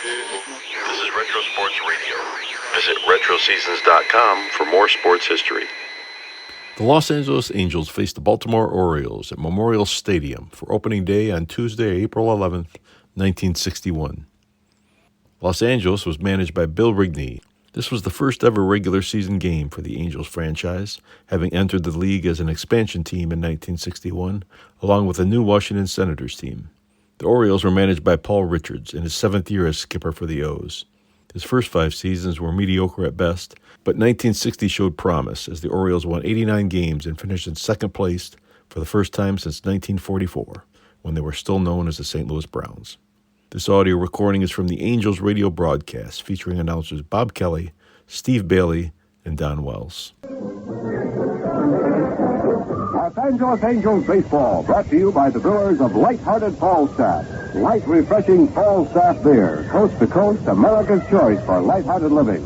This is Retro Sports Radio. Visit RetroSeasons.com for more sports history. The Los Angeles Angels faced the Baltimore Orioles at Memorial Stadium for opening day on Tuesday, April 11th, 1961. Los Angeles was managed by Bill Rigney. This was the first ever regular season game for the Angels franchise, having entered the league as an expansion team in 1961, along with a new Washington Senators team. The Orioles were managed by Paul Richards in his 7th year as skipper for the O's. His first 5 seasons were mediocre at best, but 1960 showed promise as the Orioles won 89 games and finished in second place for the first time since 1944, when they were still known as the St. Louis Browns. This audio recording is from the Angels radio broadcast featuring announcers Bob Kelly, Steve Bailey, and Don Wells. Los Angeles Angels baseball, brought to you by the brewers of Light-Hearted Falstaff. Light, refreshing Falstaff beer, coast to coast, America's choice for light-hearted living.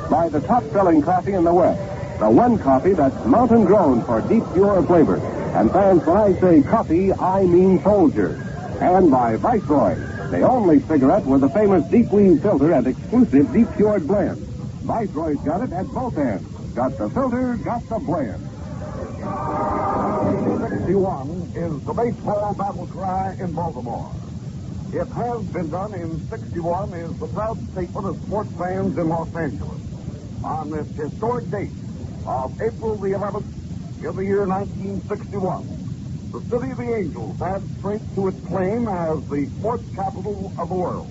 By the top-selling coffee in the West, the one coffee that's mountain-grown for deep, pure flavor. And fans, when I say coffee, I mean Folgers. And by Viceroy, the only cigarette with the famous deep weave filter and exclusive deep cured blend. Viceroy's got it at both ends. Got the filter, got the blend. 61 is the baseball battle cry in Baltimore. It has been done in 61 is the proud statement of sports fans in Los Angeles. On this historic date of April the 11th in the year 1961, the city of the Angels adds strength to its claim as the sports capital of the world.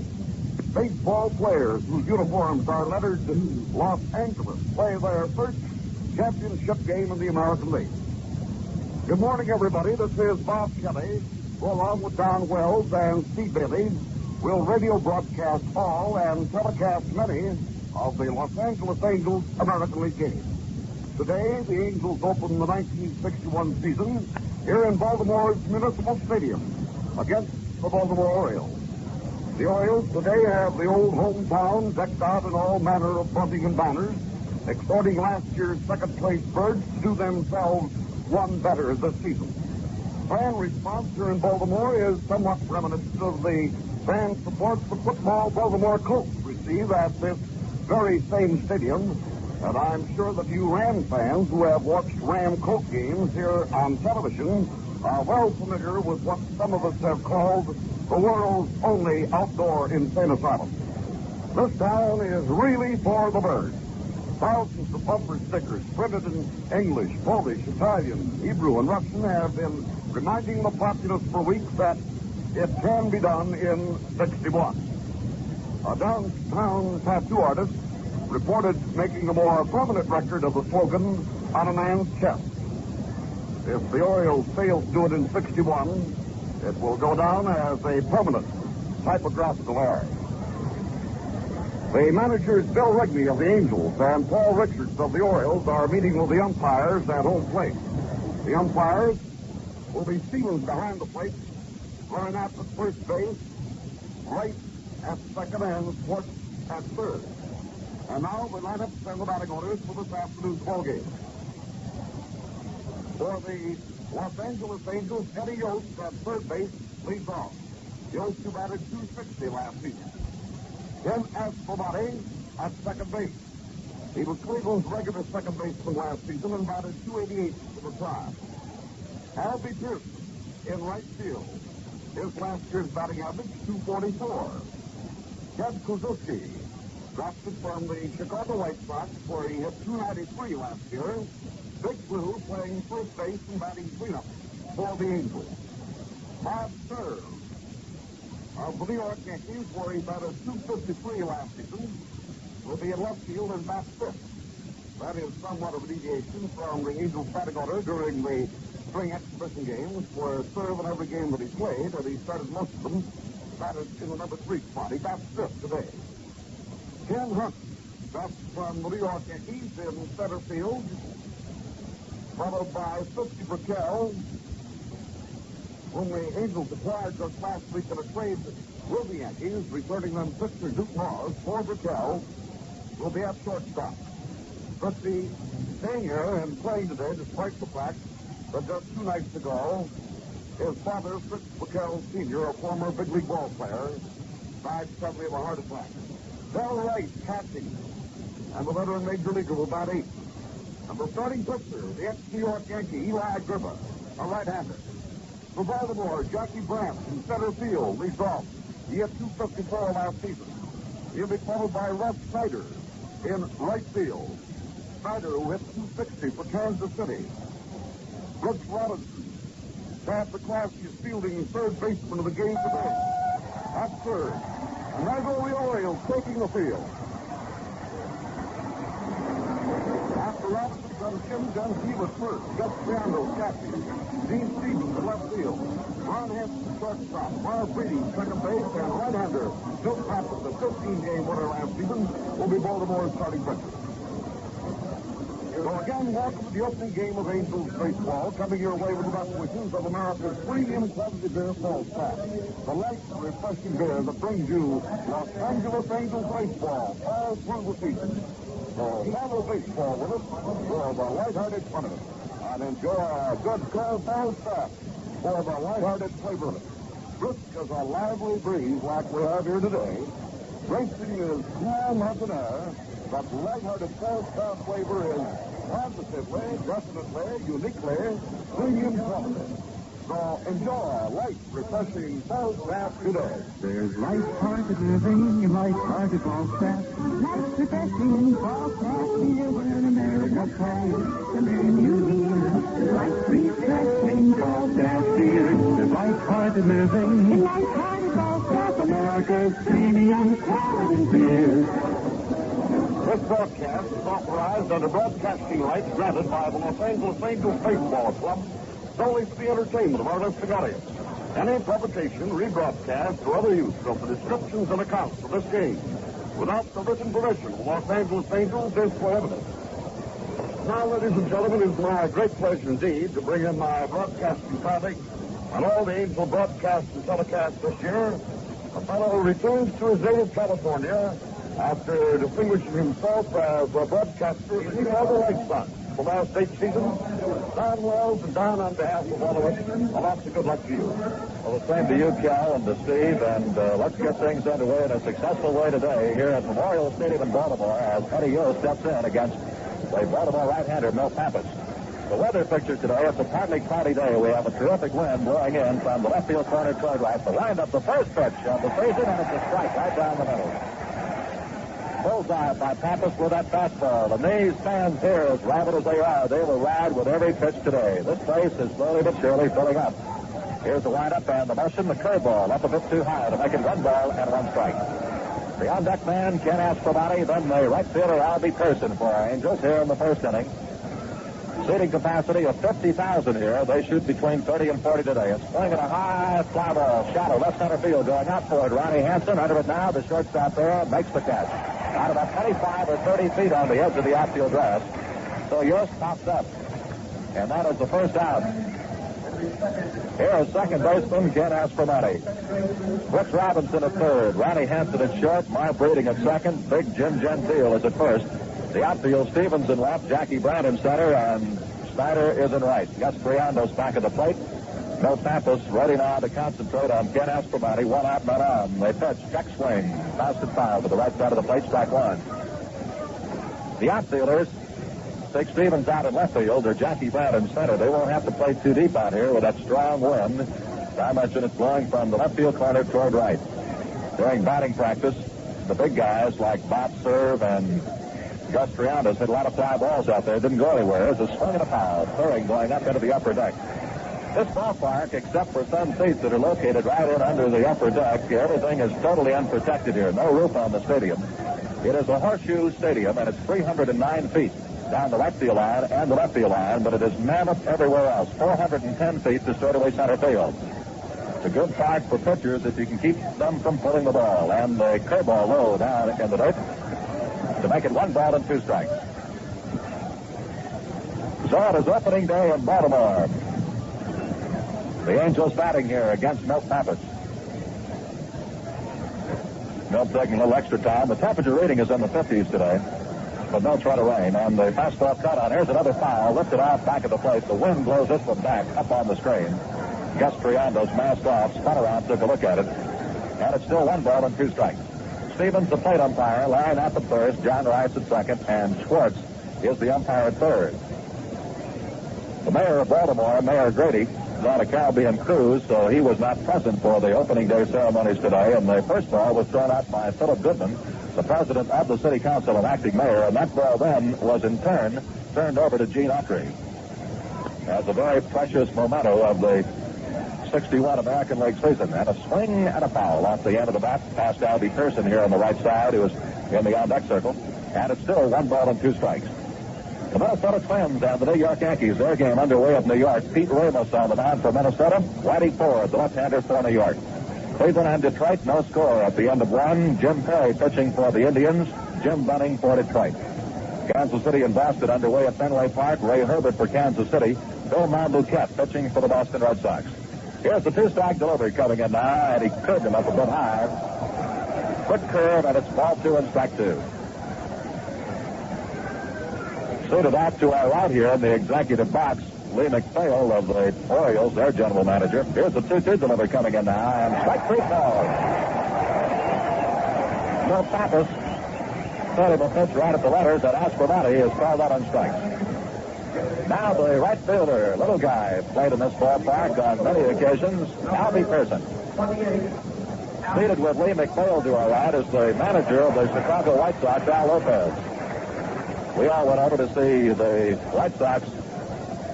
Baseball players whose uniforms are lettered Los Angeles play their first championship game in the American League. Good morning, everybody. This is Bob Kelly, who, along with Don Wells and Steve Bailey, will radio broadcast all and telecast many of the Los Angeles Angels American League games. Today, the Angels open the 1961 season here in Baltimore's Municipal Stadium against the Baltimore Orioles. The Orioles today have the old hometown decked out in all manner of bunting and banners, exhorting last year's second-place birds to do themselves one better this season. Fan response here in Baltimore is somewhat reminiscent of the fan support the football Baltimore Colts receive at this very same stadium. And I'm sure that you Ram fans who have watched Ram Colt games here on television are well familiar with what some of us have called the world's only outdoor insane asylum. This town is really for the birds. Thousands of bumper stickers printed in English, Polish, Italian, Hebrew, and Russian have been reminding the populace for weeks that it can be done in 61. A downtown tattoo artist reported making a more permanent record of the slogan on a man's chest. If the Orioles fail to do it in 61, it will go down as a permanent typographical error. The managers Bill Rigney of the Angels and Paul Richards of the Orioles are meeting with the umpires at home plate. The umpires will be seated behind the plate, running at the first base, right at second, and Schwartz at third. And now the lineups and the batting orders for this afternoon's ball game. For the Los Angeles Angels, Eddie Yost at third base leads off. Yost, who batted .260 last season. Ken Aspromonte at second base. He was Cleveland's regular second baseman last season and batted .288 for the time. Albie Pearson in right field. His last year's batting average, .244. Ted Kluszewski, drafted from the Chicago White Sox, where he hit .293 last year. Big Blue playing first base and batting cleanup for the Angels. Bob Cerv of the New York Yankees, where he batted .253 last season, will be in left field and bat fifth. That is somewhat of a deviation from the Angels' batting order during the spring exhibition games, where Cerv in every game that he played, and he started most of them, batted in the number 3 spot. He bats fifth today. Ken Hunt, drafted from the New York Yankees in center field, followed by 50 Brickell, whom the Angels acquired just last week in a trade with the Yankees, returning them pitcher Duke Laws. For Brickell will be at shortstop. 50 staying here and playing today, despite the fact that just 2 nights ago, his father, Fritz Brickell Sr., a former big league ball player, died suddenly of a heart attack. Bell Wright catching, and the veteran major leaguer will bat 8th. And the starting pitcher, the ex-New York Yankee, Eli Grba, a right-hander. For Baltimore, Jackie Brandt in center field leads off. He hit .254 last season. He'll be followed by Russ Snyder in right field. Snyder, who hit .260 for Kansas City. Brooks Robinson, Chad the classiest fielding third baseman of the game today. At third. And there go the Orioles taking the field. After Robinson got a Jim Jones, he was first. Gus Triando's catching. Dean Stevens at left field. Ron Hansen shortstop. Miles Brady second base, and right-hander Milt Pappas, the 15-game winner last season, will be Baltimore's starting pitcher. So again, welcome to the opening game of Angels baseball, coming your way with the best wishes of America's premium quality beer, Fall Staff. The light, refreshing beer that brings you Los Angeles Angels baseball all through the season. So follow baseball with us for the lighthearted fun of it, and enjoy a good cold Fall Staff for the lighthearted flavor of it. Brisk as a lively breeze like we have here today. Racing is cool mountain air. That lighthearted Fall Staff flavor is positively, definitely, uniquely premium quality. So enjoy light, refreshing Fall Staff today. There's light-hearted living in light-hearted Fall Staff. Nice, refreshing Fall Staff beer where America plays. The man you hear, light, refreshing Fall Staff beer. There's light-hearted living in light-hearted Fall Staff, America's premium quality beer. This broadcast is authorized under broadcasting rights granted by the Los Angeles Angels Baseball Club solely for the entertainment of our listening audience. Any publication, rebroadcast, or other use of the descriptions and accounts of this game without the written permission of the Los Angeles Angels is prohibited. Now, ladies and gentlemen, it is my great pleasure indeed to bring in my broadcasting colleague on all the Angel broadcasts and telecasts this year, a fellow who returns to his native California after distinguishing himself as a broadcaster in the White Sox for the last 8 seasons. Don Wells, and Don, on behalf of all of us, a lot of good luck to you. Well, the same to you, Cal, and to Steve, and let's get things underway in a successful way today here at Memorial Stadium in Baltimore as Eddie Yo steps in against the Baltimore right-hander, Milt Pappas. The weather picture today, it's a partly cloudy day. We have a terrific wind blowing in from the left field corner toward right. The wind up the first pitch of the season, and it's a strike right down the middle. Bullseye by Pappas with that fastball. And these fans here, as rabid as they are, they will ride with every pitch today. This place is slowly but surely filling up. Here's the windup and the motion, the curveball up a bit too high to make it 1 ball and 1 strike. The on-deck man, Ken Asprobati, then the right fielder, Albie Pearson for our Angels here in the first inning. Seating capacity of 50,000 here. They shoot between 30 and 40 today. It's swinging a high fly ball, shallow left center field, going out for it. Ronnie Hansen under it now. The shortstop there makes the catch. Out about 25 or 30 feet on the edge of the outfield grass. So Yost pops up. And that is the first out. Here is second baseman Ken Asprobati. Brooks Robinson at third. Ronnie Hansen at short. Marv Breeding at second. Big Jim Gentile is at first. The outfield, Stevens in left, Jackie Brandt in center, and Snyder is in right. Gus Triando's back at the plate. Milt Pappas ready now to concentrate on Ken Asprobati. 1 out, none on. They pitch, check swing. Bounced it foul to the right side of the plate, strike 1. The outfielders take Stevens out in left field. They're Jackie Brandt in center. They won't have to play too deep out here with that strong wind. As I mentioned, it's blowing from the left field corner toward right. During batting practice, the big guys like Bob Cerv and Gus Triando's hit a lot of fly balls out there. Didn't go anywhere. It's a swing and a foul. Throwing going up into the upper deck. This ballpark, except for some seats that are located right in under the upper deck, everything is totally unprotected here. No roof on the stadium. It is a horseshoe stadium, and it's 309 feet down the right field line and the left field line, but it is mammoth everywhere else. 410 feet to straightaway center field. It's a good park for pitchers if you can keep them from pulling the ball. And the curveball low down in the dirt to make it 1 ball and 2 strikes. So it is opening day in Baltimore. The Angels batting here against Milt Pappas. Milt taking a little extra time. The temperature reading is in the 50s today, but no try to rain. And the fastball cut on. Here's another foul. Lifted off back of the plate. The wind blows this one back up on the screen. Gus Triando's masked off, spun around, took a look at it. And it's still 1 ball and 2 strikes. Stevens, the plate umpire. Larry Knapp at first. John Rice at second. And Schwartz is the umpire at third. The mayor of Baltimore, Mayor Grady, is on a Caribbean cruise, so he was not present for the opening day ceremonies today. And the first ball was thrown out by Philip Goodman, the president of the city council and acting mayor. And that ball then was in turn turned over to Gene Autry. As a very precious memento of the 61 American League season. And a swing and a foul off the end of the bat past Albie Pearson here on the right side, who was in the on-deck circle. And it's still 1 ball and 2 strikes. The Minnesota Twins and the New York Yankees, their game underway at New York. Pete Ramos on the mound for Minnesota. Whitey Ford, the left-hander for New York. Cleveland and Detroit, no score at the end of 1. Jim Perry pitching for the Indians. Jim Bunning for Detroit. Kansas City and Boston underway at Fenway Park. Ray Herbert for Kansas City. Bill Monduquette pitching for the Boston Red Sox. Here's the 2-strike delivery coming in now, and he curved him up a bit high. Quick curve, and it's ball 2 and strike 2. Suited out to our right here in the executive box, Lee McPhail of the Orioles, their general manager. Here's the 2-2 delivery coming in now, and strike 3 ball. Milt Pappas started a pitch right at the letters, and Aspermati is called out on strikes. Now the right fielder, little guy, played in this ballpark on many occasions, Albie Pearson. Seated with Lee McPhail to our right is the manager of the Chicago White Sox, Al Lopez. We all went over to see the White Sox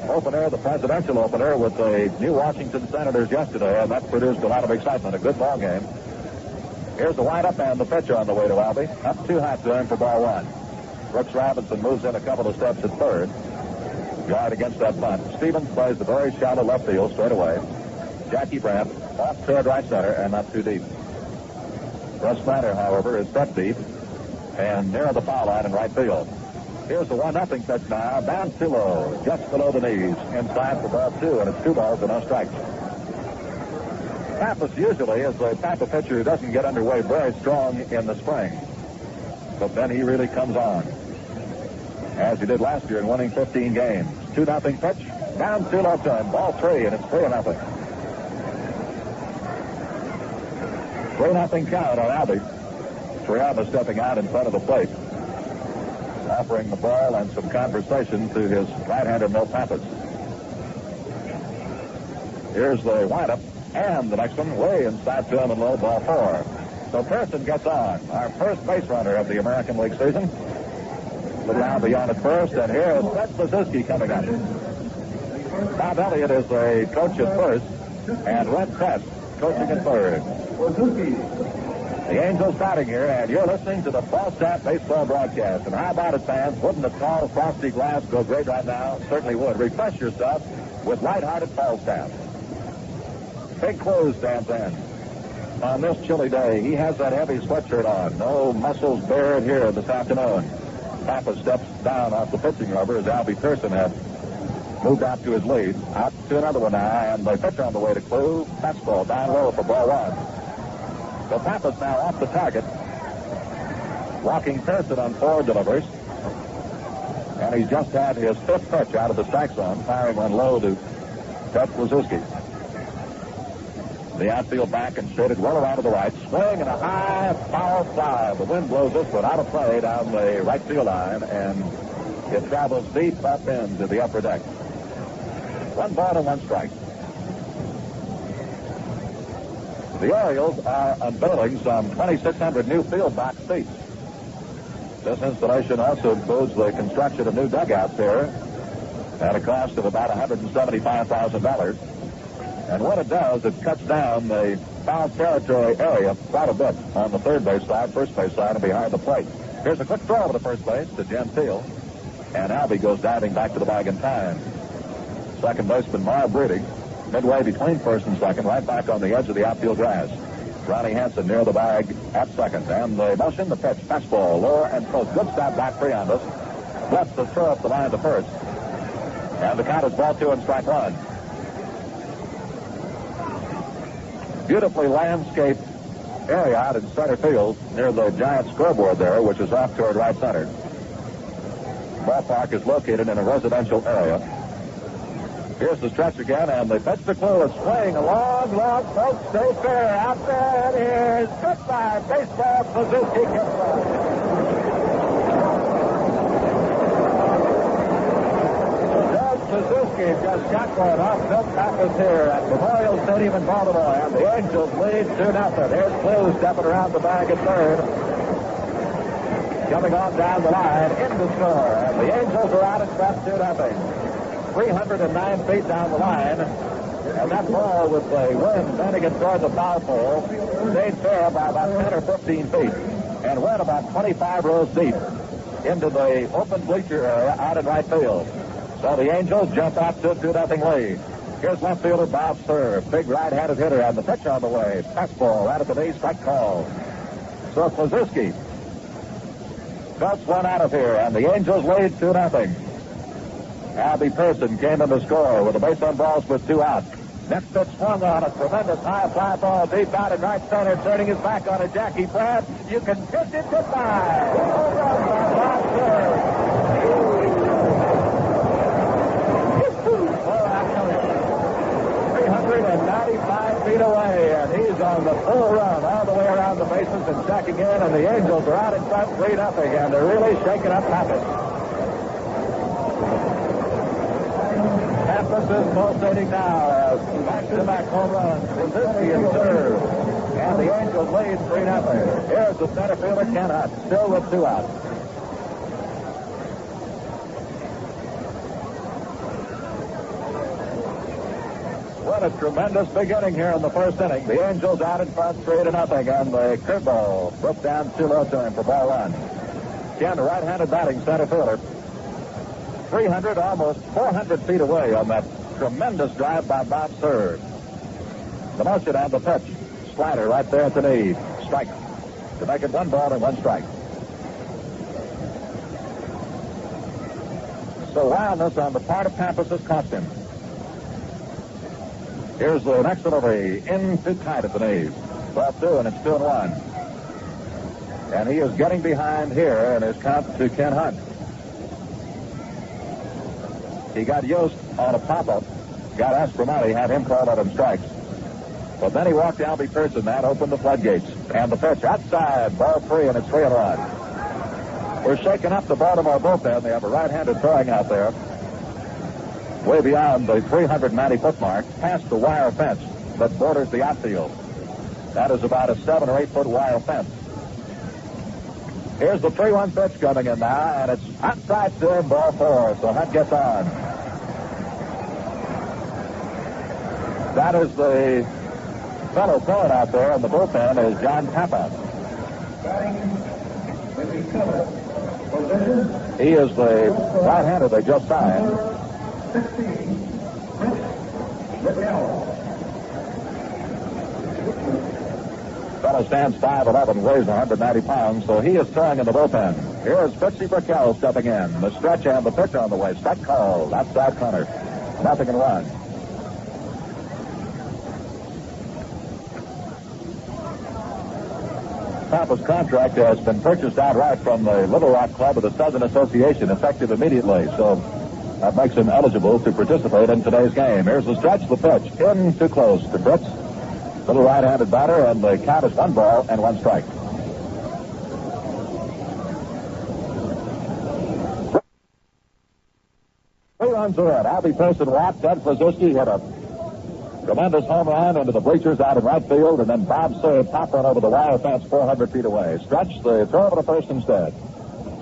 opener, the presidential opener, with the new Washington Senators yesterday, and that produced a lot of excitement, a good ball game. Here's the windup and the pitch on the way to Albie. Up 2 hot to him for ball 1. Brooks Robinson moves in a couple of steps at third. Guard against that bunt. Stevens plays the very shallow left field straight away. Jackie Brandt off toward right center and not too deep. Russ Snyder, however, is set deep and near the foul line in right field. Here's the 1-0 pitch now. Down too low, just below the knees. Inside for ball 2, and it's 2 balls and no strikes. Pappas usually is the type of pitcher who doesn't get underway very strong in the spring. But then he really comes on, as he did last year in winning 15 games. 2-0 pitch. Down too low to him. Ball 3, and it's 3-0. 3-0 count on Albie. Triana stepping out in front of the plate, offering the ball and some conversation to his right-hander, Milt Pappas. Here's the windup, and the next one way inside to him in low, ball 4. So Pearson gets on, our first base runner of the American League season. Little Albie on at first, and here is Ted Kluszewski coming up. Bob Elliott is the coach at first, and Red Crest coaching at third. The Angels batting here, and you're listening to the Falstaff baseball broadcast. And how about it, fans? Wouldn't a tall, frosty glass go great right now? Certainly would. Refresh yourself with light-hearted Falstaff. Big Close stands in on this chilly day. He has that heavy sweatshirt on. No muscles bared here this afternoon. Pappas steps down off the pitching rubber as Albie Pearson had moved out to his lead. Out to another one now, and the pitch on the way to Clue. Fastball down low for ball 1. So Pappas now off the target, walking Pearson on 4 deliveries. And he's just had his 5th pitch out of the strike zone, firing one low to Ted Kluszewski. The outfield back and shaded well around to the right. Swing and a high foul fly. The wind blows this one out of play down the right field line, and it travels deep up into the upper deck. 1 ball and 1 strike. The Orioles are unveiling some 2,600 new field box seats. This installation also includes the construction of new dugouts here at a cost of about $175,000. And what it does, it cuts down the foul territory area quite a bit on the third base side, first base side, and behind the plate. Here's a quick throw over to first base to Gentile. And Albie goes diving back to the bag in time. Second baseman Marv Breeding, midway between first and second, right back on the edge of the outfield grass. Ronnie Hansen near the bag at second. And the motion, the pitch, fastball, lower and close. Good stop back 3 on this. Lets the throw up the line to first. And the count is ball 2 and strike 1. Beautifully landscaped area out in center field near the giant scoreboard there, which is off toward right center. Ballpark is located in a residential area. Here's the stretch again, and they pitch to Kluszewski. It's swaying a long, folks. Stay fair. Out there it is. Goodbye. Baseball. Kluszewski gets one. Kluszewski just got one off Milt Pappas here at Memorial Stadium in Baltimore, and the Angels lead 2-0. Here's Kluszewski stepping around the bag at third. Coming on down the line, in to score, and the Angels are out in front 2-0. 309 feet down the line, and that ball with the wind bending it toward the foul pole stayed fair by about 10 or 15 feet and went about 25 rows deep into the open bleacher area out in right field. So the Angels jump out to a 2-0 lead. Here's left fielder Bob Cerv, big right-handed hitter, and the pitch on the way. Fastball right at the knee, strike call. So Kluszewski cuts one out of here, and the Angels lead 2-0. Albie Pearson came in to score with a base on balls with 2 out. Next pitch swung on a tremendous high fly ball deep out in right center, turning his back on it. Jackie Pratt, you can kiss it goodbye. Home run by Bob Cerv. 395 feet away, and he's on the full run all the way around the bases and checking in, and the Angels are out in front 3-0, and they're really shaking up Pappas. Pappas is pulsating now as back-to-back home runs. Kluszewski and Cerv, and the Angels lead 3-0. Here's the center fielder, Ken Hunt, still with 2 out. What a tremendous beginning here in the first inning. The Angels out in front 3-0, and the curveball broke down too low to him for ball 1. Ken, the right-handed batting center fielder, 300, almost 400 feet away on that tremendous drive by Bob Cerv. The motion and the pitch. Slider right there at the knee. Strike. To make it 1 ball and 1 strike. So wildness on the part of Pappas has cost him. Here's the next delivery. In too tight at the knees. 12-2, and it's 2-1. And he is getting behind here in his count to Ken Hunt. He got Yost on a pop-up. Got Aspromonte, had him called out on strikes. But then he walked Albie Pearson. That opened the floodgates. And the pitch outside. Ball 3, and it's 3-1. We're shaking up the Baltimore bullpen. They have a right-handed throwing out there. Way beyond the 390-foot mark, past the wire fence that borders the outfield. That is about a 7 or 8 foot wire fence. Here's the 3-1 pitch coming in now, and it's outside to him, ball 4, so Hunt gets on. That is the fellow throwing out there in the bullpen is John Pappas. He is the right-hander they just signed. Fellow stands 5'11", weighs 190 pounds, so he is throwing in the bullpen. Here's Fritzy Brickell stepping in. The stretch and the pitch on the way. Strike call. Outside corner. 0-1. Pappas' contract has been purchased outright from the Little Rock Club of the Southern Association, effective immediately, so that makes him eligible to participate in today's game. Here's the stretch, the pitch. In too close to Fritz. Little right-handed batter, and the count is 1 ball and 1 strike. Three runs are in. Albie Pearson walked. Ted Kluszewski hit a tremendous home run into the bleachers out in right field, and then Bob Cerv popped one over the wire fence 400 feet away. Stretch the throw over to first instead.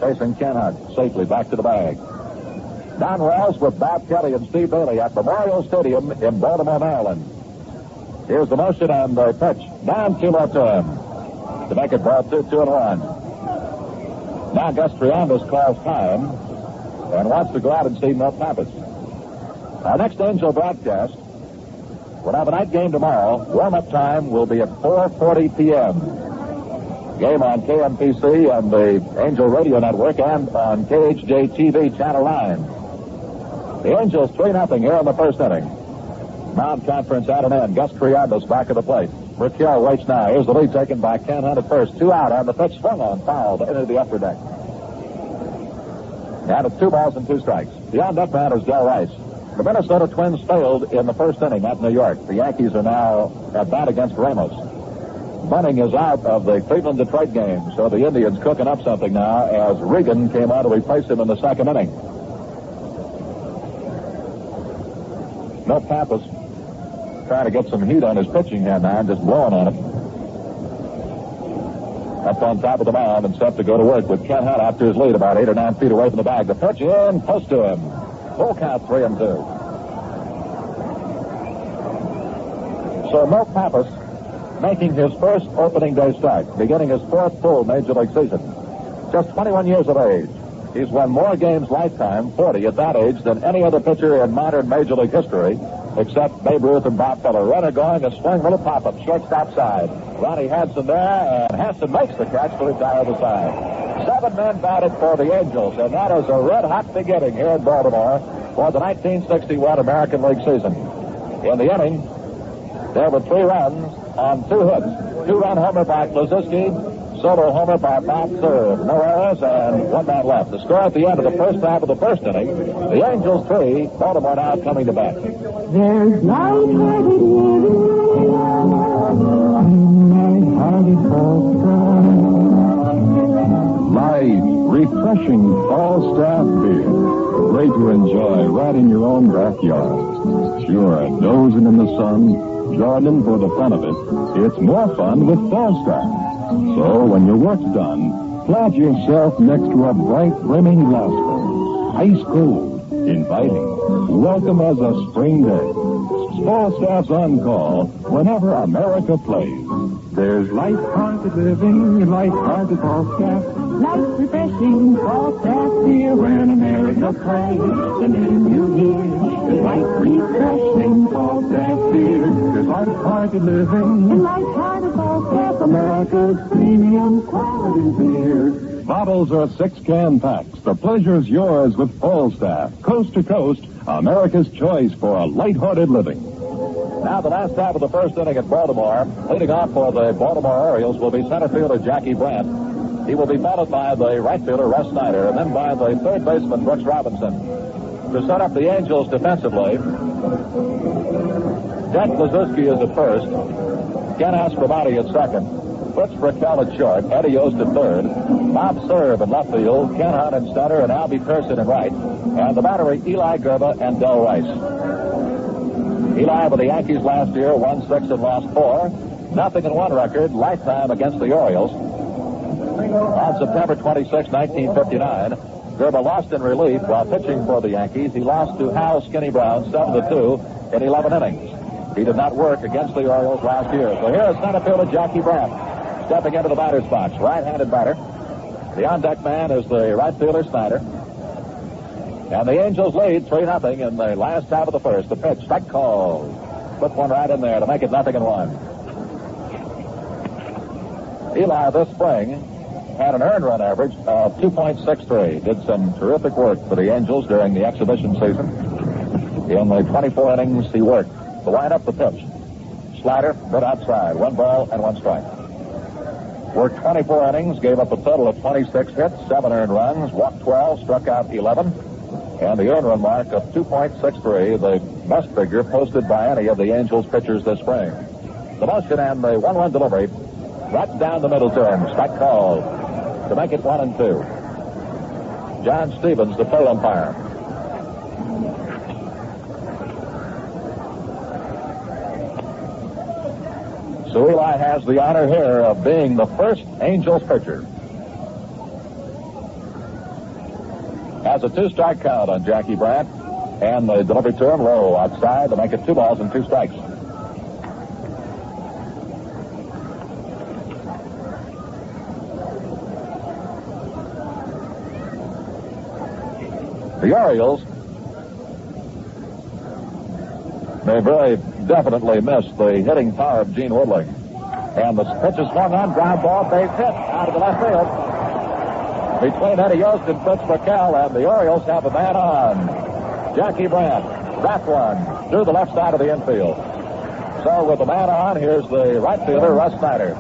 Chasing Ken Hunt safely back to the bag. Don Wells with Bob Kelly and Steve Bailey at Memorial Stadium in Baltimore, Maryland. Here's the motion and the pitch. Down too low to him. To make it ball 2-1. Now Gus Triandis calls time and wants to go out and see Milt Pappas. Our next Angel broadcast will have a night game tomorrow. Warm-up time will be at 4:40 p.m. Game on KMPC and the Angel Radio Network and on KHJ-TV Channel 9. The Angels 3-0 here in the first inning. Mound conference at an end. Gus Triandis back at the plate. Brickell waits now. Here's the lead taken by Ken Hunt at first. 2 out, and the pitch swung on, fouled into the upper deck. And it's 2 balls and 2 strikes. Beyond that man is Del Rice. The Minnesota Twins failed in the first inning at New York. The Yankees are now at bat against Ramos. Bunning is out of the Cleveland-Detroit game, so the Indians cooking up something now as Regan came out to replace him in the second inning. Milt Pappas trying to get some heat on his pitching hand now, just blowing on it. Up on top of the mound and set to go to work with Ken Hunt after his lead about 8 or 9 feet away from the bag. The pitch in, close to him. Full count, 3-2. So Milt Pappas making his first opening day start, beginning his fourth full Major League season. Just 21 years of age. He's won more games lifetime, 40 at that age, than any other pitcher in modern Major League history, except Babe Ruth and Bob Cerv. Runner going, a swing, little pop-up, shortstop side. Ronnie Hansen there, and Hansen makes the catch to retire the side. 7 men batted for the Angels, and that is a red-hot beginning here in Baltimore for the 1961 American League season. In the inning, there were 3 runs on 2 hits. 2-run homer by Kluszewski, solo homer by Bob Cerv. No errors and 1 man left. The score at the end of the first half of the first inning, the Angels 3, Baltimore now coming to bat. There's light-hearted Light, refreshing fall staff beer. Great to enjoy right in your own backyard. Sure, dozing in the sun, jogging for the fun of it, it's more fun with Falstaff. So when your work's done, plant yourself next to a bright, brimming glassful. Ice cold, inviting, welcome as a spring day. Falstaff's on call whenever America plays. There's light-hearted living, light-hearted Falstaff. light, refreshing Falstaff beer when America plays. The name you hear is light, refreshing Falstaff beer. There's light-hearted living And light-hearted Falstaff, America's premium quality beer. Bottles are 6-can packs. The pleasure's yours with Falstaff. Coast to coast, America's choice for a light-hearted living. Now the last half of the first inning at Baltimore. Leading off for the Baltimore Orioles will be center fielder Jackie Brandt. He will be followed by the right fielder Russ Snyder, and then by the third baseman Brooks Robinson. To set up the Angels defensively, Ted Kluszewski is at first, Ken Asprabati at second, Fritz Brickell at short, Eddie Yost at third, Bob Cerv in left field, Ken Hunt in center, and Albie Pearson in right, and the battery Eli Grba and Del Rice. Eli with the Yankees last year won 6 and lost 4. 0-1 record, lifetime against the Orioles. On September 26, 1959, Grba lost in relief while pitching for the Yankees. He lost to Hal Skinny Brown 7-2 in 11 innings. He did not work against the Orioles last year. So here is center fielder Jackie Brandt stepping into the batter's box. Right-handed batter. The on-deck man is the right fielder Snyder. And the Angels lead 3-0 in the last half of the first. The pitch, strike call. Put one right in there to make it 0-1. Eli this spring had an earned run average of 2.63. Did some terrific work for the Angels during the exhibition season. In the 24 innings he worked. The windup, the pitch. Slider, but outside. 1 ball and 1 strike. Worked 24 innings, gave up a total of 26 hits, 7 earned runs, walked 12, struck out 11. And the earned run mark of 2.63, the best figure posted by any of the Angels pitchers this spring. The motion and the 1-1 delivery. Right down the middle to him. Strike called to make it 1-2. John Stevens, the play umpire. So Eli has the honor here of being the first Angels pitcher. Has a 2-strike count on Jackie Brandt, and the delivery to him low outside to make it 2 balls and 2 strikes. The Orioles may very definitely miss the hitting power of Gene Woodley. And the pitch is swung on, ground ball, base hit out of the left field. Between Eddie Yost and Fritz Brickell, and the Orioles have a man on. Jackie Brandt, that one, through the left side of the infield. So with the man on, here's the right fielder, Russ Snyder.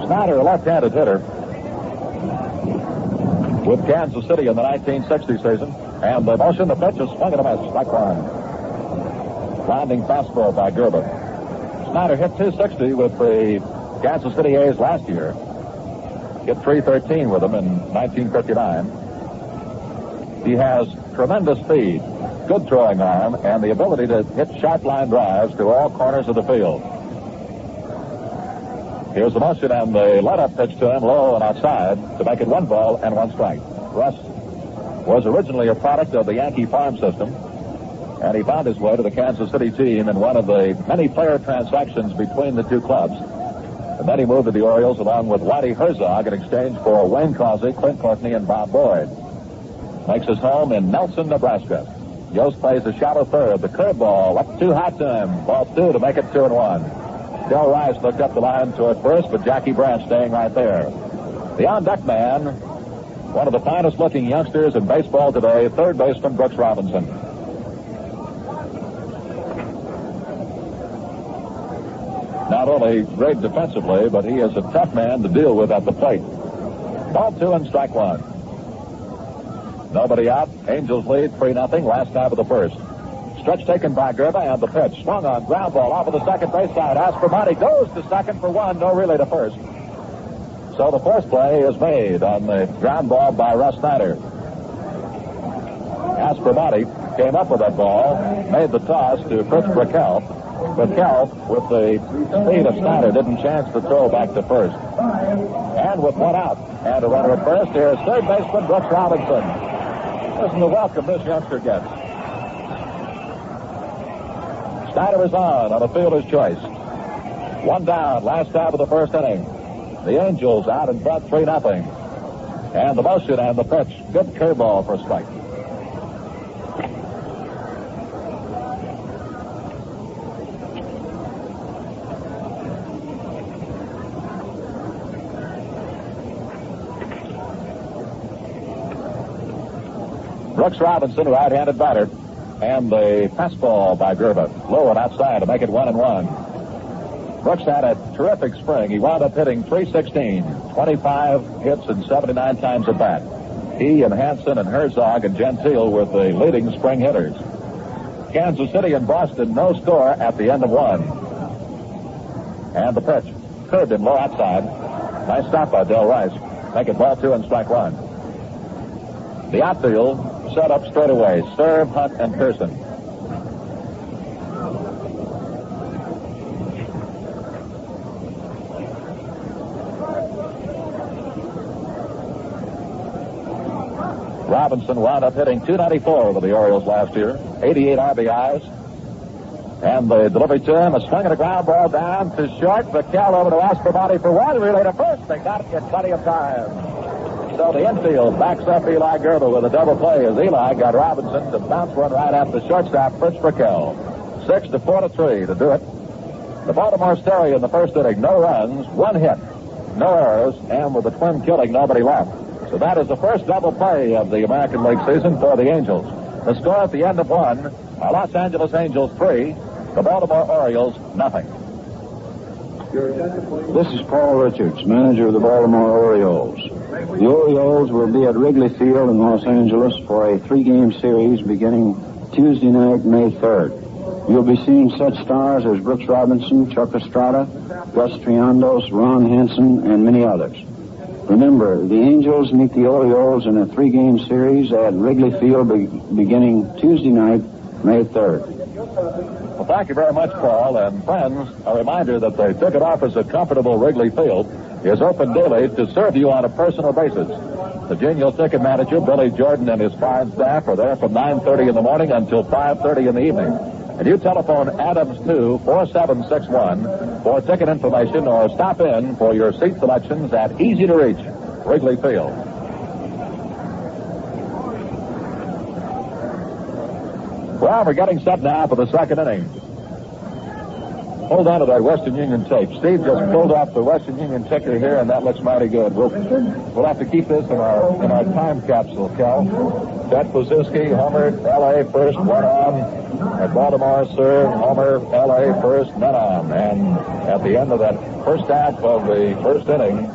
Snyder, a left-handed hitter with Kansas City in the 1960 season. And the motion, the pitch is swung and a miss. Strike one. Landing fastball by Grba. Snyder hit 260 with the Kansas City A's last year. Hit 313 with them in 1959. He has tremendous speed, good throwing arm, and the ability to hit sharp line drives to all corners of the field. Here's the motion and the let-up pitch to him, low and outside, to make it 1 ball and 1 strike. Russ was originally a product of the Yankee farm system, and he found his way to the Kansas City team in one of the many player transactions between the two clubs. And then he moved to the Orioles along with Whitey Herzog in exchange for Wayne Causey, Clint Courtney, and Bob Boyd. Makes his home in Nelson, Nebraska. Yost plays a shallow third. The curveball up too hot to him. Ball 2 to make it 2-1. Del Rice looked up the line toward first, but Jackie Branch staying right there. The on-deck man, one of the finest-looking youngsters in baseball today, third baseman Brooks Robinson. Not only great defensively, but he is a tough man to deal with at the plate. Ball 2 and strike 1. Nobody out. Angels lead 3-0, last half of the first. Stretch taken by Grba, and the pitch swung on, ground ball off of the second base side. Aspromatti goes to second for 1, no relay to first. So the force play is made on the ground ball by Russ Snyder. Aspromatti came up with that ball, made the toss to Fritz Brickell. Brickell, with the speed of Snyder, didn't chance to throw back to first. And with 1 out, and a runner at first, here's third baseman Brooks Robinson. Listen to the welcome this youngster gets. Snyder is on a fielder's choice. 1 down, last half of the first inning. The Angels out in front 3-0. And the motion and the pitch. Good curveball for a strike. Brooks Robinson, right-handed batter. And the fastball by Grba, low and outside to make it 1-1. Brooks had a terrific spring. He wound up hitting .316, 25 hits and 79 times at bat. He and Hansen and Herzog and Gentile were the leading spring hitters. Kansas City and Boston, no score at the end of 1. And the pitch, curved him low outside. Nice stop by Del Rice. Make it ball 2 and strike 1. The outfield set up straight away. Cerv, Hunt, and Pearson. Robinson wound up hitting .294 with the Orioles last year. 88 RBIs. And the delivery to him, a swing and a ground ball down to short. Brickell over to Aspromatti for 1. Relay to first. They got it in plenty of time. So the infield backs up Eli Grba with a double play as Eli got Robinson to bounce one right after shortstop Fritz Brickell. 6-4-3 to do it. The Baltimore Stereo in the first inning, no runs, 1 hit, no errors, and with the twin killing, nobody left. So that is the first double play of the American League season for the Angels. The score at the end of 1, Los Angeles Angels 3, the Baltimore Orioles nothing. This is Paul Richards, manager of the Baltimore Orioles. The Orioles will be at Wrigley Field in Los Angeles for a 3-game series beginning Tuesday night, May 3rd. You'll be seeing such stars as Brooks Robinson, Chuck Estrada, Gus Triandos, Ron Hansen, and many others. Remember, the Angels meet the Orioles in a 3-game series at Wrigley Field beginning Tuesday night, May 3rd. Well, thank you very much, Paul. And friends, a reminder that the ticket office at comfortable Wrigley Field is open daily to serve you on a personal basis. The genial ticket manager, Billy Jordan, and his fine staff are there from 9:30 in the morning until 5:30 in the evening. And you telephone Adams 2-4761 for ticket information or stop in for your seat selections at easy-to-reach Wrigley Field. Well, we're getting set now for the second inning. hold on to that Western Union tape. Steve just pulled off the Western Union ticker here, and that looks mighty good. We'll have to keep this in our time capsule, Cal. Ted Kluszewski, homer, LA first, one on. At Baltimore, Cerv, homer, LA first, none on. And at the end of that first half of the first inning,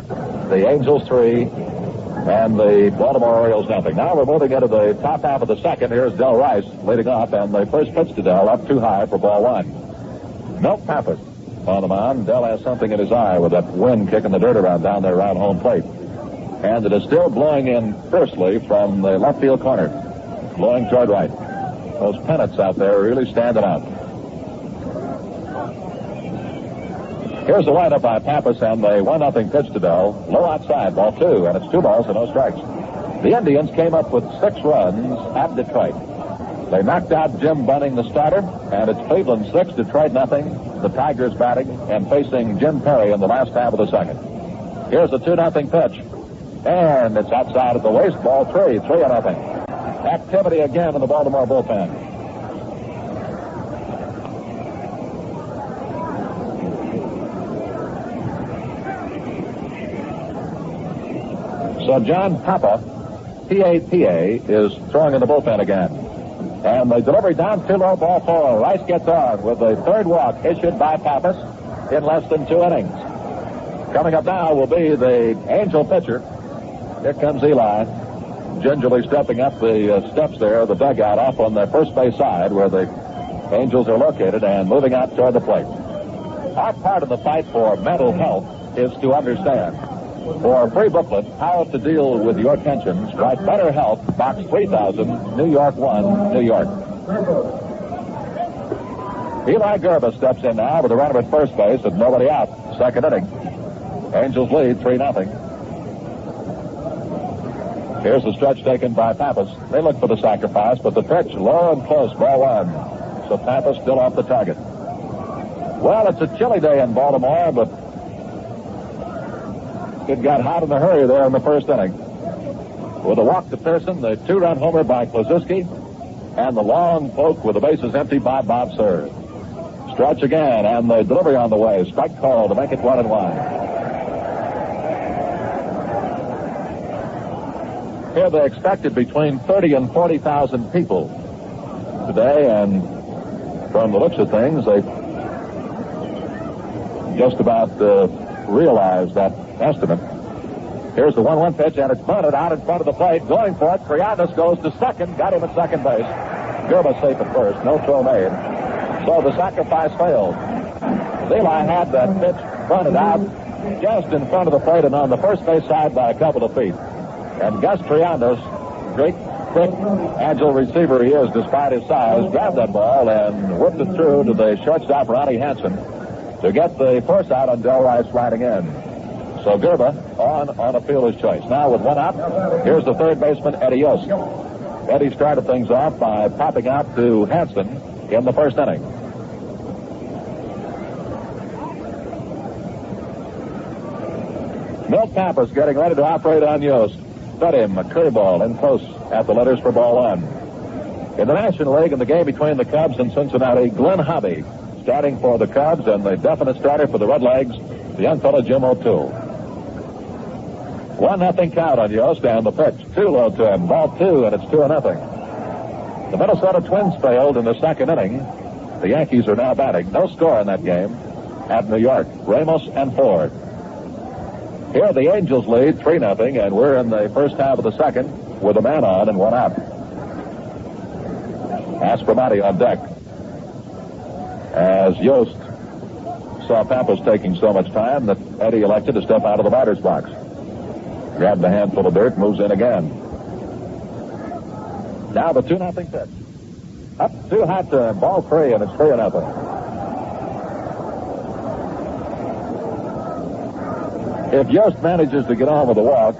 the Angels 3 and the Baltimore Orioles nothing. Now we're moving into the top half of the second. Here's Del Rice leading off, and the first pitch to Del up too high for ball one. Milt Pappas on the mound. Del has something in his eye with that wind kicking the dirt around down there around home plate. And it is still blowing in fiercely from the left field corner, blowing toward right. Those pennants out there are really standing out. Here's the windup by Pappas and the 1-0 pitch to Del. Low outside, ball two, and it's 2 balls and no strikes. The Indians came up with 6 runs at Detroit. They knocked out Jim Bunning, the starter, and it's Cleveland 6, Detroit nothing. The Tigers batting and facing Jim Perry in the last half of the second. Here's the 2-0 pitch, and it's outside at the waist, ball 3, 3-0. Activity again in the Baltimore bullpen. So John Papa, P-A-P-A, is throwing in the bullpen again. And the delivery down too low, ball 4. Rice gets on with the third walk issued by Pappas in less than 2 innings. Coming up now will be the Angel pitcher. Here comes Eli, gingerly stepping up the steps there, the dugout off on the first base side where the Angels are located, and moving out toward the plate. Our part of the fight for mental health is to understand. For a free booklet, How to Deal with Your Tensions, write Better Health, Box 3000, New York 1, New York. Eli Grba steps in now with a runner at first base and nobody out. Second inning. Angels lead 3-0. Here's the stretch taken by Pappas. They look for the sacrifice, but the pitch low and close, ball 1. So Pappas still off the target. Well, it's a chilly day in Baltimore, but it got hot in a hurry there in the first inning. With a walk to Pearson, the 2-run homer by Kluszewski, and the long poke with the bases empty by Bob Cerv. Stretch again, and the delivery on the way. Strike call to make it 1-1. Here they expected between 30 and 40,000 people today, and from the looks of things, they just about realized that estimate. Here's the 1-1 pitch, and it's bunted out in front of the plate. Going for it, Triandas goes to second, got him at second base. Grba safe at first, no throw made. So the sacrifice failed. Eli had that pitch bunted out just in front of the plate and on the first base side by a couple of feet. And Gus Triandas, great, quick, agile receiver he is despite his size, grabbed that ball and whipped it through to the shortstop, Ronnie Hansen, to get the force out on Del Rice riding in. So Grba on a fielder's choice. Now with 1 out, here's the third baseman, Eddie Yost. Eddie started things off by popping out to Hansen in the first inning. Milt Pappas getting ready to operate on Yost. Fed him a curveball in close at the letters for ball 1. In the National League, in the game between the Cubs and Cincinnati, Glenn Hobby starting for the Cubs, and the definite starter for the Redlegs, the young fellow Jim O'Toole. 1-0 count on Yost, and the pitch too low to him. Ball 2, and it's 2-0. The Minnesota Twins failed in the second inning. The Yankees are now batting. No score in that game at New York. Ramos and Ford. Here the Angels lead 3-0, and we're in the first half of the second with a man on and 1 out. Aspromati on deck. As Yost saw Pappas taking so much time that Eddie elected to step out of the batter's box. Grabbed a handful of dirt, moves in again. Now the 2-0 pitch. Up too hot to him, ball 3, and it's 3-0. If Yost manages to get on with a walk,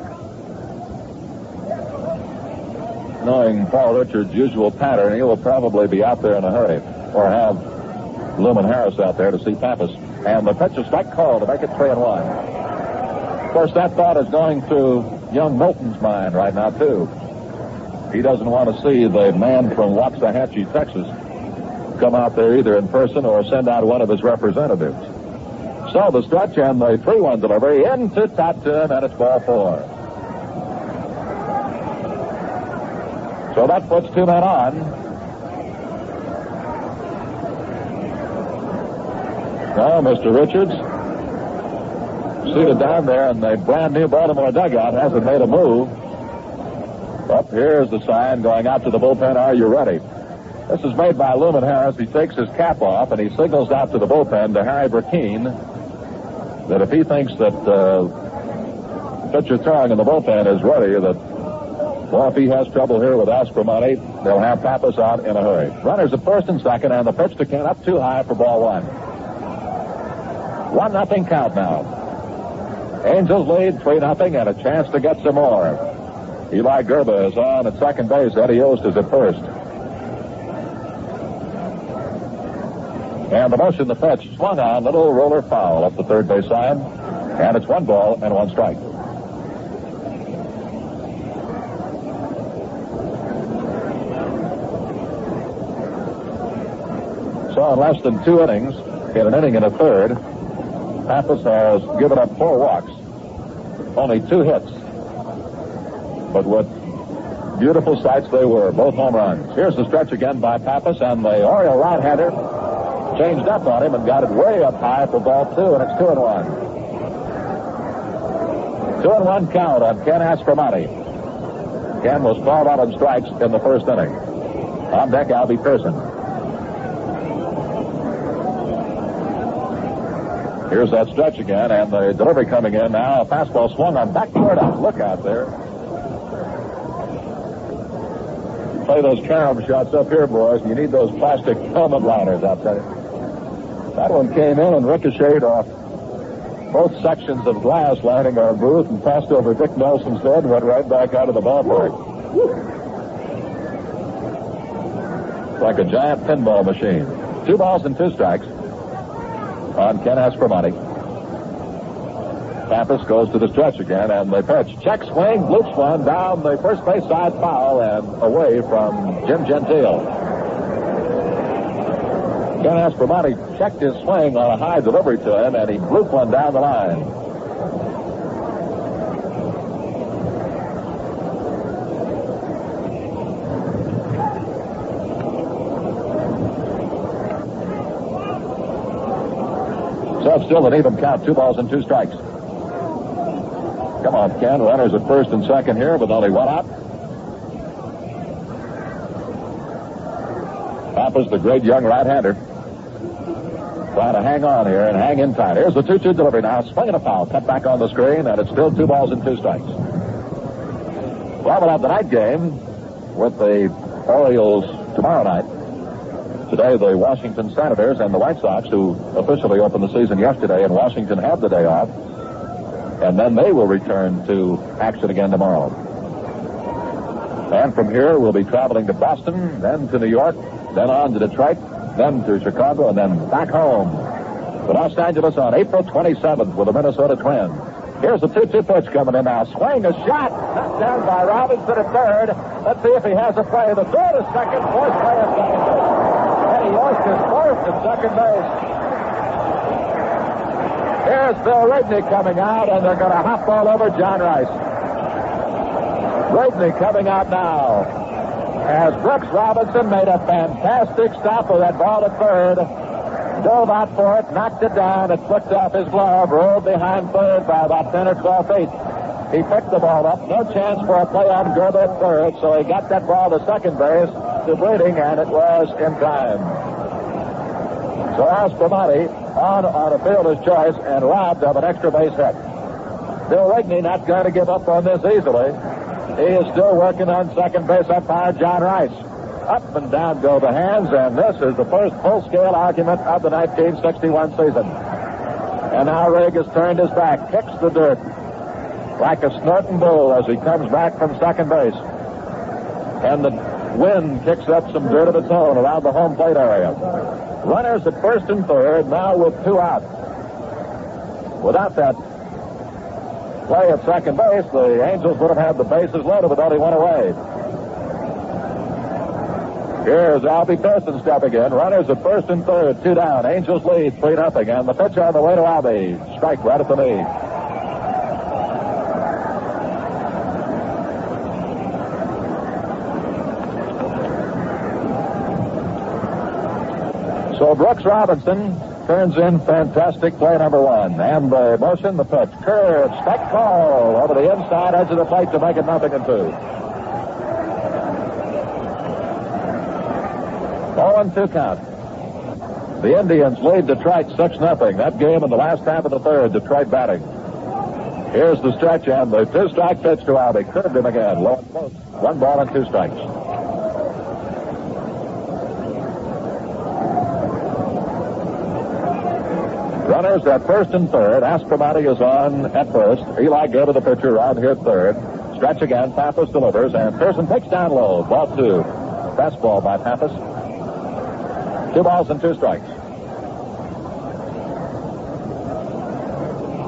knowing Paul Richards' usual pattern, he will probably be out there in a hurry, or have Lumen Harris out there to see Pappas. And the pitch is strike call to make it 3-1. Of course, that thought is going through young Moulton's mind right now, too. He doesn't want to see the man from Waxahachie, Texas, come out there either in person or send out one of his representatives. So the stretch and the 3-1 delivery into Tatum, and it's ball 4. So that puts 2 men on. Now, Mr. Richards, seated down there in the brand new Baltimore dugout, hasn't made a move. Up here's the sign going out to the bullpen. Are you ready? This is made by Lumen Harris. He takes his cap off and he signals out to the bullpen to Harry Burkeen that if he thinks that pitcher throwing in the bullpen is ready, that, well, if he has trouble here with Aspromonte, they'll have Pappas out in a hurry. Runners at first and second, and the pitch to Kent up too high for ball 1. 1-0 count now. Angels lead 3-0 and a chance to get some more. Eli Grba is on at second base. Eddie Yost is at first. And the motion, the pitch, swung on, little roller foul up the third base side. And it's 1 ball and 1 strike. So in less than 2 innings, in an inning and a third, Pappas has given up 4 walks, only 2 hits. But what beautiful sights they were, both home runs. Here's the stretch again by Pappas, and the Oriole right-hander changed up on him and got it way up high for ball 2, and it's 2-1. 2-1 count on Ken Aspromonte. Ken was called out on strikes in the first inning. On deck, Albie Pearson. Here's that stretch again, and the delivery coming in now. A fastball swung on backward out. Look out there. Play those carom shots up here, boys. You need those plastic helmet liners, I'll tell you. That one came in and ricocheted off both sections of glass lining our booth and passed over Dick Nelson's head and went right back out of the ballpark. Like a giant pinball machine. 2 balls and 2 strikes on Ken Aspromonte. Pappas goes to the stretch again, and the pitch. Check swing, bloops one down the first base side foul and away from Jim Gentile. Ken Aspromonte checked his swing on a high delivery to him, and he blooped one down the line. So it's still an even count, 2 balls and 2 strikes. Come on, Ken. Runners at first and second here with only 1 out. Pappas, the great young right-hander, trying to hang on here and hang in tight. Here's the 2-2 delivery now. Swinging a foul. Cut back on the screen, and it's still 2 balls and 2 strikes. Well, we'll have the night game with the Orioles tomorrow night. Today, the Washington Senators and the White Sox, who officially opened the season yesterday, and Washington had the day off. And then they will return to action again tomorrow. And from here, we'll be traveling to Boston, then to New York, then on to Detroit, then to Chicago, and then back home to Los Angeles on April 27th with the Minnesota Twins. Here's the 2-2 pitch coming in now. Swing, a shot. Knocked down by Robinson at third. Let's see if he has a play. The third is second, fourth play at second base. Eddie Yost is fourth at second base. Here's Bill Rigney coming out, and they're going to hop all over John Rice. Rigney coming out now. As Brooks Robinson made a fantastic stop with that ball at third. Dove out for it, knocked it down, it flicked off his glove, rolled behind third by about 10 or 12 feet. He picked the ball up, no chance for a play on Grba at third, so he got that ball to second base to Bleeding, and it was in time. So Aspromonte on a fielder's choice and robbed of an extra base hit. Bill Rigney not going to give up on this easily. He is still working on second base umpire John Rice. Up and down go the hands, and this is the first full-scale argument of the 1961 season. And now Rigg has turned his back, kicks the dirt like a snorting bull as he comes back from second base. And the wind kicks up some dirt of its own around the home plate area. Runners at first and third, now with 2 out. Without that play at second base, the Angels would have had the bases loaded with only 1 away. Here's Albie Pearson stepping in. Runners at first and third, 2 down. Angels lead 3-0, and the pitch on the way to Albie. Strike right at the knee. So Brooks Robinson turns in fantastic play number 1. And the motion, the pitch. Curve, strike call over the inside edge of the plate to make it 0-2. 0-2 count. The Indians lead Detroit 6-0. That game in the last half of the third, Detroit batting. Here's the stretch and the 2-strike pitch to Albie. Curved him again. Low and close. 1 ball and 2 strikes. Runners at first and third. Aspromati is on at first. Eli Grba, the pitcher, around here third. Stretch again. Pappas delivers, and Pearson takes down low. Ball 2. Fastball by Pappas. 2 balls and 2 strikes.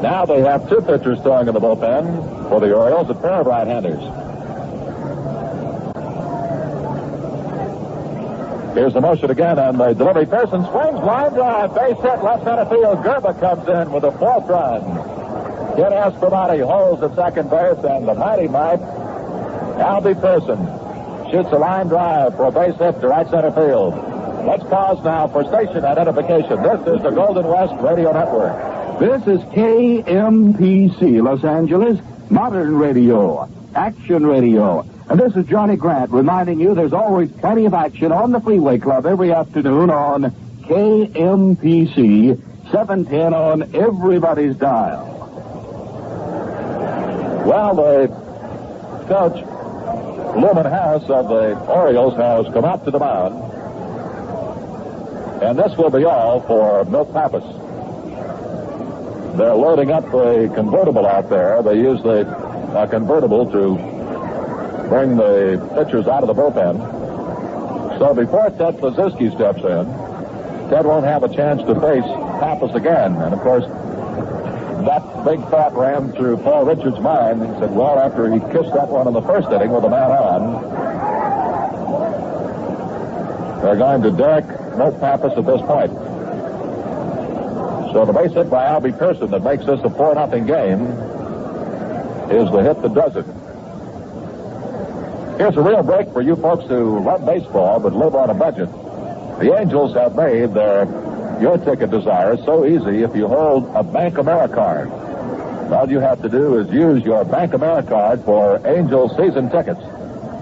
Now they have 2 pitchers throwing in the bullpen for the Orioles, a pair of right-handers. Here's the motion again, and the delivery. Pearson swings, line drive, base hit, left center field. Grba comes in with a 4th run. Kid Aspromati holds at second base, and the mighty Albie Pearson shoots a line drive for a base hit to right center field. Let's pause now for station identification. This is the Golden West Radio Network. This is KMPC, Los Angeles, modern radio, action radio. And this is Johnny Grant reminding you there's always plenty of action on the Freeway Club every afternoon on KMPC, 710 on everybody's dial. Well, the coach, Lumen Harris of the Orioles, has come up to the mound. And this will be all for Milt Pappas. They're loading up the convertible out there. They use the convertible to bring the pitchers out of the bullpen. So before Ted Kluszewski steps in, Ted won't have a chance to face Pappas again. And, of course, that big thought ran through Paul Richards' mind. He said, well, after he kissed that one in the first inning with a man on, they're going to Derek Milt Pappas at this point. So the base hit by Albie Pearson that makes this a 4-0 game is the hit that does it. Here's a real break for you folks who love baseball but live on a budget. The Angels have made your ticket desires so easy if you hold a Bank Americard. All you have to do is use your Bank Americard for Angels season tickets,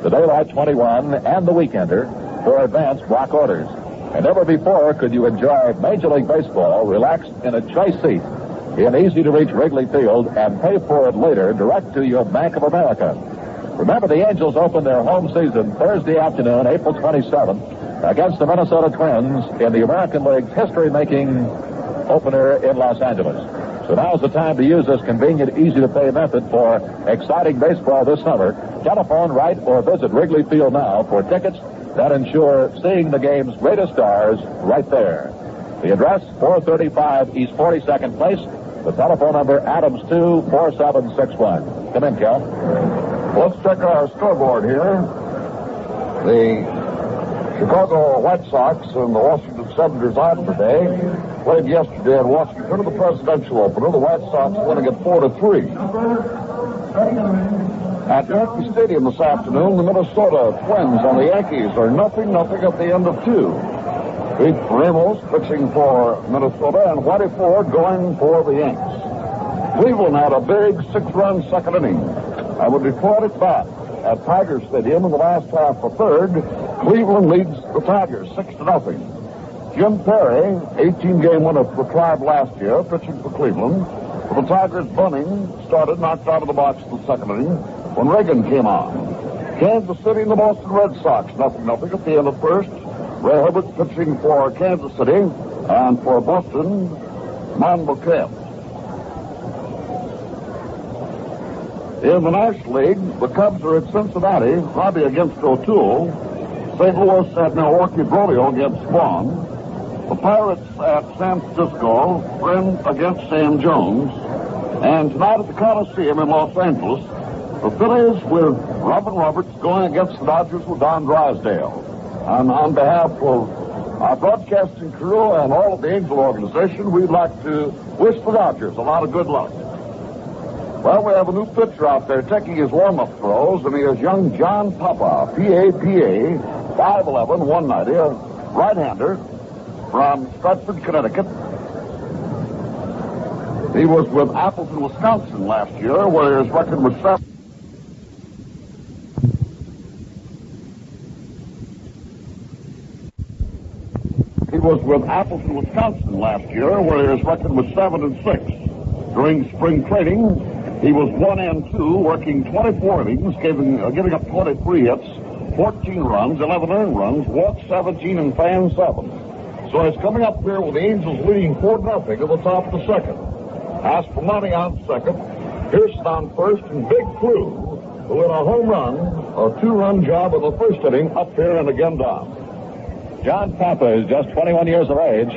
the Daylight 21 and the Weekender, for advanced block orders. And never before could you enjoy Major League Baseball relaxed in a choice seat in easy-to-reach Wrigley Field and pay for it later direct to your Bank of America. Remember, the Angels open their home season Thursday afternoon, April 27th, against the Minnesota Twins in the American League's history-making opener in Los Angeles. So now's the time to use this convenient, easy-to-pay method for exciting baseball this summer. Telephone, write, or visit Wrigley Field now for tickets that ensure seeing the game's greatest stars right there. The address, 435 East 42nd Place. The telephone number, Adams 24761. Come in, Cal. Let's check our scoreboard here. The Chicago White Sox and the Washington Senators on today played yesterday in Washington in the presidential opener. The White Sox winning at 4-3. At Yankee Stadium this afternoon, the Minnesota Twins and the Yankees are 0-0 at the end of 2. Pete Ramos pitching for Minnesota and Whitey Ford going for the Yanks. Cleveland had a big 6-run second inning. I would report it back at Tiger Stadium in the last half of third. Cleveland leads the Tigers 6-0. Jim Perry, 18-game winner for the Tribe last year, pitching for Cleveland. For the Tigers, Bunning started, knocked out of the box in the second inning when Reagan came on. Kansas City and the Boston Red Sox, 0-0 at the end of first. Ray Herbert pitching for Kansas City, and for Boston, Monbouquet. In the National League, the Cubs are at Cincinnati, Robbie against O'Toole. St. Louis at Milwaukee, Brodeo against Vaughn. The Pirates at San Francisco, Friend against Sam Jones. And tonight at the Coliseum in Los Angeles, the Phillies with Robin Roberts going against the Dodgers with Don Drysdale. On behalf of our broadcasting crew and all of the Angel organization, we'd like to wish the Dodgers a lot of good luck. Well, we have a new pitcher out there taking his warm-up throws, and he is young John Papa, P-A-P-A, 5'11", 190, a right-hander from Stratford, Connecticut. He was with Appleton, Wisconsin last year, where his record was 7. He was with Appleton, Wisconsin last year, where his record was 7-6. During spring training, he was 1-2, working 24 innings, giving up 23 hits, 14 runs, 11 earned runs, walked 17, and fanned 7. So he's coming up here with the Angels leading 4-0 at the top of the second. As for money on second, Pearson on first, and Big Clue, who had a home run, a 2-run job in the first inning, up here and again down. John Papa is just 21 years of age.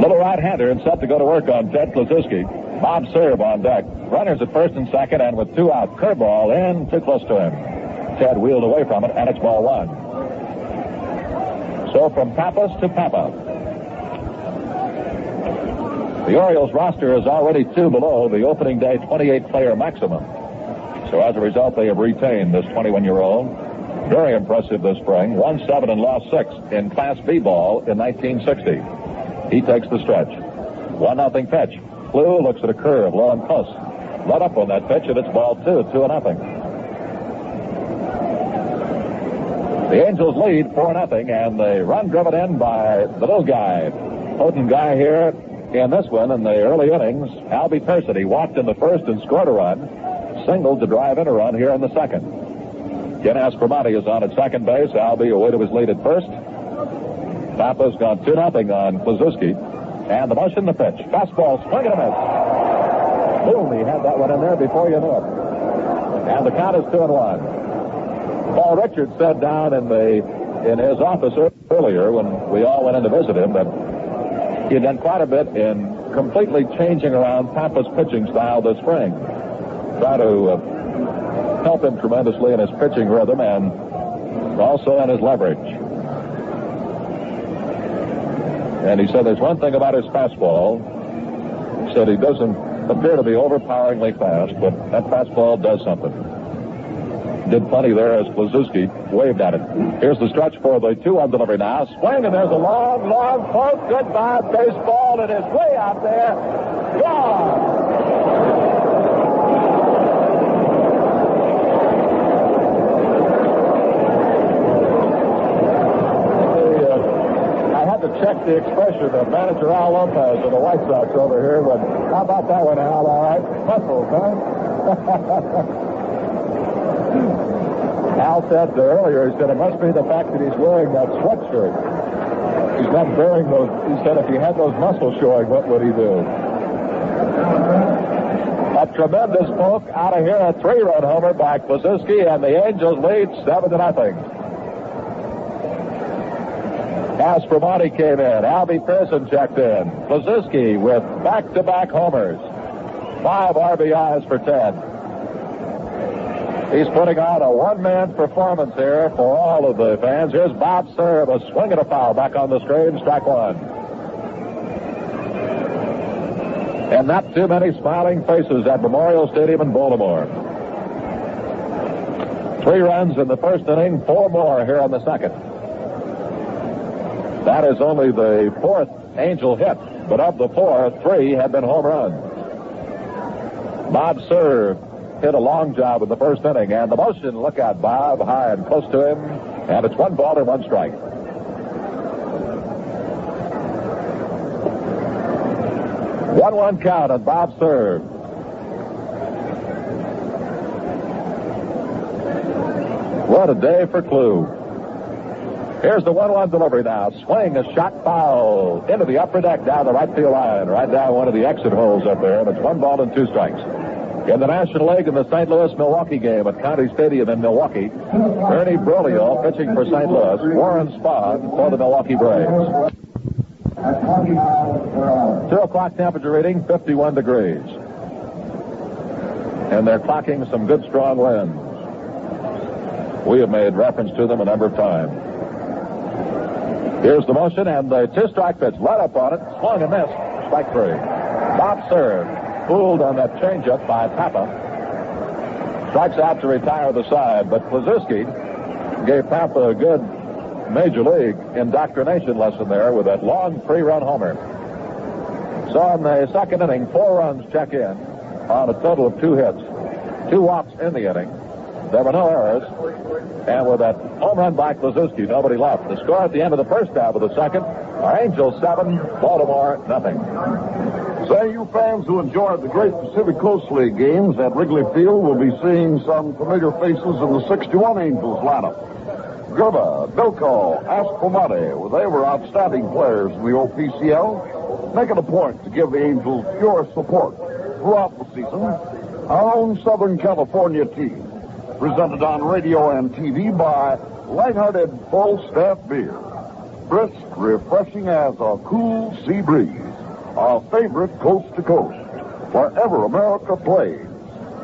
Little right-hander and set to go to work on Ted Kluszewski. Bob Cerv on deck. Runners at first and second, and with 2 out, curveball in, too close to him. Ted wheeled away from it, and it's ball 1. So from Pappas to Papa. The Orioles roster is already 2 below the opening day 28-player maximum. So as a result, they have retained this 21-year-old. Very impressive this spring. Won 7 and lost 6 in Class B ball in 1960. He takes the stretch. 1-0 pitch. Clue looks at a curve, low and close. Let up on that pitch, and it's ball 2, 2-0. The Angels lead 4-0, and the run driven in by the little guy. Potent guy here in this one in the early innings. Albie Pearson. He walked in the first and scored a run. Singled to drive in a run here in the second. Ken Aspromonte is on at second base. Albie away to his lead at first. Papa's gone 2-0 on Kluszewski. And the motion, the pitch. Fastball, swing and a miss. Boom, he had that one in there before you knew it. And the count is 2-1. Paul Richards said down in his office earlier when we all went in to visit him that he had done quite a bit in completely changing around Papa's pitching style this spring. Try to help him tremendously in his pitching rhythm and also in his leverage. And he said there's one thing about his fastball. He said he doesn't appear to be overpoweringly fast, but that fastball does something. Did plenty there as Kluszewski waved at it. Here's the stretch for the 2-1 delivery now. Swing, and there's a long, long poke. Goodbye, baseball. It is way out there. Gone. Check the expression of manager Al Lopez of the White Sox over here. But how about that one, Al? All right. Muscles, huh? Al said earlier, he said it must be the fact that he's wearing that sweatshirt. He's not wearing those. He said if he had those muscles showing, what would he do? A tremendous poke out of here. A 3-run homer by Kluszewski, and the Angels lead 7-0. Aspromonte came in. Albie Pearson checked in. Kluszewski with back-to-back homers. 5 RBIs for Ted. He's putting on a one-man performance here for all of the fans. Here's Bob Cerv, a swing and a foul back on the screen, strike 1. And not too many smiling faces at Memorial Stadium in Baltimore. 3 runs in the first inning, 4 more here in the second. That is only the 4th Angel hit, but of the 4, 3 had been home runs. Bob Cerv hit a long job in the first inning, and the motion, look out, Bob, high and close to him, and it's 1 ball and 1 strike. One count on Bob Cerv. What a day for Clue. Here's the 1-1 delivery now. Swing, a shot foul into the upper deck down the right field line, right down one of the exit holes up there, and it's 1 ball and 2 strikes. In the National League in the St. Louis-Milwaukee game at County Stadium in Milwaukee, Ernie Broglio pitching for St. Louis, Warren Spahn for the Milwaukee Braves. 2 o'clock temperature reading, 51 degrees. And they're clocking some good strong winds. We have made reference to them a number of times. Here's the motion, and the two-strike pitch. Right up on it. Swung and missed. Strike three. Bob Cerv, fooled on that changeup by Pappas, strikes out to retire the side, but Kluszewski gave Pappas a good major league indoctrination lesson there with that long three-run homer. So in the second inning, 4 runs check in on a total of 2 hits. 2 walks in the inning. There were no errors. And with that home run by Kluszewski, nobody left. The score at the end of the first half of the second are Angels 7, Baltimore nothing. Say, you fans who enjoyed the great Pacific Coast League games at Wrigley Field will be seeing some familiar faces in the 61 Angels lineup. Grba, Bilko, Aspromati, they were outstanding players in the OPCL. Make it a point to give the Angels your support throughout the season. Our own Southern California team, presented on radio and TV by Lighthearted Full-Staff Beer. Brisk, refreshing as a cool sea breeze. Our favorite coast to coast. Wherever America plays.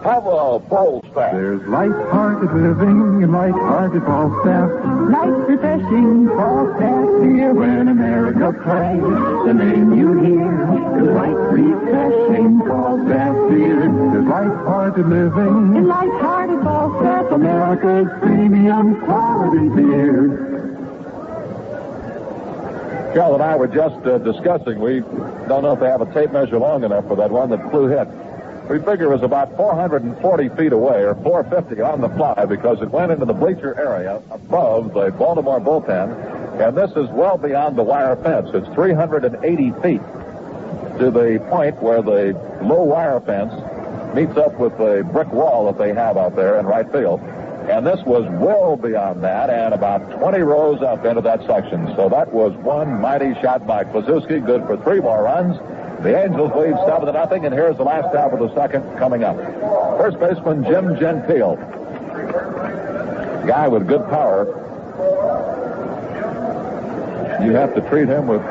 Have a Full-Staff. There's light-hearted living and light-hearted Falstaff. Light refreshing Falstaff beer when America plays. The name you hear is light refreshing Falstaff beer. There's light-hearted living and light-hearted Falstaff. America's premium quality beer. Carol and I were just discussing, we don't know if they have a tape measure long enough for that one that Klu hit. We figure it was about 440 feet away, or 450 on the fly, because it went into the bleacher area above the Baltimore bullpen, and this is well beyond the wire fence. It's 380 feet to the point where the low wire fence meets up with the brick wall that they have out there in right field. And this was well beyond that, and about 20 rows up into that section. So that was one mighty shot by Kluszewski, good for 3 more runs. The Angels lead 7-0, and here's the last half of the second coming up. First baseman Jim Gentile, guy with good power. You have to treat him with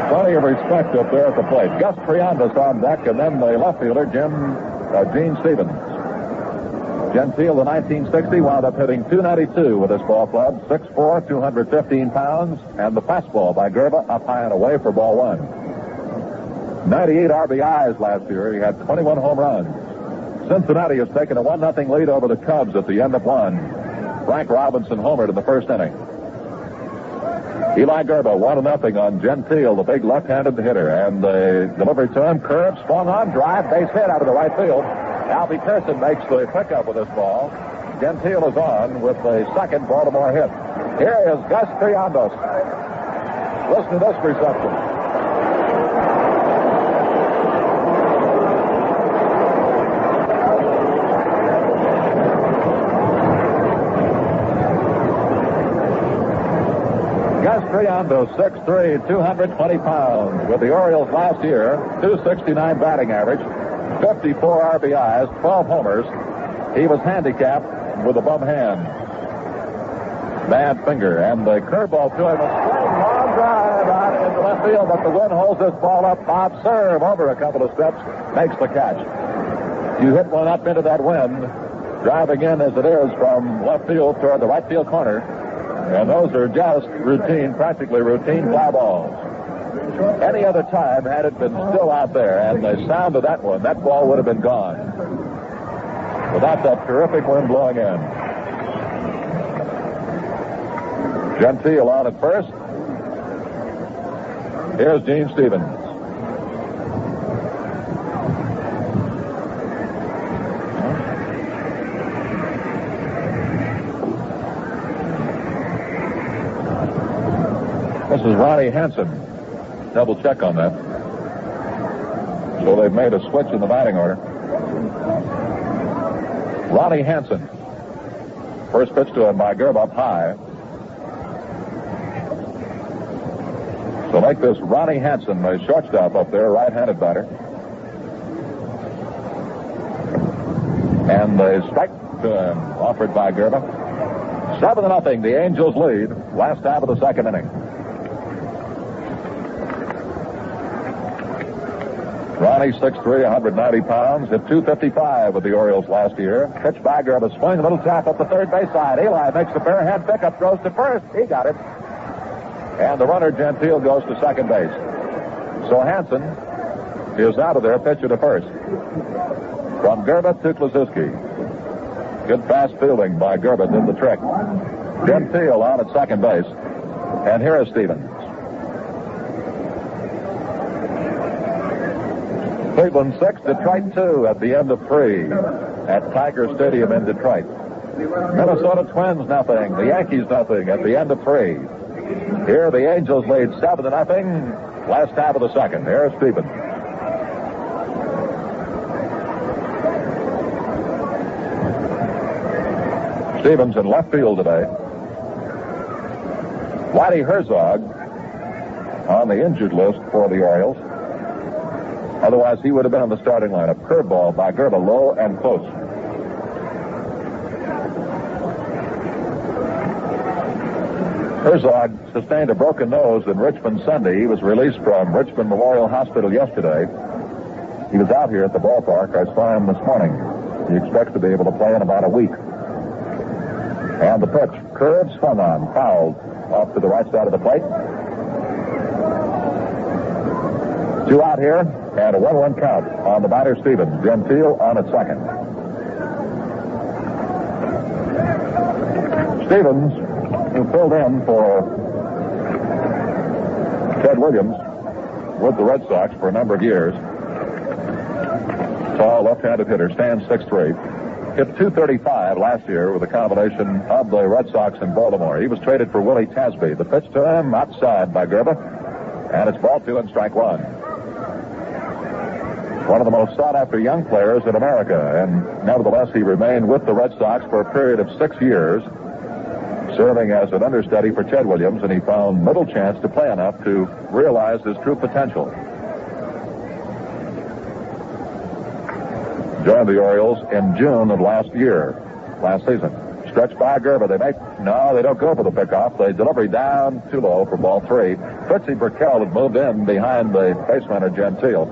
plenty of respect up there at the plate. Gus Triandos on deck, and then the left fielder Gene Stevens. Gentile, the 1960, wound up hitting .292 with this ball club, 6'4", 215 pounds, and the fastball by Grba up high and away for ball 1. 98 RBIs last year. He had 21 home runs. Cincinnati has taken a 1-0 lead over the Cubs at the end of 1. Frank Robinson homered in the first inning. Eli Grba 1-0 on Gentile, the big left-handed hitter, and the delivery to him, curve, swung on, drive, base hit out of the right field. Albie Pearson makes the pickup with this ball. Gentile is on with the second Baltimore hit. Here is Gus Triandos. Listen to this reception. Gus Triandos, 6'3", 220 pounds. With the Orioles last year, .269 batting average. 54 RBIs, 12 homers. He was handicapped with a bum hand. Bad finger. And the curveball to him. A strong long drive out into left field, but the wind holds this ball up. Bob Cerv over a couple of steps, makes the catch. You hit one up into that wind, driving in as it is from left field toward the right field corner. And those are just routine, practically routine fly balls. Any other time, had it been still out there and the sound of that one, that ball would have been gone. Without that terrific wind blowing in. Gentile on at first. Here's Gene Stevens. This is Ronnie Hansen. Double check on that. So they've made a switch in the batting order. Ronnie Hansen. First pitch to him by Grba up high. So make this Ronnie Hansen, the shortstop up there, right-handed batter. And the strike to him offered by Grba. 7-0, the Angels lead. Last half of the second inning. Ronnie, 6'3", 190 pounds, hit .255 with the Orioles last year. Pitch by Grba, swing, a little tap up the third base side. Eli makes the fair head pickup, throws to first. He got it. And the runner, Gentile, goes to second base. So Hansen is out of there, pitcher to first. From Grba to Kluszewski. Good fast fielding by Grba, did the trick. Gentile on at second base. And here is Stevens. Cleveland 6, Detroit 2 at the end of 3 at Tiger Stadium in Detroit. Minnesota Twins nothing. The Yankees nothing at the end of 3. Here the Angels lead 7-0. Last half of the second. Here's Stevens. Stevens in left field today. Whitey Herzog on the injured list for the Orioles. Otherwise, he would have been on the starting lineup. Curveball by Grba, low and close. Herzog sustained a broken nose in Richmond Sunday. He was released from Richmond Memorial Hospital yesterday. He was out here at the ballpark. I saw him this morning. He expects to be able to play in about a week. And the pitch, curve swung on, fouled off to the right side of the plate. 2 out here, and a 1-1 count on the batter, Stevens. Gentile on at second. Stevens, who filled in for Ted Williams with the Red Sox for a number of years. Tall, left-handed hitter, stands 6'3". Hit .235 last year with a combination of the Red Sox and Baltimore. He was traded for Willie Tasby. The pitch to him outside by Grba, and it's ball 2 and strike 1. One of the most sought-after young players in America, and nevertheless he remained with the Red Sox for a period of 6 years, serving as an understudy for Ted Williams, and he found little chance to play enough to realize his true potential. Joined the Orioles in June of last season. Stretched by Grba. They don't go for the pickoff. They delivery down too low for ball 3. Fritzy Burkell had moved in behind the base runner Gentile.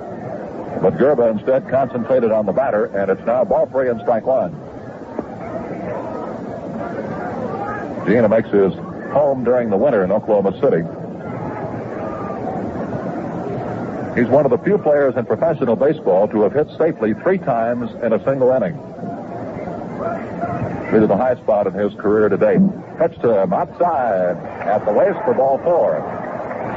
But Grba instead concentrated on the batter, and it's now ball 3 and strike 1. Gina makes his home during the winter in Oklahoma City. He's one of the few players in professional baseball to have hit safely 3 times in a single inning. Really the high spot in his career to date. Pitch to him outside at the waist for ball 4.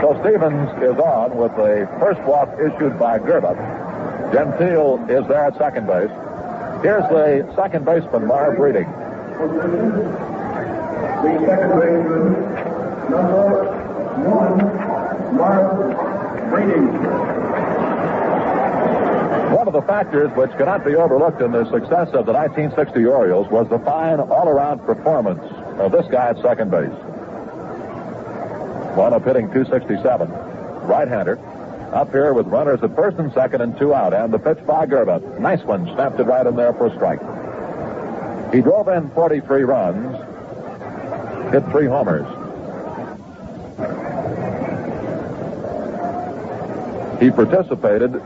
So Stevens is on with the first walk issued by Grba. Gentile is there at second base. Here's the second baseman, Marv Breeding. The second baseman, number 1, Marv Breeding. One of the factors which cannot be overlooked in the success of the 1960 Orioles was the fine all-around performance of this guy at second base. One of hitting .267, right-hander. Up here with runners at first and second and 2 out. And the pitch by Grba. Nice one. Snapped it right in there for a strike. He drove in 43 runs. Hit 3 homers. He participated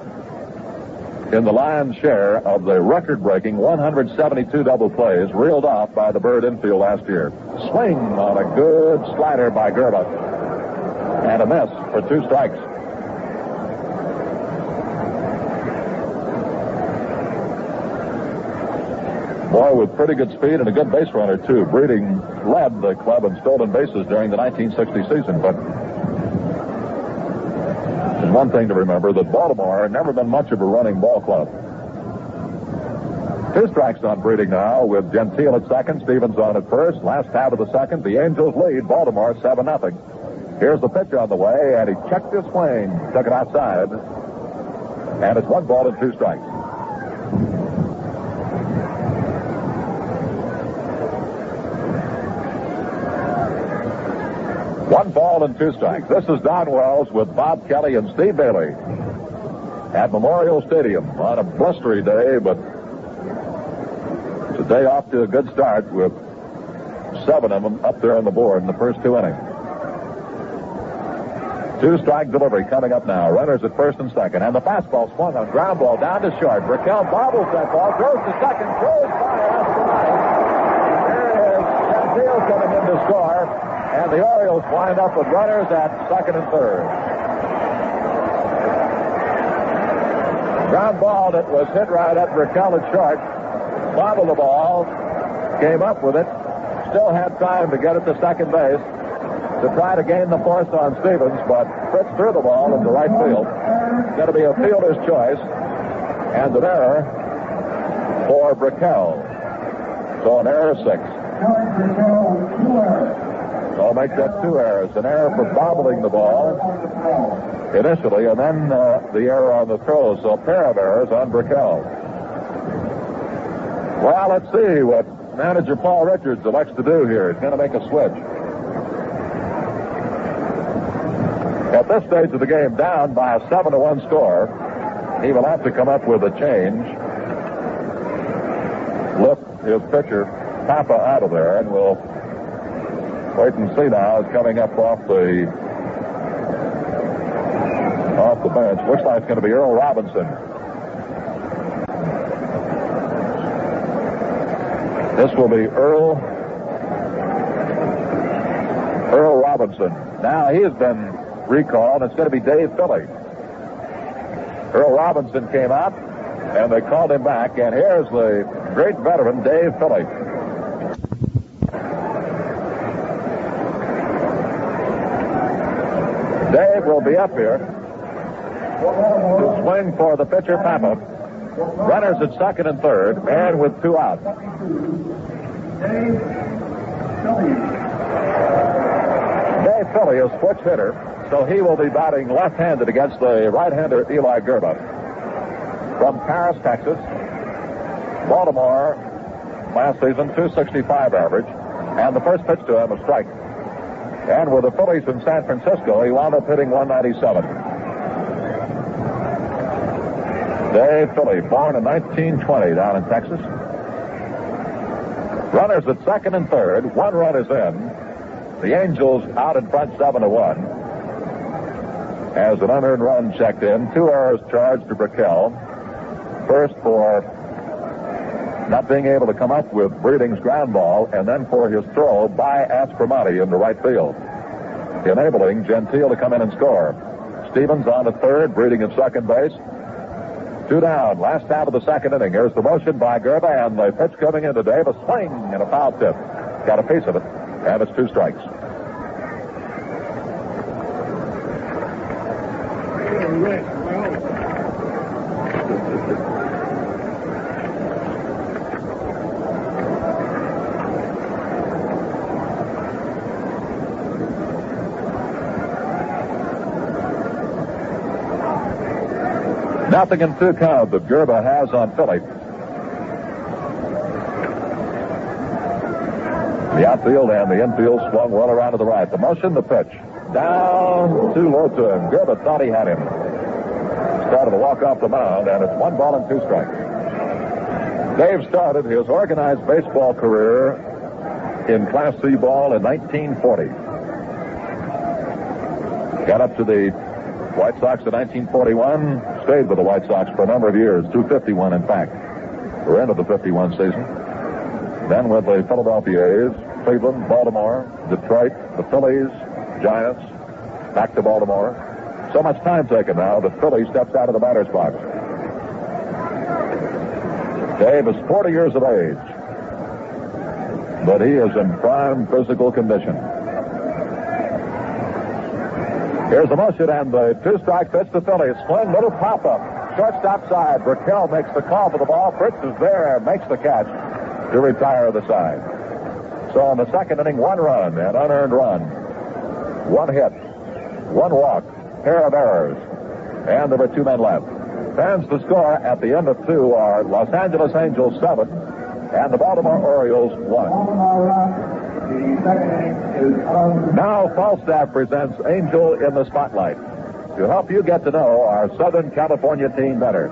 in the lion's share of the record-breaking 172 double plays reeled off by the Bird infield last year. Swing on a good slider by Grba. And a miss for 2 strikes. Boy, with pretty good speed and a good base runner, too. Breeding led the club in stolen bases during the 1960 season, but it's one thing to remember that Baltimore had never been much of a running ball club. 2 strikes on Breeding now with Gentile at second, Stevens on at first. Last half of the second, the Angels lead Baltimore 7-0. Here's the pitch on the way, and he checked his swing, took it outside, and it's 1 ball and 2 strikes. One ball and 2 strikes. This is Don Wells with Bob Kelly and Steve Bailey at Memorial Stadium on a blustery day, but it's a day off to a good start with 7 of them up there on the board in the first 2 innings. Two-strike delivery coming up now. Runners at first and second. And the fastball swung on ground ball down to short. Brickell bobbles that ball, throws to second, throws by Astronaut. There is Gentile coming in to score. And the Orioles wind up with runners at second and third. Ground ball that was hit right at Brickell at short. Bobbled the ball, came up with it, still had time to get it to second base to try to gain the force on Stevens, but Fritz threw the ball into right field. It's going to be a fielder's choice and an error for Brickell. So an error of 6. So I'll make that 2 errors. An error for bobbling the ball initially, and then the error on the throw. So a pair of errors on Brickell. Well, let's see what manager Paul Richards elects to do here. He's going to make a switch. At this stage of the game, down by a 7-1 score, he will have to come up with a change. Lift his pitcher, Papa, out of there, and we'll wait and see now. It's coming up off the bench. Looks like it's going to be Earl Robinson. This will be Earl Robinson. Now, he has been recalled. It's going to be Dave Philly. Earl Robinson came out, and they called him back, and here's the great veteran, Dave Philly. Dave will be up here to swing for the pitcher, Papa. Runners at second and third, and with 2 outs. Dave Philly is switch hitter, so he will be batting left-handed against the right-hander Eli Grba. From Paris, Texas. Baltimore, last season, 265 average, and the first pitch to him a strike. And with the Phillies in San Francisco, he wound up hitting 197. Dave Philly, born in 1920 down in Texas. Runners at second and third. 1 run is in. The Angels out in front 7-1. As an unearned run checked in. 2 errors charged to Brickell. First for not being able to come up with Breeding's ground ball, and then for his throw by Aspromati into right field, enabling Gentile to come in and score. Stevens on to third, Breeding at second base. 2 down, last half of the second inning. Here's the motion by Grba, and the pitch coming into Dave, a swing and a foul tip. Got a piece of it, and it's 2 strikes. Nothing in 2 count that Grba has on Philly. The outfield and the infield swung well around to the right. The motion, the pitch. Down too low to him. Grba thought he had him. Started to walk off the mound, and it's 1 ball and 2 strikes. Dave started his organized baseball career in Class C ball in 1940. Got up to the White Sox in 1941, stayed with the White Sox for a number of years, 251 in fact. We're into the 51 season. Then with the Philadelphia A's, Cleveland, Baltimore, Detroit, the Phillies, Giants, back to Baltimore. So much time taken now that Philly steps out of the batter's box. Dave is 40 years of age, but he is in prime physical condition. Here's the motion, and the 2-strike pitch to Philly. Swing, little pop-up. Shortstop side. Brickell makes the call for the ball. Fritz is there, makes the catch to retire the side. So in the second inning, 1 run, an unearned run. 1 hit, 1 walk, pair of errors, and there were 2 men left. Fans to score at the end of 2 are Los Angeles Angels 7 and the Baltimore Orioles 1. Now Falstaff presents Angel in the Spotlight to help you get to know our Southern California team better.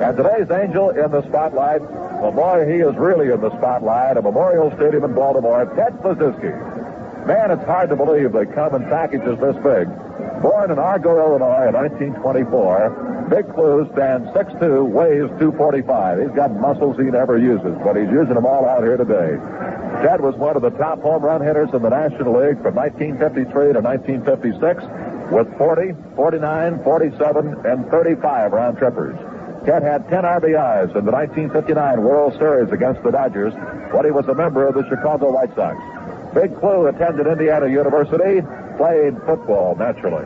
And today's Angel in the Spotlight, well, boy, he is really in the spotlight at Memorial Stadium in Baltimore, Ted Kluszewski. Man, it's hard to believe they come in packages this big. Born in Argo, Illinois in 1924, Big Kluz stands 6'2", weighs 245. He's got muscles he never uses, but he's using them all out here today. Ted was one of the top home run hitters in the National League from 1953 to 1956 with 40, 49, 47, and 35 round trippers. Ted had 10 RBIs in the 1959 World Series against the Dodgers when he was a member of the Chicago White Sox. Big Kluz attended Indiana University, played football naturally.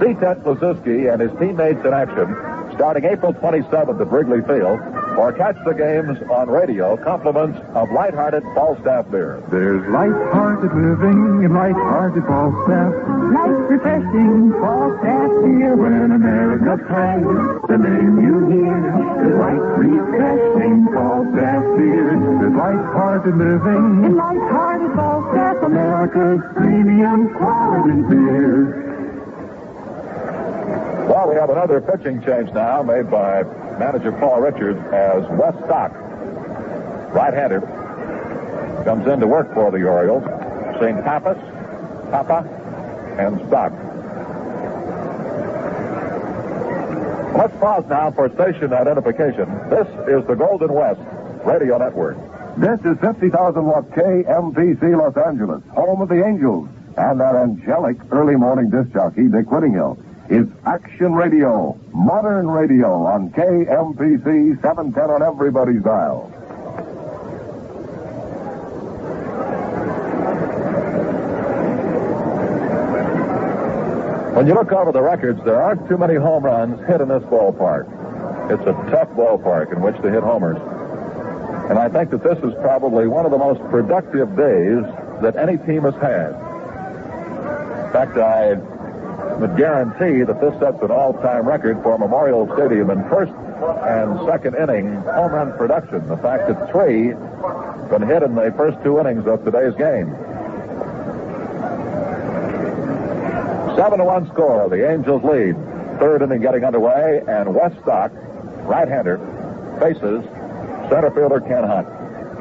See Ted Kluszewski and his teammates in action starting April 27th at Wrigley Field, or catch the games on radio, compliments of lighthearted Falstaff beer. There's light-hearted living in light-hearted Falstaff. Light refreshing Falstaff beer when America plays. The name you hear is light refreshing Falstaff beer. There's light-hearted living in light-hearted Falstaff, America's premium quality beer. Well, we have another pitching change now made by manager Paul Richards as Wes Stock, right-hander, comes in to work for the Orioles. Seeing Pappas, Papa, and Stock. Let's pause now for station identification. This is the Golden West Radio Network. This is 50,000-watt KMPC Los Angeles, home of the Angels, and that angelic early morning disc jockey, Dick Whittingham. Is Action Radio, modern radio on KMPC 710 on everybody's dial. When you look over the records, there aren't too many home runs hit in this ballpark. It's a tough ballpark in which to hit homers. And I think that this is probably one of the most productive days that any team has had. In fact, I would guarantee that this sets an all-time record for Memorial Stadium in first and second inning home run production. The fact that 3 been hit in the first 2 innings of today's game. 7-1 score. The Angels lead. Third inning getting underway, and Wes Stock, right-hander, faces center fielder Ken Hunt.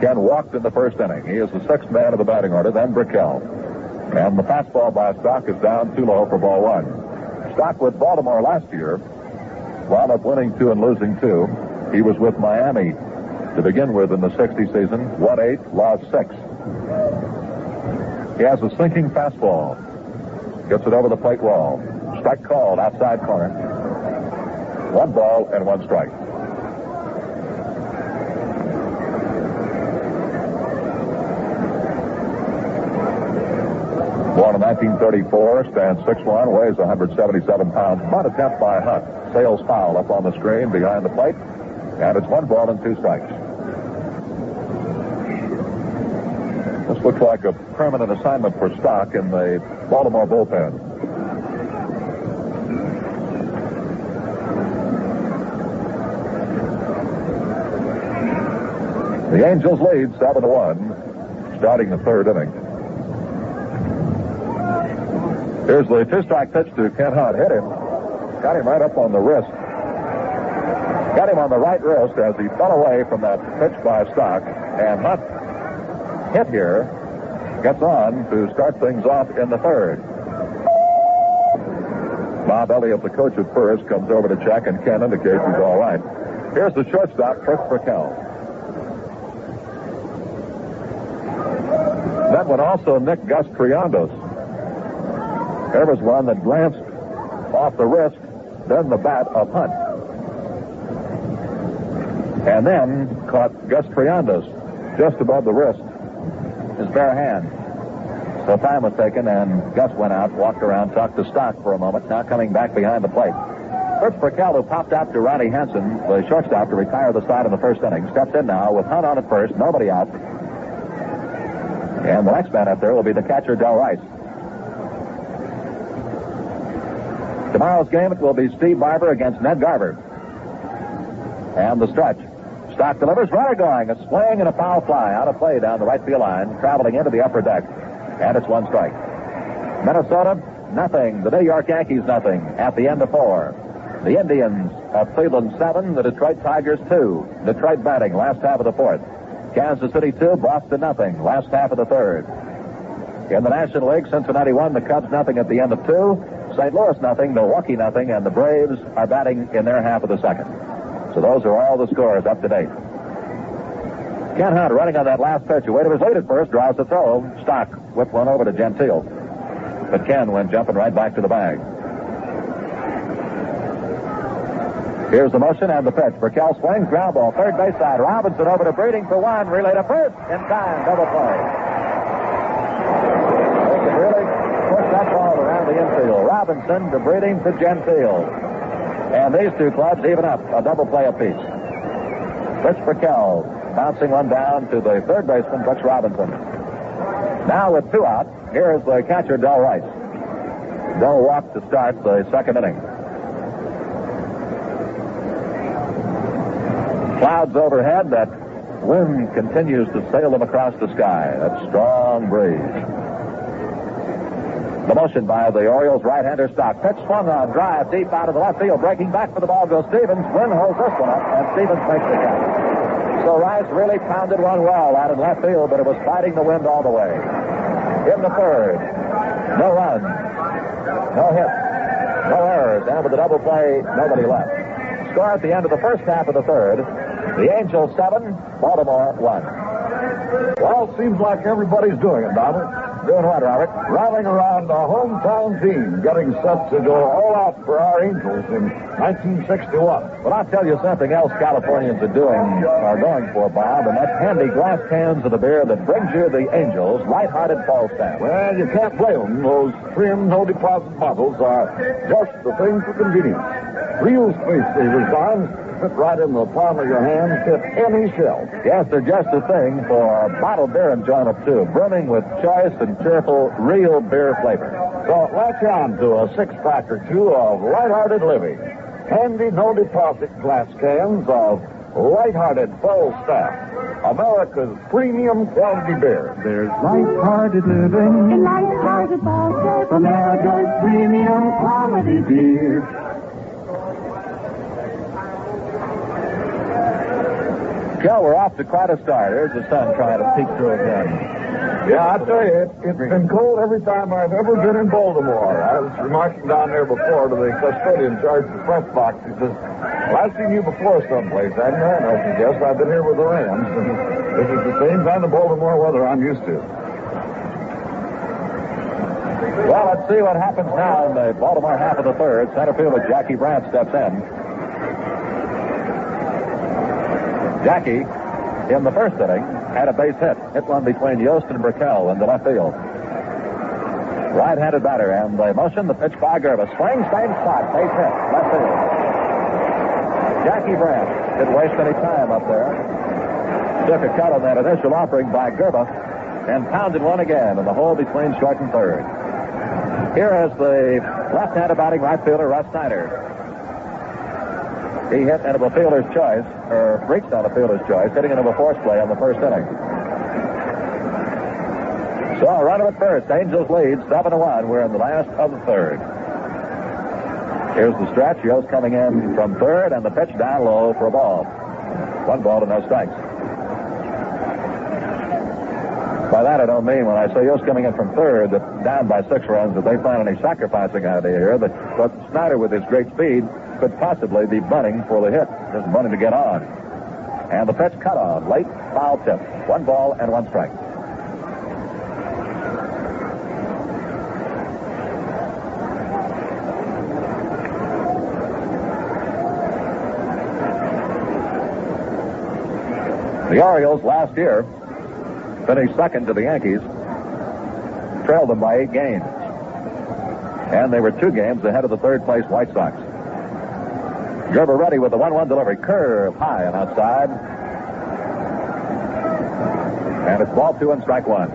Ken walked in the first inning. He is the 6th man of the batting order, then Brickell. And the fastball by Stock is down too low for ball 1. Stock with Baltimore last year wound up winning 2 and losing 2. He was with Miami to begin with in the 60 season. Won 8, lost 6. He has a sinking fastball. Gets it over the plate wall. Strike called outside corner. 1 ball and 1 strike. Born in 1934, stands 6'1", weighs 177 pounds. Bunt attempt by Hunt. Sails foul up on the screen behind the plate. And it's 1 ball and 2 strikes. This looks like a permanent assignment for Stock in the Baltimore bullpen. The Angels lead 7-1, starting the 3rd inning. Here's the 2-strike pitch to Ken Hunt. Hit him. Got him right up on the wrist. Got him on the right wrist as he fell away from that pitch by Stock. And Hunt hit here. Gets on to start things off in the 3rd. Bob Elliott, the coach at first, comes over to check, and Ken indicates he's all right. Here's the shortstop, Fritz Brickell. That one also Nick Gus Triandos. There was one that glanced off the wrist, then the bat of Hunt. And then caught Gus Triandos just above the wrist, his bare hand. So time was taken, and Gus went out, walked around, talked to Stock for a moment, now coming back behind the plate. Fritz Brickell, who popped out to Ronnie Hansen, the shortstop, to retire the side in the first inning, steps in now with Hunt on at first, nobody out. And the next man up there will be the catcher, Del Rice. Tomorrow's game, it will be Steve Barber against Ned Garver. And the stretch. Stock delivers, runner going, a swing and a foul fly out of play down the right field line, traveling into the upper deck. And it's 1 strike. Minnesota, nothing. The New York Yankees, nothing. At the end of 4. The Indians of Cleveland, 7. The Detroit Tigers, 2. Detroit batting, last half of the 4th. Kansas City, 2. Boston, nothing. Last half of the 3rd. In the National League, Cincinnati 1. The Cubs, nothing at the end of 2. St. Louis nothing, Milwaukee nothing, and the Braves are batting in their half of the second. So those are all the scores up to date. Ken Hunt running on that last pitch. Wade was late at first, draws the throw. Stock whipped one over to Gentile. But Ken went jumping right back to the bag. Here's the motion and the pitch. Burkell swings, ground ball, third base side. Robinson over to Breeding for one. Relay to first. In time, double play. They could really push that ball around the infield. Robinson to Breeding to Gentile. And these two clubs even up, a double play apiece. Rich Burkell bouncing one down to the third baseman, Butch Robinson. Now with two out, here is the catcher, Del Rice. Del walked to start the second inning. Clouds overhead, that wind continues to sail them across the sky. That strong breeze. The motion by the Orioles right-hander Stock. Pitch swung on, drive deep out of the left field. Breaking back for the ball goes Stevens. Wynn holds this one up, and Stevens makes the catch. So Rice really pounded one well out in left field, but it was fighting the wind all the way. In the third, no runs, no hits, no errors, and with the double play, nobody left. Score at the end of the first half of the third. The Angels 7, Baltimore 1. Well, seems like everybody's doing it, Donald. Doing what, Robert? Rallying around a hometown team, getting set to go all out for our Angels in 1961. Well, I'll tell you something else Californians are going for, Bob, and that's handy glass cans of the beer that brings you the Angels light-hearted fall stand. Well, you can't blame them. Those trim, no-deposit bottles are just the thing for convenience. Real space savers, Don. Fit right in the palm of your hand, fit any shelf. Yes, they're just the thing for bottled beer enjoyment, too, brimming with choice and cheerful real beer flavor. So latch on to a six-pack or two of light-hearted living. Handy, no-deposit glass cans of light-hearted Falstaff, America's premium quality beer. There's light-hearted living in light-hearted Falstaff, America's premium quality beer. Joe, we're off to quite a start. There's the sun trying to peek through again. Yeah, I tell you, it's been cold every time I've ever been in Baltimore. I was remarking down there before to the custodian in charge of the press box. He says, well, I've seen you before someplace, haven't I? And I said, yes, I've been here with the Rams. And this is the same kind of Baltimore weather I'm used to. Well, let's see what happens now in the Baltimore half of the third. Center fielder Jackie Brandt steps in. Jackie, in the first inning, had a base hit. Hit one between Yost and Burkell in the left field. Right-handed batter, and the motion, the pitch by Grba. Swing, same spot, base hit, left field. Jackie Brandt didn't waste any time up there. Took a cut on that initial offering by Grba and pounded one again in the hole between short and third. Here is the left-handed batting right fielder, Russ Snyder. He hit into a fielder's choice, or reached on a fielder's choice, hitting into a force play on the first inning. So a runner at first. Angels lead 7-1. We're in the last of the third. Here's the stretch. Yost coming in from third, and the pitch down low for a ball. 1 ball to no strikes. By that I don't mean when I say Yost coming in from third, that down by 6 runs, that they find any sacrificing idea here. But Snyder, with his great speed, could possibly be bunting for the hit. Just bunting to get on. And the pitch cut on. Late foul tip. 1 ball and 1 strike. The Orioles last year finished second to the Yankees, trailed them by 8 games. And they were 2 games ahead of the third-place White Sox. Grba ready with the 1-1 delivery. Curve high and outside. And it's ball 2 and strike 1.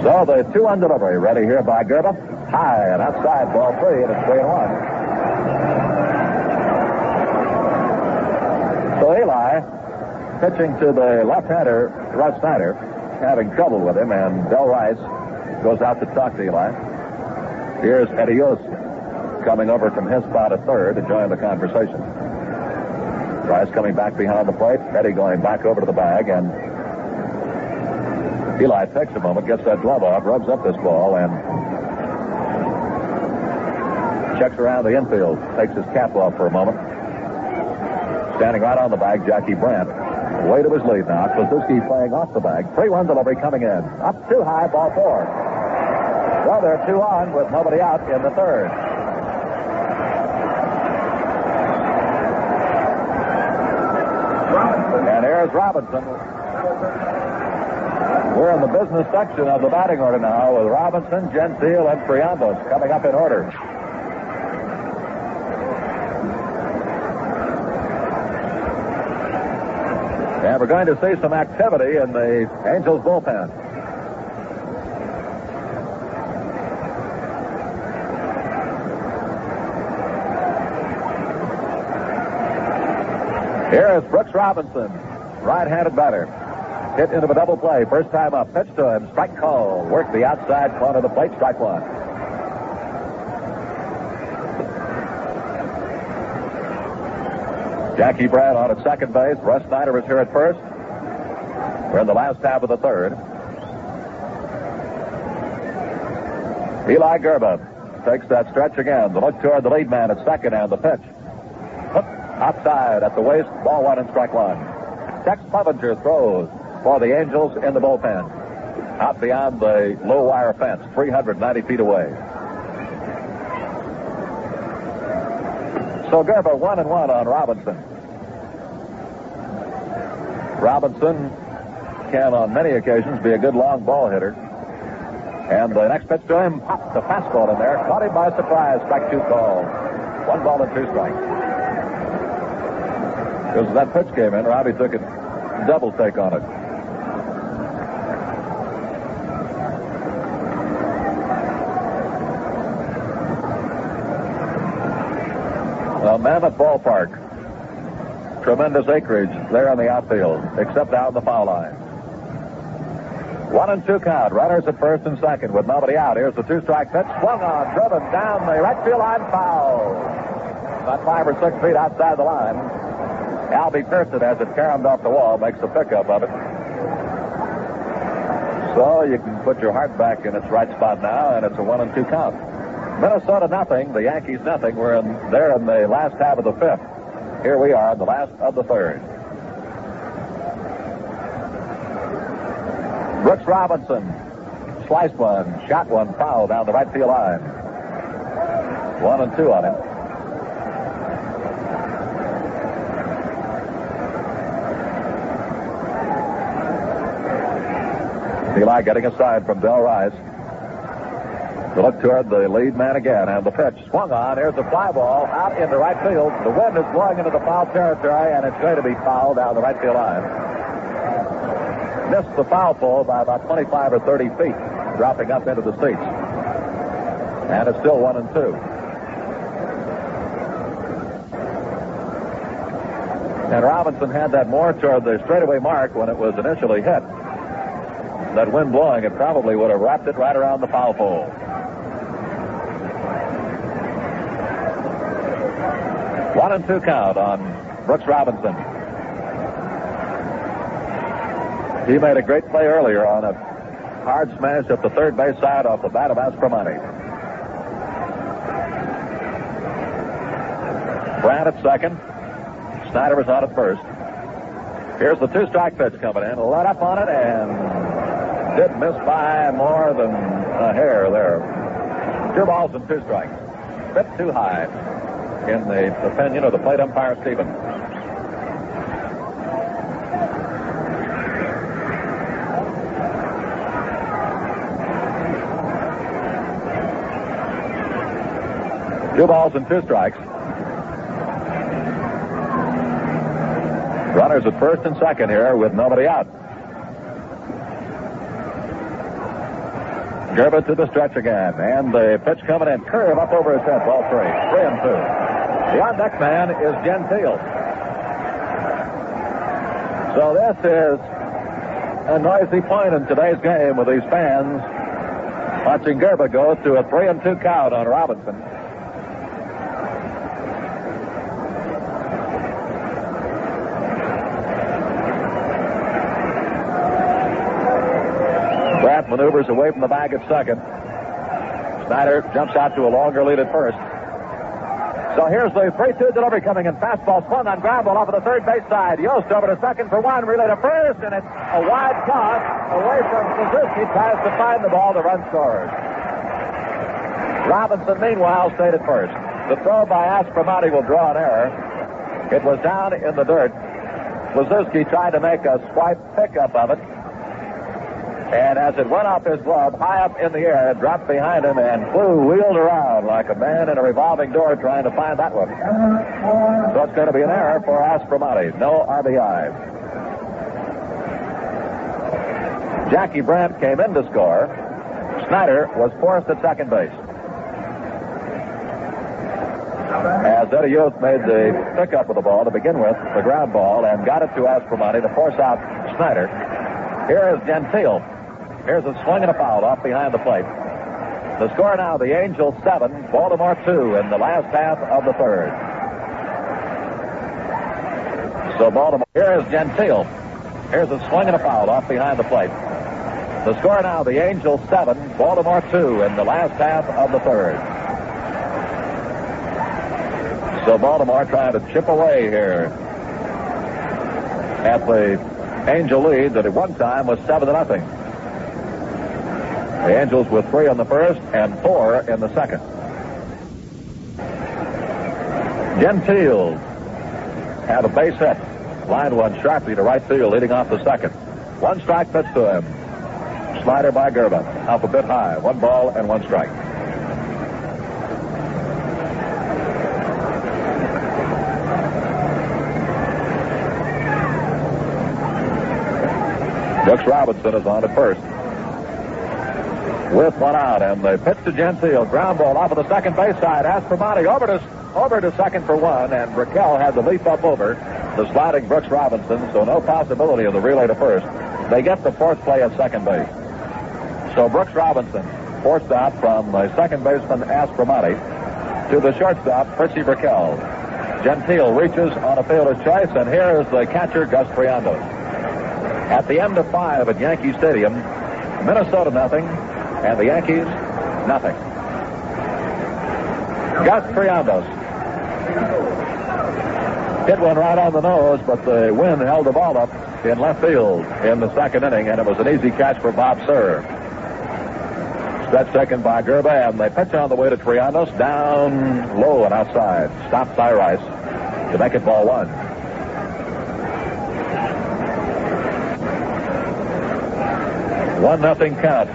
So the 2-1 delivery ready here by Grba. High and outside, ball 3, and it's 3-1. So Eli, pitching to the left-hander, Russ Snyder, having trouble with him, and Del Rice goes out to talk to Eli. Here's Eddie Yost coming over from his spot at third to join the conversation. Rice coming back behind the plate. Eddie going back over to the bag, and Eli takes a moment, gets that glove off, rubs up this ball, and checks around the infield, takes his cap off for a moment. Standing right on the bag, Jackie Brandt. Way to his lead now. Kluszewski playing off the bag. 3-1 delivery coming in. Up too high, ball 4. Well, they're 2 on with nobody out in the third. And here's Robinson. We're in the business section of the batting order now with Robinson, Gentile, and Friandos coming up in order. And we're going to see some activity in the Angels bullpen. Here is Brooks Robinson, right-handed batter. Hit into a double play. First time up. Pitch to him. Strike call. Work the outside corner of the plate. Strike 1. Jackie Brandt on at second base. Russ Snyder is here at first. We're in the last half of the third. Eli Grba takes that stretch again. The look toward the lead man at second, and the pitch. Hook outside at the waist. Ball 1 and strike 1. Tex Clevenger throws for the Angels in the bullpen. Out beyond the low wire fence, 390 feet away. So Grba 1-1 on Robinson. Robinson can on many occasions be a good long ball hitter. And the next pitch to him, popped the fastball in there. Caught him by surprise. Strike 2 call. 1 ball and 2 strikes. Because that pitch came in, Robbie took a double take on it. Well, Mammoth Ballpark. Tremendous acreage there in the outfield, except out in the foul line. 1-2 count. Runners at first and second with nobody out. Here's the 2-strike pitch. Swung on, driven down the right field line, foul. About 5 or 6 feet outside the line. Albie Pearson, as it caromed off the wall, makes a pickup of it. So you can put your heart back in its right spot now, and it's a 1-2 count. Minnesota nothing, the Yankees nothing. We're there in the last half of the 5th. Here we are in the last of the 3rd. Brooks Robinson sliced one, shot one, foul down the right field line. 1-2 on him. Eli getting a side from Del Rice. To look toward the lead man again, and the pitch swung on. Here's the fly ball out into right field. The wind is blowing into the foul territory, and it's going to be fouled down the right field line. Missed the foul pole by about 25 or 30 feet, dropping up into the seats. And it's still 1-2. And Robinson had that more toward the straightaway mark when it was initially hit. That wind blowing, it probably would have wrapped it right around the foul pole. 1-2 count on Brooks Robinson. He made a great play earlier on a hard smash up the third base side off the bat of Aspromani. Brandt at second. Snyder was out at first. Here's the 2-strike pitch coming in. Let up on it and did miss by more than a hair there. 2 balls and 2 strikes. Bit too high in the opinion of the plate umpire, Stephen. Two balls and 2 strikes. Runners at first and second here with nobody out. Grba to the stretch again, and the pitch coming in, curve up over his head, ball 3, 3-2. The on-deck man is Gentile. So this is a noisy point in today's game with these fans Watching Grba go to a 3-2 count on Robinson. Brandt maneuvers away from the bag at second. Snyder jumps out to a longer lead at first. So here's the 3-2 delivery coming in. Fastball swung on ground ball off of the third base side. Yost over to second for one. Relay to first, and it's a wide toss away from Suzuki. Tries to find the ball. The run scores. Robinson, meanwhile, stayed at first. The throw by Aspromati will draw an error. It was down in the dirt. Kluszewski tried to make a swipe pickup of it. And as it went off his glove, high up in the air, it dropped behind him and wheeled around like a man in a revolving door trying to find that one. So it's going to be an error for Aspromati. No RBI. Jackie Brandt came in to score. Snyder was forced at second base. As Eddie Yost made the pickup of the ball to begin with, the ground ball, and got it to Aspromati to force out Snyder. Here is Gentile. Here's a swing and a foul off behind the plate. The score now, the Angels 7, Baltimore 2 in the last half of the third. So Baltimore, here is Gentile. Here's a swing and a foul off behind the plate. The score now, the Angels 7, Baltimore 2 in the last half of the third. So Baltimore trying to chip away here at the Angel lead that at one time was 7-0. The Angels with 3 in the first and 4 in the second. Gentile had a base hit. Line one sharply to right field, leading off the second. One strike pitch to him. Slider by Grba, up a bit high. 1 ball and 1 strike. Brooks Robinson is on at first. With 1 out, and the pitch to Gentile. Ground ball off of the second base side. Aspromati over to second for 1, and Raquel had to leap up over the sliding Brooks Robinson, so no possibility of the relay to first. They get the fourth play at second base. So Brooks Robinson forced out from the second baseman Aspromati to the shortstop, Percy Raquel. Gentile reaches on a fielder's choice, and here is the catcher, Gus Triandos. At the end of 5 at Yankee Stadium, Minnesota nothing, and the Yankees nothing. Gus Triandos hit one right on the nose, but the wind held the ball up in left field in the second inning, and it was an easy catch for Bob Cerv. Stretch taken by Grba, and they pitch on the way to Triandos, down low and outside. Stopped by Rice to make it ball 1. One nothing count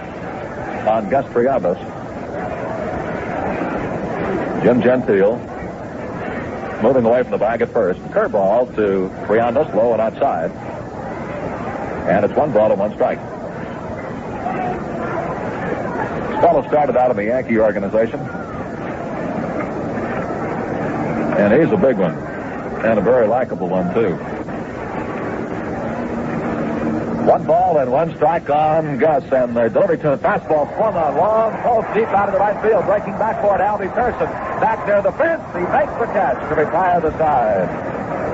on Gus Triandos. Jim Gentile moving away from the bag at first. Curveball to Triandos, low and outside. And it's 1 ball and 1 strike. This fellow started out in the Yankee organization. And he's a big one. And a very likable one, too. 1 ball and 1 strike on Gus, and the delivery to the fastball swung on long, pulls deep out of the right field, breaking back for it, Albie Thurston. Back near the fence, he makes the catch to retire the side.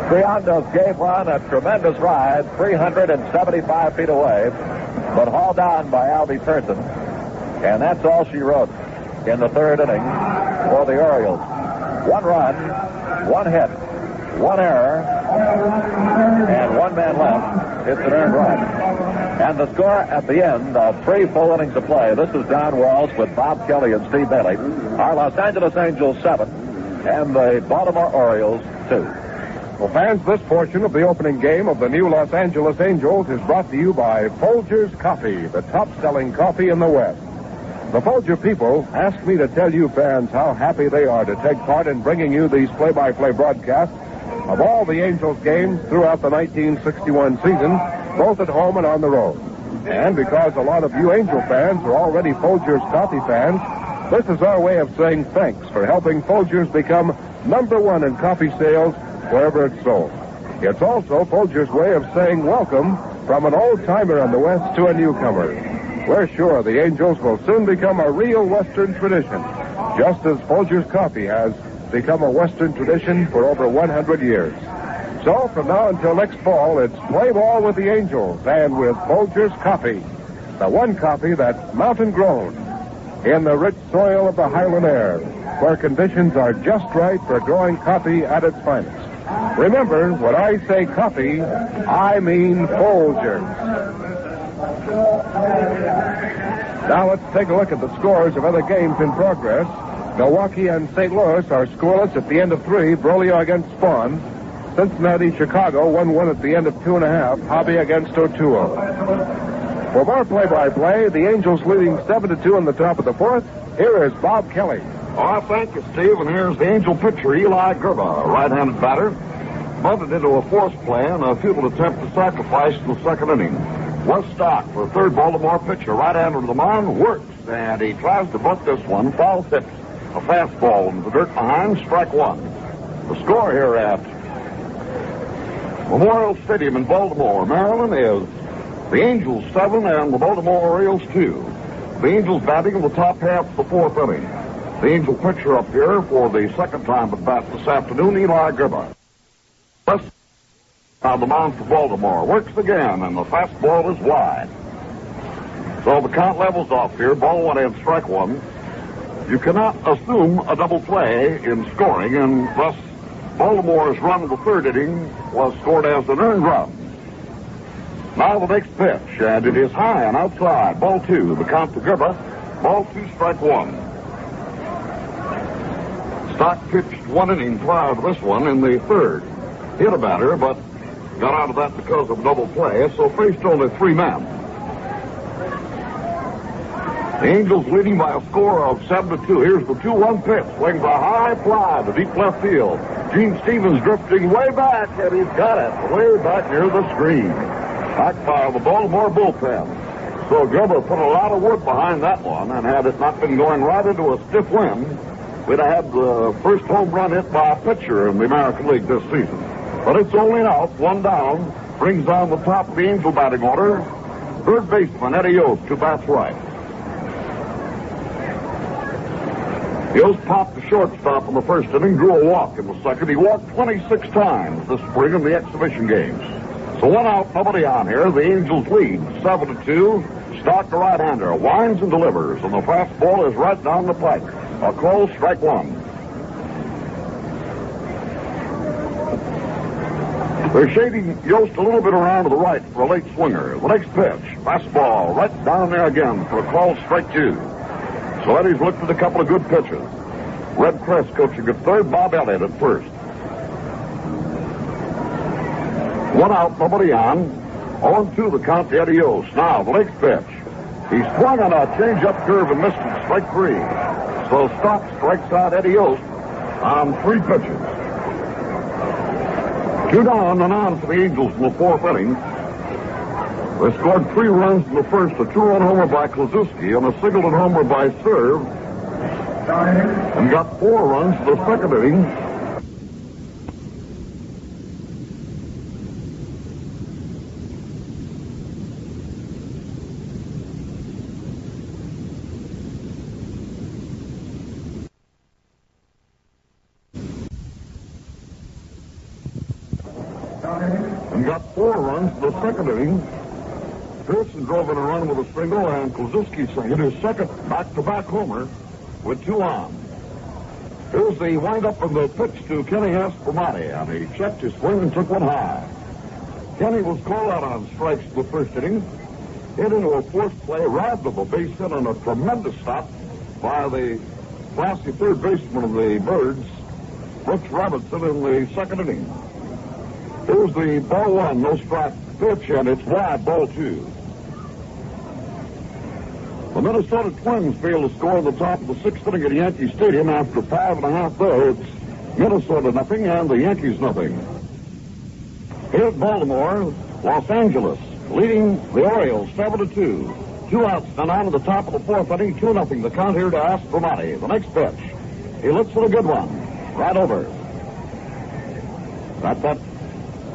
Triandos gave one a tremendous ride, 375 feet away, but hauled down by Albie Thurston. And that's all she wrote in the third inning for the Orioles. 1 run, 1 hit, 1 error, and 1 man left. It's an earned run. And the score at the end of 3 full innings of play. This is Don Walsh with Bob Kelly and Steve Bailey. Our Los Angeles Angels 7 and the Baltimore Orioles 2. Well, fans, this portion of the opening game of the new Los Angeles Angels is brought to you by Folgers Coffee, the top-selling coffee in the West. The Folger people asked me to tell you fans how happy they are to take part in bringing you these play-by-play broadcasts of all the Angels games throughout the 1961 season, both at home and on the road. And because a lot of you Angel fans are already Folgers coffee fans, this is our way of saying thanks for helping Folgers become #1 in coffee sales wherever it's sold. It's also Folgers' way of saying welcome from an old-timer in the West to a newcomer. We're sure the Angels will soon become a real Western tradition, just as Folgers Coffee has become a Western tradition for over 100 years. So from now until next fall, it's play ball with the Angels and with Folgers Coffee, the one coffee that's mountain grown in the rich soil of the Highland air, where conditions are just right for growing coffee at its finest. Remember, when I say coffee, I mean Folgers. Now let's take a look at the scores of other games in progress. Milwaukee and St. Louis are scoreless at the end of 3. Broglio against Spawn. Cincinnati, Chicago, 1-1 at the end of 2.5. Hobby against O'Toole. For more play-by-play, the Angels leading 7-2 in the top of the 4th. Here is Bob Kelly. Oh, thank you, Steve. And here's the Angel pitcher, Eli Grba, a right-handed batter. Bunted into a forced play and a futile attempt to sacrifice in the second inning. Wes Stock, for third Baltimore pitcher, right-hander to the mound, works, and he tries to bunt this one. Foul tips a fastball into the dirt behind, strike one. The score here at Memorial Stadium in Baltimore, Maryland, is the Angels 7 and the Baltimore Orioles 2. The Angels batting in the top half of the 4th inning. The Angel pitcher up here for the second time at bat this afternoon, Eli Grba. On the mound for Baltimore. Works again, and the fastball is wide. So the count levels off here. Ball one and strike one. You cannot assume a double play in scoring, and thus Baltimore's run in the third inning was scored as an earned run. Now the next pitch, and it is high and outside. Ball 2. The count to Grba. Ball 2, strike 1. Stock pitched 1 inning prior to this one in the third. Hit a batter, but got out of that because of double play, so faced only 3 men. The Angels leading by a score of 7-2. Here's the 2-1 pitch. Swings a high fly to deep left field. Gene Stevens drifting way back, and he's got it way back near the screen. Back by the Baltimore bullpen. So Grba put a lot of wood behind that one, and had it not been going right into a stiff wind, we'd have had the first home run hit by a pitcher in the American League this season. But it's only out, 1 down, brings down the top of the Angel batting order. Third baseman Eddie Yost, 2 bats right. Yost popped the shortstop in the first inning, drew a walk in the second. He walked 26 times this spring in the exhibition games. So 1 out, nobody on here. The Angels lead 7-2. Stock, the right-hander, winds and delivers, and the fastball is right down the pike. A call, strike 1. They're shading Yost a little bit around to the right for a late swinger. The next pitch, fastball, right down there again for a call, strike 2. So Eddie's looked at a couple of good pitches. Red Crest coaching at third, Bob Elliott at first. 1 out, nobody on. 0-2 the count to Eddie Yost. Now, the next pitch. He swung on a change-up curve and missed it, strike 3. So Stock strikes out Eddie Yost on 3 pitches. 2 down and on for the Angels in the 4th inning. They scored 3 runs in the first, a 2-run homer by Kluszewski and a single-run homer by Cerv, and got 4 runs in the second inning. Pearson drove in a run with a single, and Kluszewski hit his second back-to-back homer with 2 on. Here's the wind-up of the pitch to Kenny Aspermati, and he checked his swing and took one high. Kenny was called out on strikes in the first inning, hit into a forced play, robbed of a base hit, and a tremendous stop by the classy third baseman of the Birds, Brooks Robinson, in the second inning. Here's the ball 1, no strike pitch, and it's wide, ball 2. The Minnesota Twins failed to score in the top of the 6th inning at Yankee Stadium. After 5.5 there, it's Minnesota nothing and the Yankees nothing. Here at Baltimore, Los Angeles leading the Orioles 7-2. 2 outs and on to the top of the 4th inning, 2-0 the count here to Aspermati. The next pitch, he looks for a good one, right over. Got that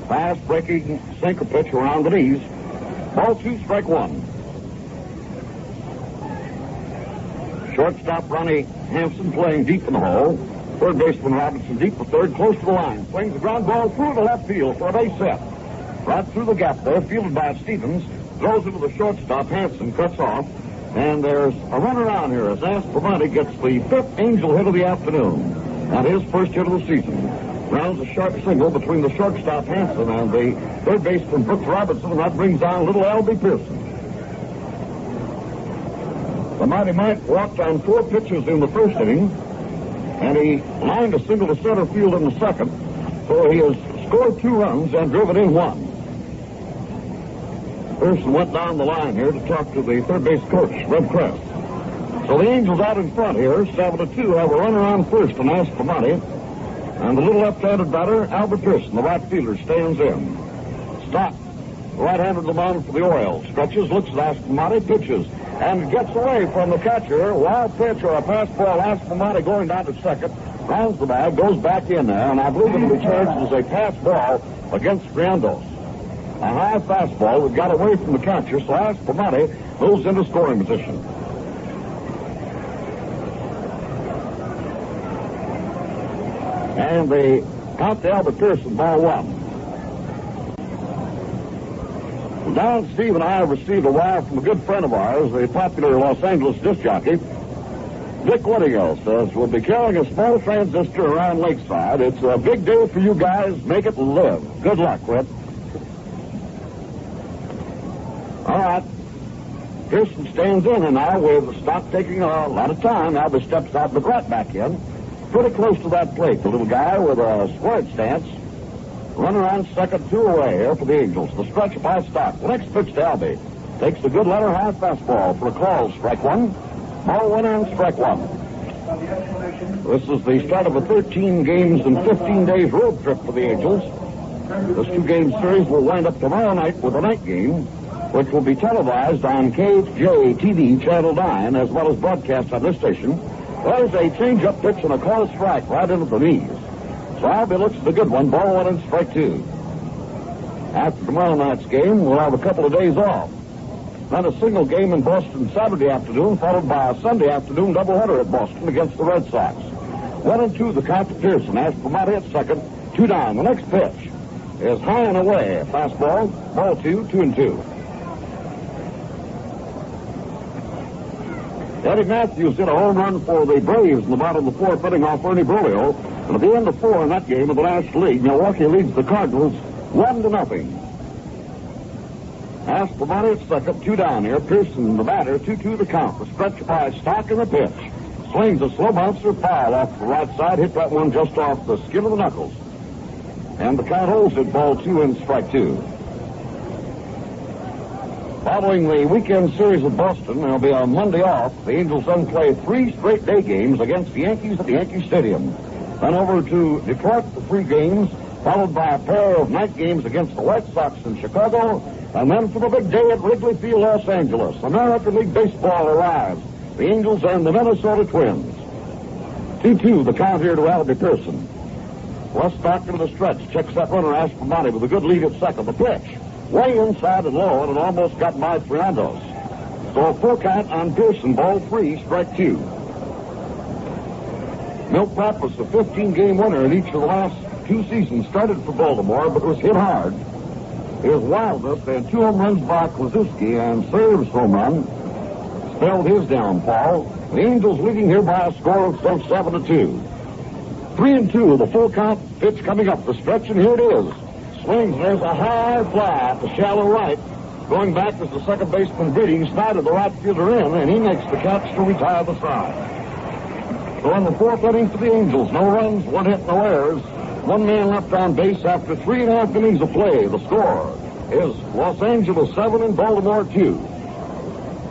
fast-breaking sinker pitch around the knees. Ball 2, strike 1. Shortstop Ronnie Hampson playing deep in the hole. Third baseman Robinson deep for third, close to the line. Swings the ground ball through the left field for a base hit. Right through the gap there, fielded by Stevens. Throws it to the shortstop. Hampson cuts off. And there's a run around here as Aspromonte gets the 5th Angel hit of the afternoon. And his first hit of the season. Rounds a sharp single between the shortstop Hampson and the third baseman Brooks Robinson, and that brings down little L.B. Pearson. The Mighty Mike walked on 4 pitches in the first inning, and he lined a single to center field in the second. So he has scored 2 runs and driven in 1. Pearson went down the line here to talk to the third base coach, Red Crest. So the Angels out in front here, 7-2, have a runner on first on Aspromonte. And the little left-handed batter, Albert Pearson, the right fielder, stands in. Stock, the right-hander the mound for the Orioles. Stretches, looks at Aspromonte, pitches, and gets away from the catcher. Wild pitch or a pass ball. Aspromonte going down to second, rounds the bag, goes back in there, and I believe it'll be charged as a pass ball against Friandos. A high fastball that got away from the catcher, so Aspromonte moves into scoring position. And they count to Albert Pearson, ball 1. Don, Steve, and I have received a wire from a good friend of ours, the popular Los Angeles disc jockey. Dick Whittinghill says, we'll be carrying a small transistor around Lakeside. It's a big day for you guys. Make it live. Good luck, Whit. All right. Pearson stands in, and now with the stock taking a lot of time, Albert steps out, McGrath back in. Pretty close to that plate, the little guy with a squared stance. Runner on second, 2 away here for the Angels. The stretch by Stock. The next pitch to Albie. Takes the good letter high fastball for a call. Strike 1. Ball 1 and strike 1. This is the start of a 13 games and 15 days road trip for the Angels. This 2-game series will wind up tomorrow night with a night game, which will be televised on KHJ TV Channel 9, as well as broadcast on this station. There's a change-up pitch and a call strike right into the knees. So Albie looks at the good one, ball 1 and strike 2. After tomorrow night's game, we'll have a couple of days off. Then a single game in Boston Saturday afternoon, followed by a Sunday afternoon doubleheader at Boston against the Red Sox. 1-2, the count to Pearson. Aspromonte at second, 2 down. The next pitch is high and away. Fastball, ball 2, 2-2. Eddie Matthews hit a home run for the Braves in the bottom of the 4th inning off Ernie Broglio. And at the end of 4 in that game of the National League, Milwaukee leads the Cardinals 1-0. Aspromonte at second, 2 down here. Pearson, the batter, 2-2 the count. The stretch by Stock in the pitch. Swings a slow bouncer foul off the right side. Hit that one just off the skin of the knuckles. And the count holds it, ball 2 and strike 2. Following the weekend series at Boston, there'll be a Monday off. The Angels then play 3 straight day games against the Yankees at the Yankee Stadium. Then over to Detroit for 3 games, followed by a pair of night games against the White Sox in Chicago, and then for the big day at Wrigley Field, Los Angeles. American League Baseball arrives. The Angels and the Minnesota Twins. 2-2 the count here to Albie Pearson. Wes Stock into the stretch. Checks that runner, Aspromonte, with a good lead at second. The pitch. Way inside and low, and it almost got by Friandos. So a full count on Pearson, ball 3, strike 2. Milt Pappas, the 15-game winner in each of the last 2 seasons, started for Baltimore, but was hit hard. His wildness and 2 home runs by Kluszewski and Cerv's home run spelled his downfall. The Angels leading here by a score of 7-2. 3-2, the full count pitch coming up the stretch, and here it is. Swings, there's a high fly at the shallow right. Going back is the second baseman Breeding, snided the right fielder in, and he makes the catch to retire the side. So in the 4th inning for the Angels, no runs, 1 hit, no errors. 1 man left on base after 3.5 innings of play. The score is Los Angeles 7 and Baltimore 2.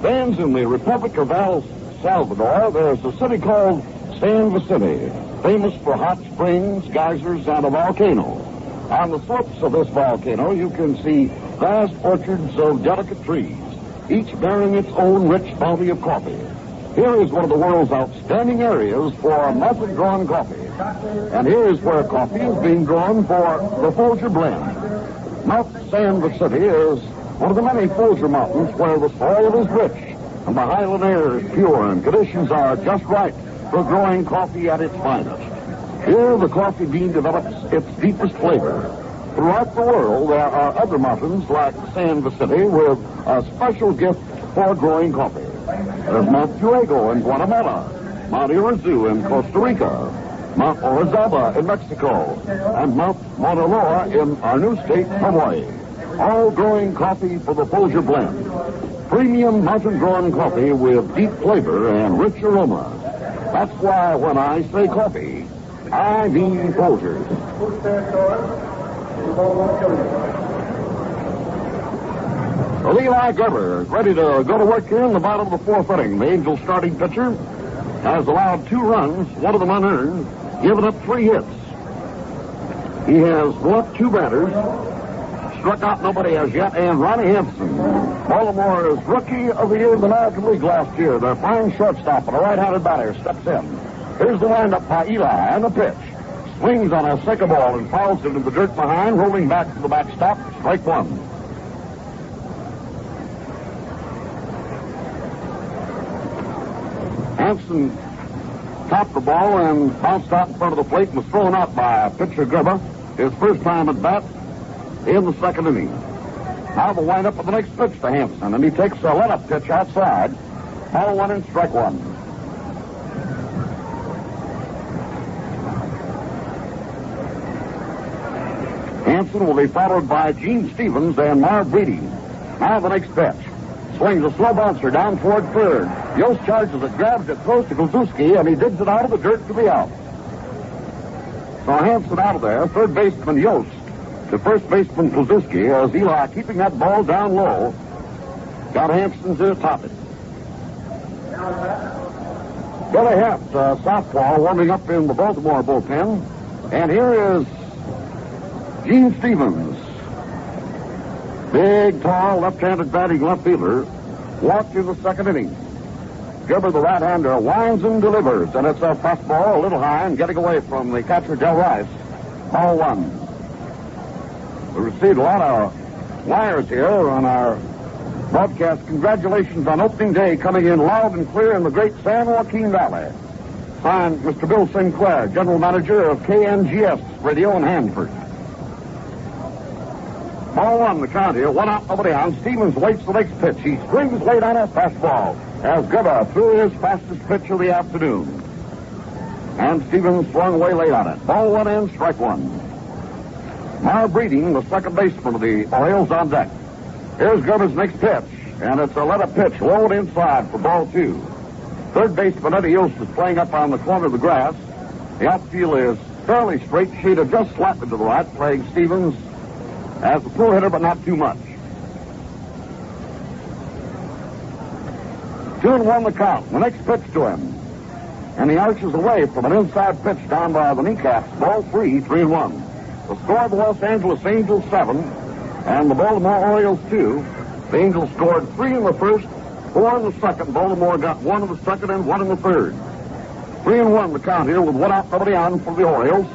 Fans in the Republic of El Salvador, there's a city called San Vicente, famous for hot springs, geysers, and a volcano. On the slopes of this volcano, you can see vast orchards of delicate trees, each bearing its own rich bounty of coffee. Here is one of the world's outstanding areas for method-grown coffee. And here is where coffee is being grown for the Folger blend. Mount San Vicente is one of the many Folger mountains where the soil is rich and the highland air is pure, and conditions are just right for growing coffee at its finest. Here, the coffee bean develops its deepest flavor. Throughout the world, there are other mountains like San Vicente with a special gift for growing coffee. There's Mount Fuego in Guatemala, Mount Irazu in Costa Rica, Mount Orizaba in Mexico, and Mount Mauna Loa in our new state, Hawaii. All growing coffee for the Folger blend. Premium mountain-grown coffee with deep flavor and rich aroma. That's why when I say coffee, I mean Folgers. Well, Eli Grba is ready to go to work here in the bottom of the fourth inning. The Angels starting pitcher has allowed 2 runs, one of them unearned, given up 3 hits. He has walked 2 batters, struck out nobody as yet, and Ronnie Hansen, Baltimore's Rookie of the Year in the American League last year. Their fine shortstop and a right-handed batter steps in. Here's the windup by Eli, and the pitch. Swings on a second ball and fouls it into the dirt behind, rolling back to the backstop, strike 1. Hansen topped the ball and bounced out in front of the plate and was thrown out by pitcher Grba, his first time at bat in the second inning. Now the windup of the next pitch to Hansen, and he takes a let-up pitch outside. Ball 1 and strike 1. Hansen will be followed by Gene Stevens and Marv Breeding. Now the next pitch. Swings a slow bouncer down toward third. Yost charges it, grabs it, throws to Kluszewski, and he digs it out of the dirt to the out. So Hansen out of there. Third baseman Yost to first baseman Kluszewski as Eli, keeping that ball down low, got Hansen to top it. Billy Heft, southpaw, warming up in the Baltimore bullpen. And here is Gene Stevens. Big, tall, left-handed batting left fielder, walked in the second inning. Grba, the right-hander, winds and delivers, and it's a fastball a little high and getting away from the catcher, Del Rice. Ball 1. We received a lot of wires here on our broadcast. Congratulations on opening day, coming in loud and clear in the great San Joaquin Valley. Signed, Mr. Bill Sinclair, General Manager of KNGS Radio in Hanford. Ball 1, the count here. 1 out, nobody on. Stevens waits the next pitch. He swings late on a fastball as Grba threw his fastest pitch of the afternoon. And Stevens swung away late on it. Ball 1 and strike 1. Marv Breeding, the second baseman of the Orioles, on deck. Here's Grba's next pitch, and it's a let-up pitch, low and inside for ball 2. Third baseman Eddie Yost is playing up on the corner of the grass. The outfield is fairly straight, shaded just slightly to the right, playing Stevens as a pull hitter, but not too much. 2-1 the count. The next pitch to him. And he arches away from an inside pitch down by the kneecaps. Ball 3, 3-1. The score of the Los Angeles Angels 7 and the Baltimore Orioles 2. The Angels scored 3 in the first, 4 in the second. Baltimore got 1 in the second and 1 in the third. 3-1 the count here with 1 out, nobody on for the Orioles.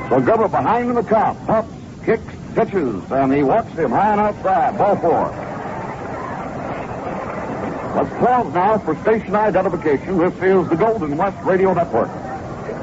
So Grba behind in the count, pops, kicks, pitches, and he walks him high and outside. Ball 4. Let's pause now for station identification. This is the Golden West Radio Network.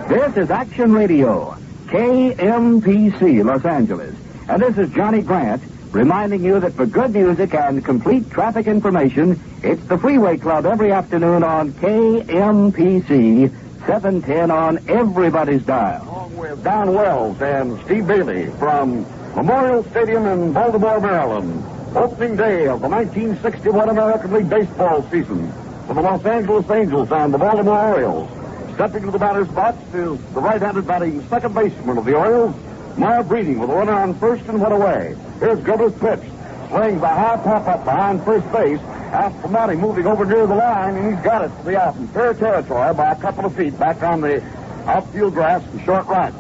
This is Action Radio, KMPC, Los Angeles. And this is Johnny Grant reminding you that for good music and complete traffic information, it's the Freeway Club every afternoon on KMPC, 710 on everybody's dial. Along with Don Wells and Steve Bailey from Memorial Stadium in Baltimore, Maryland. Opening day of the 1961 American League Baseball season for the Los Angeles Angels and the Baltimore Orioles. Stepping to the batter's box is the right-handed batting second baseman of the Orioles, Marv Breeding, with a runner on first and 1 away. Here's Grba's pitch. Swings a high pop-up behind first base. After Matty moving over near the line, and he's got it to the out in fair territory by a couple of feet back on the outfield grass and short right.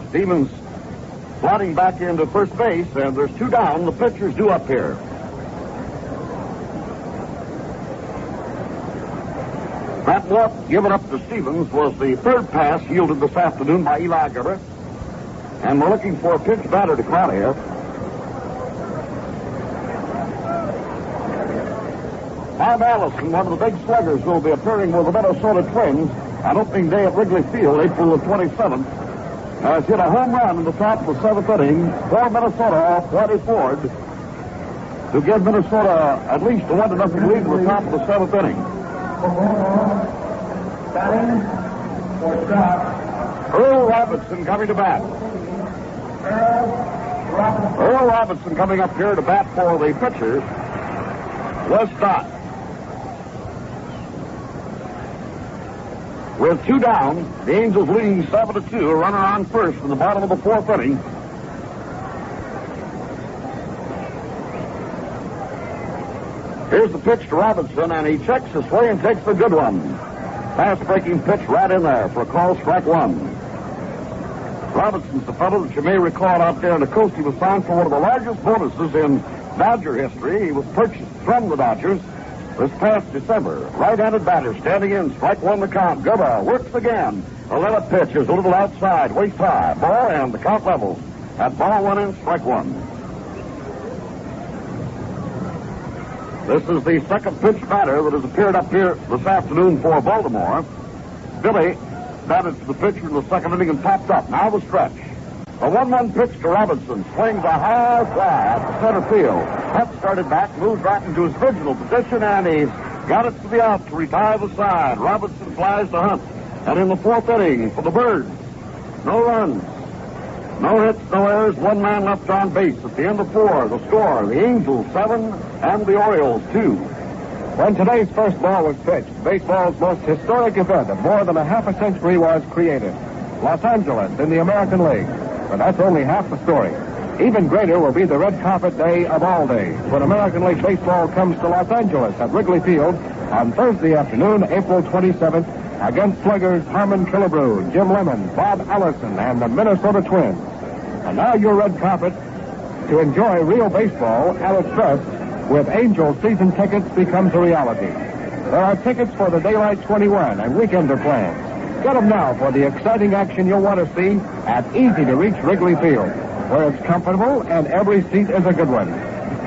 Stevens sliding back into first base, and there's 2 down. The pitcher's due up here. That walk given up to Stevens was the third pass yielded this afternoon by Eli Grba. And we're looking for a pinch batter to come out here. Bob Allison, one of the big sluggers, will be appearing with the Minnesota Twins on opening day at Wrigley Field, April the 27th. Has hit a home run in the top of the 7th inning for Minnesota off Waddy Ford to give Minnesota at least a 1-0 lead in the top of the 7th inning. Earl Robinson coming to bat. Earl Robinson coming up here to bat for the pitchers. Wes Stott. With 2 down, the Angels leading 7-2. A runner on first in the bottom of the 4th inning. Here's the pitch to Robinson, and he checks his swing and takes the good one. Fast-breaking pitch right in there for a call, strike 1. Robinson's the fellow that you may recall out there on the coast. He was signed for one of the largest bonuses in Dodger history. He was purchased from the Dodgers this past December. Right-handed batter standing in, strike 1 the count. Grba works again. A little pitch is a little outside, waist high. Ball, and the count levels at ball 1 and strike 1. This is the second pitch batter that has appeared up here this afternoon for Baltimore. Billy batted to the pitcher in the 2nd inning and popped up. Now the stretch. A 1-1 pitch to Robinson. Swings a high fly at the center field. Hunt started back, moves right into his original position, and he's got it to the out to retire the side. Robinson flies to Hunt. And in the 4th inning for the Birds, no runs, no hits, no errors, 1 man left on base. At the end of 4, the score, the Angels 7 and the Orioles 2. When today's first ball was pitched, baseball's most historic event of more than a half a century was created. Los Angeles in the American League. But that's only half the story. Even greater will be the red carpet day of all days, when American League Baseball comes to Los Angeles at Wrigley Field on Thursday afternoon, April 27th, against sluggers Harmon Killebrew, Jim Lemon, Bob Allison, and the Minnesota Twins. And now your red carpet to enjoy real baseball at its best with Angels season tickets becomes a reality. There are tickets for the Daylight 21 and Weekender plans. Get them now for the exciting action you'll want to see at easy-to-reach Wrigley Field, where it's comfortable and every seat is a good one.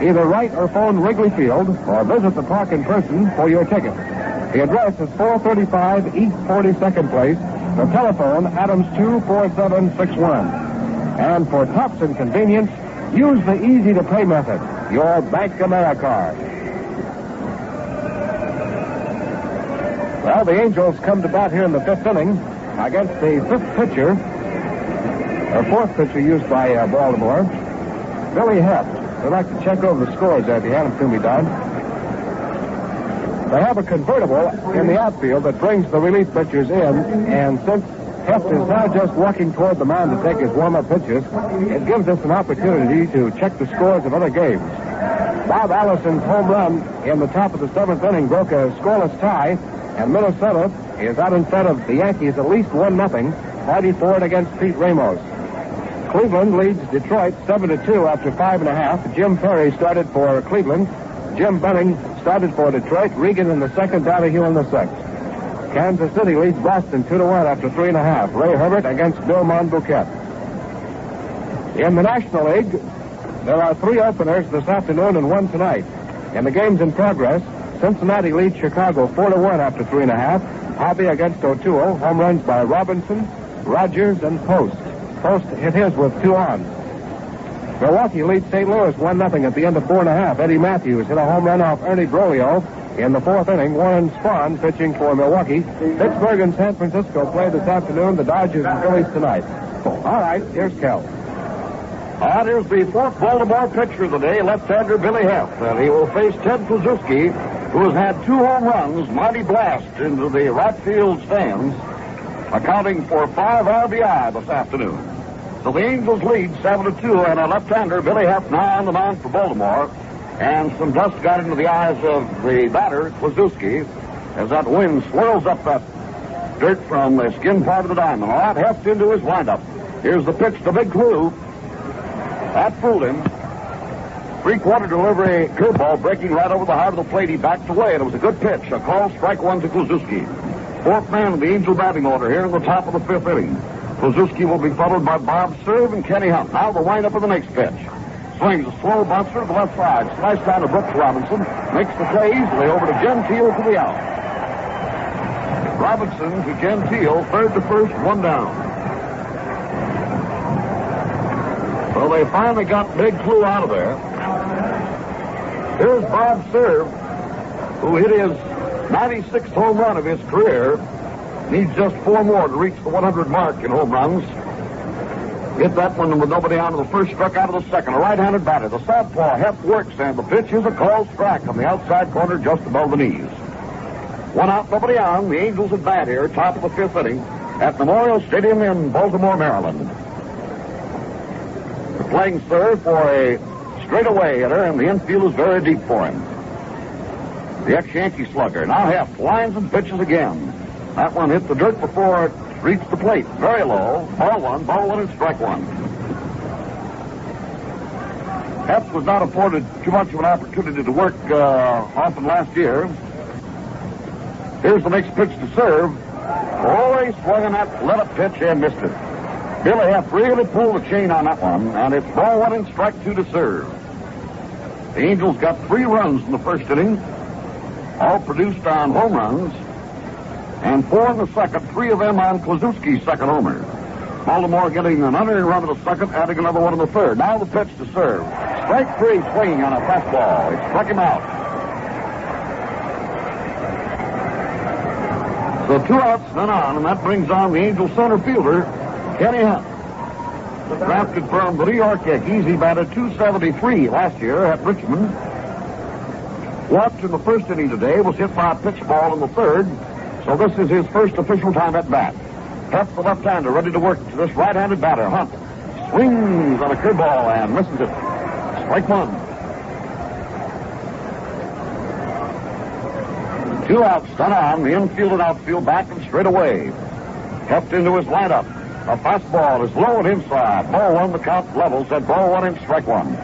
Either write or phone Wrigley Field or visit the park in person for your ticket. The address is 435 East 42nd Place. The telephone, Adams 24761. And for tops and convenience, use the easy-to-pay method, your Bank AmeriCard. Well, the Angels come to bat here in the 5th inning against the 5th pitcher, or 4th pitcher used by Baltimore, Billy Heft. We'd like to check over the scores there if you hand them to me, Don. They have a convertible in the outfield that brings the relief pitchers in, and since Heft is now just walking toward the mound to take his warm-up pitches, it gives us an opportunity to check the scores of other games. Bob Allison's home run in the top of the 7th inning broke a scoreless tie, and Minnesota is out in front of the Yankees at least 1-0, fighting for it against Pete Ramos. Cleveland leads Detroit 7-2 after 5.5. Jim Perry started for Cleveland. Jim Benning started for Detroit. Regan in the 2nd, Donahue in the 6th. Kansas City leads Boston 2-1 after 3.5. Ray Herbert against Bill Monbouquet. In the National League, there are 3 openers this afternoon and 1 tonight. In the games in progress, Cincinnati leads Chicago 4-1 after 3.5. Hobby against O'Toole. Home runs by Robinson, Rogers, and Post. Post hit his with 2 on. Milwaukee leads St. Louis 1-0 at the end of 4.5. Eddie Matthews hit a home run off Ernie Broglio in the 4th inning. Warren Spahn pitching for Milwaukee. Pittsburgh and San Francisco play this afternoon. The Dodgers and Phillies tonight. All right, here's Kel. Here's the 4th Baltimore pitcher of the day, left-hander Billy Heft. And he will face Ted Kluszewski, who has had 2 home runs, mighty blast into the right field stands, accounting for 5 RBI this afternoon. So the Angels lead 7-2, and a left-hander, Billy Heft, now on the mound for Baltimore. And some dust got into the eyes of the batter, Kluszewski, as that wind swirls up that dirt from the skin part of the diamond. All right, Heft into his windup. Here's the pitch to Big Klue. That fooled him. 3-quarter delivery curveball breaking right over the heart of the plate. He backed away, and it was a good pitch. A call, strike 1 to Kluszewski. 4th man of the Angel batting order here in the top of the 5th inning. Kluszewski will be followed by Bob Cerv and Kenny Hunt. Now the windup of the next pitch. Swings a slow bouncer to the left side. Slice down to Brooks Robinson. Makes the play easily over to Gentile for the out. Robinson to Gentile, third to first, one down. Well, they finally got Big Clue out of there. Here's Bob Cerv, who hit his 96th home run of his career. Needs just 4 more to reach the 100 mark in home runs. Hit that one with nobody on to the first, struck out of the second. A right-handed batter. The southpaw Heft works, and the pitch is a called strike on the outside corner just above the knees. 1 out, nobody on. The Angels at bat here, top of the 5th inning at Memorial Stadium in Baltimore, Maryland. They're playing third for a straightaway hitter, and the infield is very deep for him. The ex-Yankee slugger. Now Heft lines and pitches again. That one hit the dirt before it reached the plate. Very low. Ball one, and strike one. Heft was not afforded too much of an opportunity to work often last year. Here's the next pitch to Cerv. Oh, he swung on that let-up pitch and missed it. Billy Heft really pulled the chain on that one, and it's ball 1 and strike 2 to Cerv. The Angels got 3 runs in the first inning, all produced on home runs, and 4 in the second, 3 of them on Kluszewski's second homer. Baltimore getting an unearned run in the second, adding another one in the third. Now the pitch to Cerv. Strike 3 swinging on a fastball. It struck him out. So 2 outs, none on, and that brings on the Angels center fielder, Kenny Hunt. Drafted from the New York Yankees. He batted .273 last year at Richmond. Walked in the first inning today, was hit by a pitch ball in the third. So this is his first official time at bat. Heft, the left-hander, ready to work to this right-handed batter. Hunt swings on a curveball and misses it. Strike 1. 2 outs, none on. The infield and outfield back and straight away. Heft into his lineup. A fastball is low and inside. Ball 1, the count levels at ball 1 and strike 1.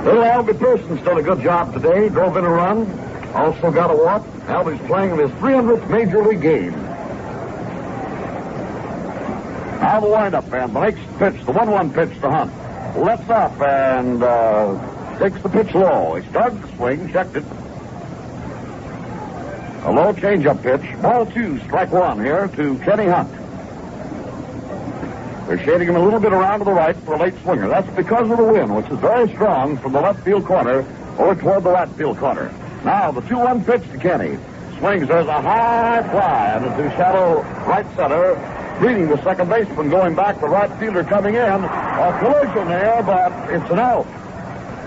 Little Albie Pearson's done a good job today. Drove in a run. Also got a walk. Albie's playing in his 300th Major League game. Now the windup and the next pitch, the 1-1 pitch to Hunt. Lets up and takes the pitch low. He started to swing, checked it. A low changeup pitch. Ball 2, strike 1 here to Kenny Hunt. They're shading him a little bit around to the right for a late swinger. That's because of the wind, which is very strong from the left field corner over toward the right field corner. Now the 2-1 pitch to Kenny. Swings, there's a high fly and into shallow right center. Reading the second baseman going back, the right fielder coming in. A collision there, but it's an out.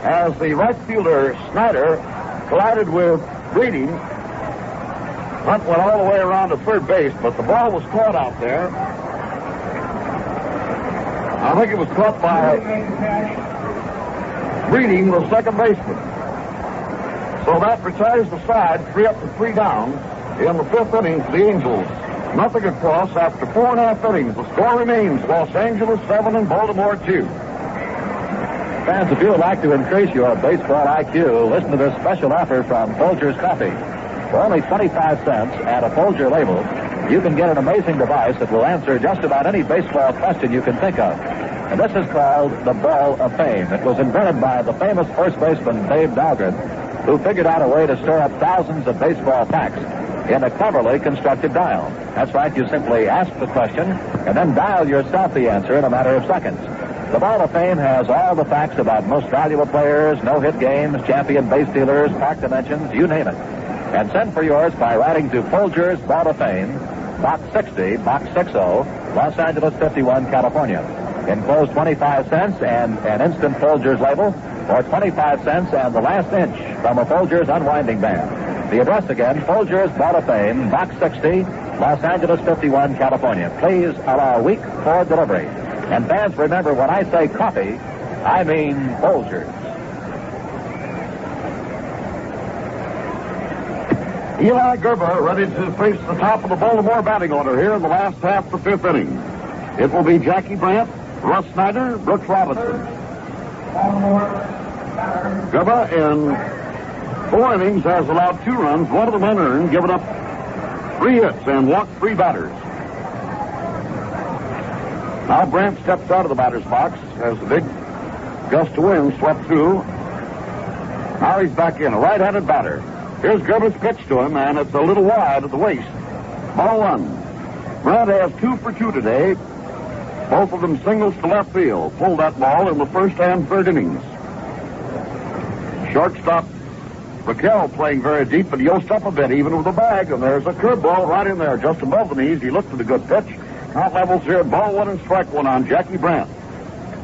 As the right fielder, Snyder, collided with Reading. Hunt went all the way around to third base, but the ball was caught out there. I think it was caught by Reading, the second baseman. So that retires the side, 3 up to 3 down in the 5th inning for the Angels. Nothing across after 4.5 innings. The score remains Los Angeles 7 and Baltimore 2. Fans, if you would like to increase your baseball IQ, listen to this special offer from Folgers Coffee. For only 25 cents and a Folger label, you can get an amazing device that will answer just about any baseball question you can think of. And this is called the Ball of Fame. It was invented by the famous first baseman Dave Dahlgren, who figured out a way to store up thousands of baseball facts in a cleverly constructed dial. That's right, you simply ask the question and then dial yourself the answer in a matter of seconds. The Ball of Fame has all the facts about most valuable players, no-hit games, champion base stealers, park dimensions, you name it. And send for yours by writing to Folgers Ball of Fame, Box 60, Box 60, Los Angeles 51, California. Enclose 25 cents and an instant Folgers label, or 25 cents and the last inch from a Folgers unwinding band. The address again, Folgers Ball of Fame, Box 60, Los Angeles 51, California. Please allow a week for delivery. And fans, remember, when I say coffee, I mean Folgers. Eli Grba ready to face the top of the Baltimore batting order here in the last half of the 5th inning. It will be Jackie Brandt, Russ Snyder, Brooks Robinson. Grba in 4 innings has allowed 2 runs, 1 of them unearned, given up 3 hits and walked 3 batters. Now Brandt steps out of the batter's box as the big gust of wind swept through. Now he's back in, a right-handed batter. Here's Grba's pitch to him, and it's a little wide at the waist. Ball one. Brandt has 2 for 2 today. Both of them singles to left field. Pulled that ball in the first and third innings. Shortstop Raquel playing very deep, but Yost up a bit, even with the bag, and there's a curveball right in there, just above the knees. He looked at a good pitch. Count levels here, ball 1 and strike 1 on Jackie Brandt,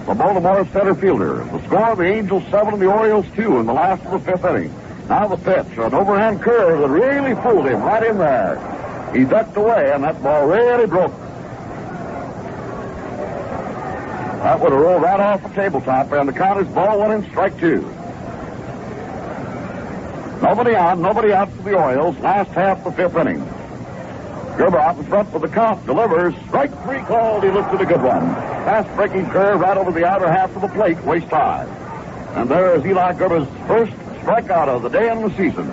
the Baltimore center fielder. The score, the Angels 7 and the Orioles 2 in the last of the 5th inning. Now the pitch, an overhand curve that really fooled him right in there. He ducked away, and that ball really broke. That would have rolled right off the tabletop, and the count is ball 1 and strike 2. Nobody on, nobody out for the Orioles. Last half of the 5th inning. Grba out in front with the count. Delivers. Strike 3 called. He looked at a good one. Fast breaking curve right over the outer half of the plate, waist high. And there is Eli Grba's first strikeout of the day and the season.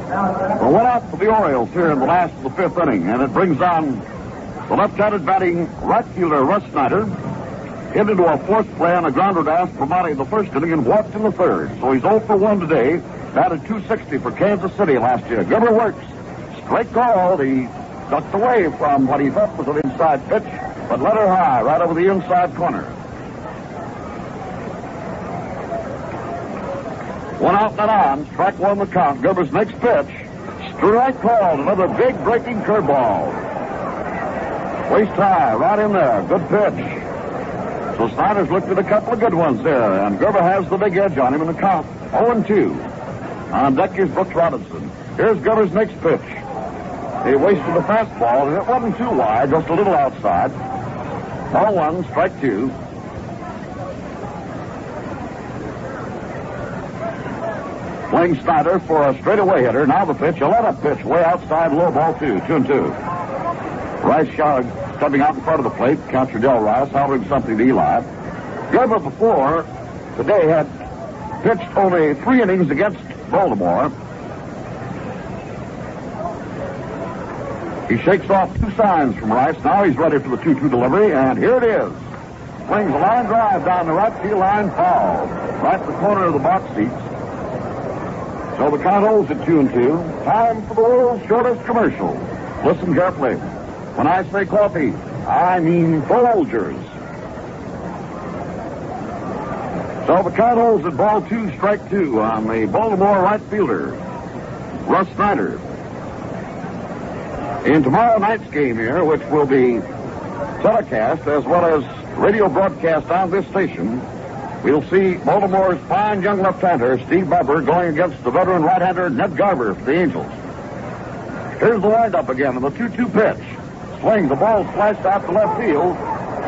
Well, one out for the Orioles here in the last of the 5th inning, and it brings on the left-handed batting right fielder Russ Snyder. Hit into a fourth play on a grounder dash for Monty in the first inning and walked in the third. So he's 0 for 1 today. Batted .260 for Kansas City last year. Grba works. Straight call. He ducked away from what he thought was an inside pitch, but let her high right over the inside corner. 1 out and on. Strike 1 the count. Grba's next pitch. Strike called. Another big breaking curveball. Waist high, right in there. Good pitch. So Snyder's looked at a couple of good ones there, and Grba has the big edge on him in the count. 0-2. On deck is Brooks Robinson. Here's Grba's next pitch. He wasted the fastball, and it wasn't too wide, just a little outside. Ball 1, strike 2. Playing Snyder for a straightaway hitter. Now the pitch, a let-up pitch, way outside, low ball 2, 2-2. Rice stepping out in front of the plate, catcher Del Rice, hollering something to Eli. Grba before today had pitched only 3 innings against Baltimore. He shakes off 2 signs from Rice. Now he's ready for the 2-2 delivery, and here it is. Swings a line drive down the right field line, foul. Right in the corner of the box seats. So the count holds at 2-2. Time for the world's shortest commercial. Listen carefully. When I say coffee, I mean Folgers. So the count holds at ball 2, strike 2 on the Baltimore right fielder, Russ Snyder. In tomorrow night's game here, which will be telecast as well as radio broadcast on this station, we'll see Baltimore's fine young left-hander, Steve Weber, going against the veteran right-hander, Ned Garber, for the Angels. Here's the windup again, and the 2-2 pitch. Swing, the ball slashed out to left field.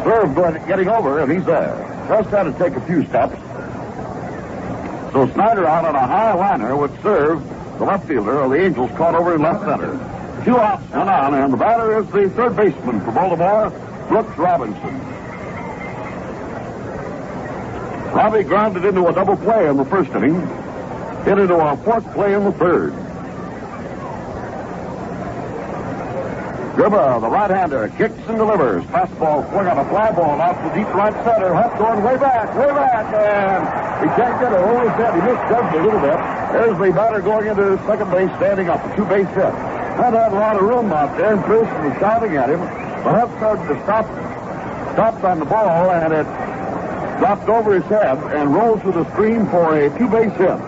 Cerv getting over, and he's there. Just had to take a few steps. So Snyder out on a high liner with Cerv, the left fielder of the Angels, caught over in left center. 2 outs, 1 on, and the batter is the third baseman for Baltimore, Brooks Robinson. Robbie grounded into a double play in the first inning, hit into a fourth play in the third. Grba, the right-hander, kicks and delivers. Fastball swung on a fly ball out to deep right center. Huff going way back, and he can't get it over his head. He misjudged a little bit. There's the batter going into second base, standing up, a 2-base hit. Hunt had a lot of room out there, and Pearson was shouting at him. But Huff started to stopped on the ball, and it dropped over his head and rolled to the screen for a 2-base hit.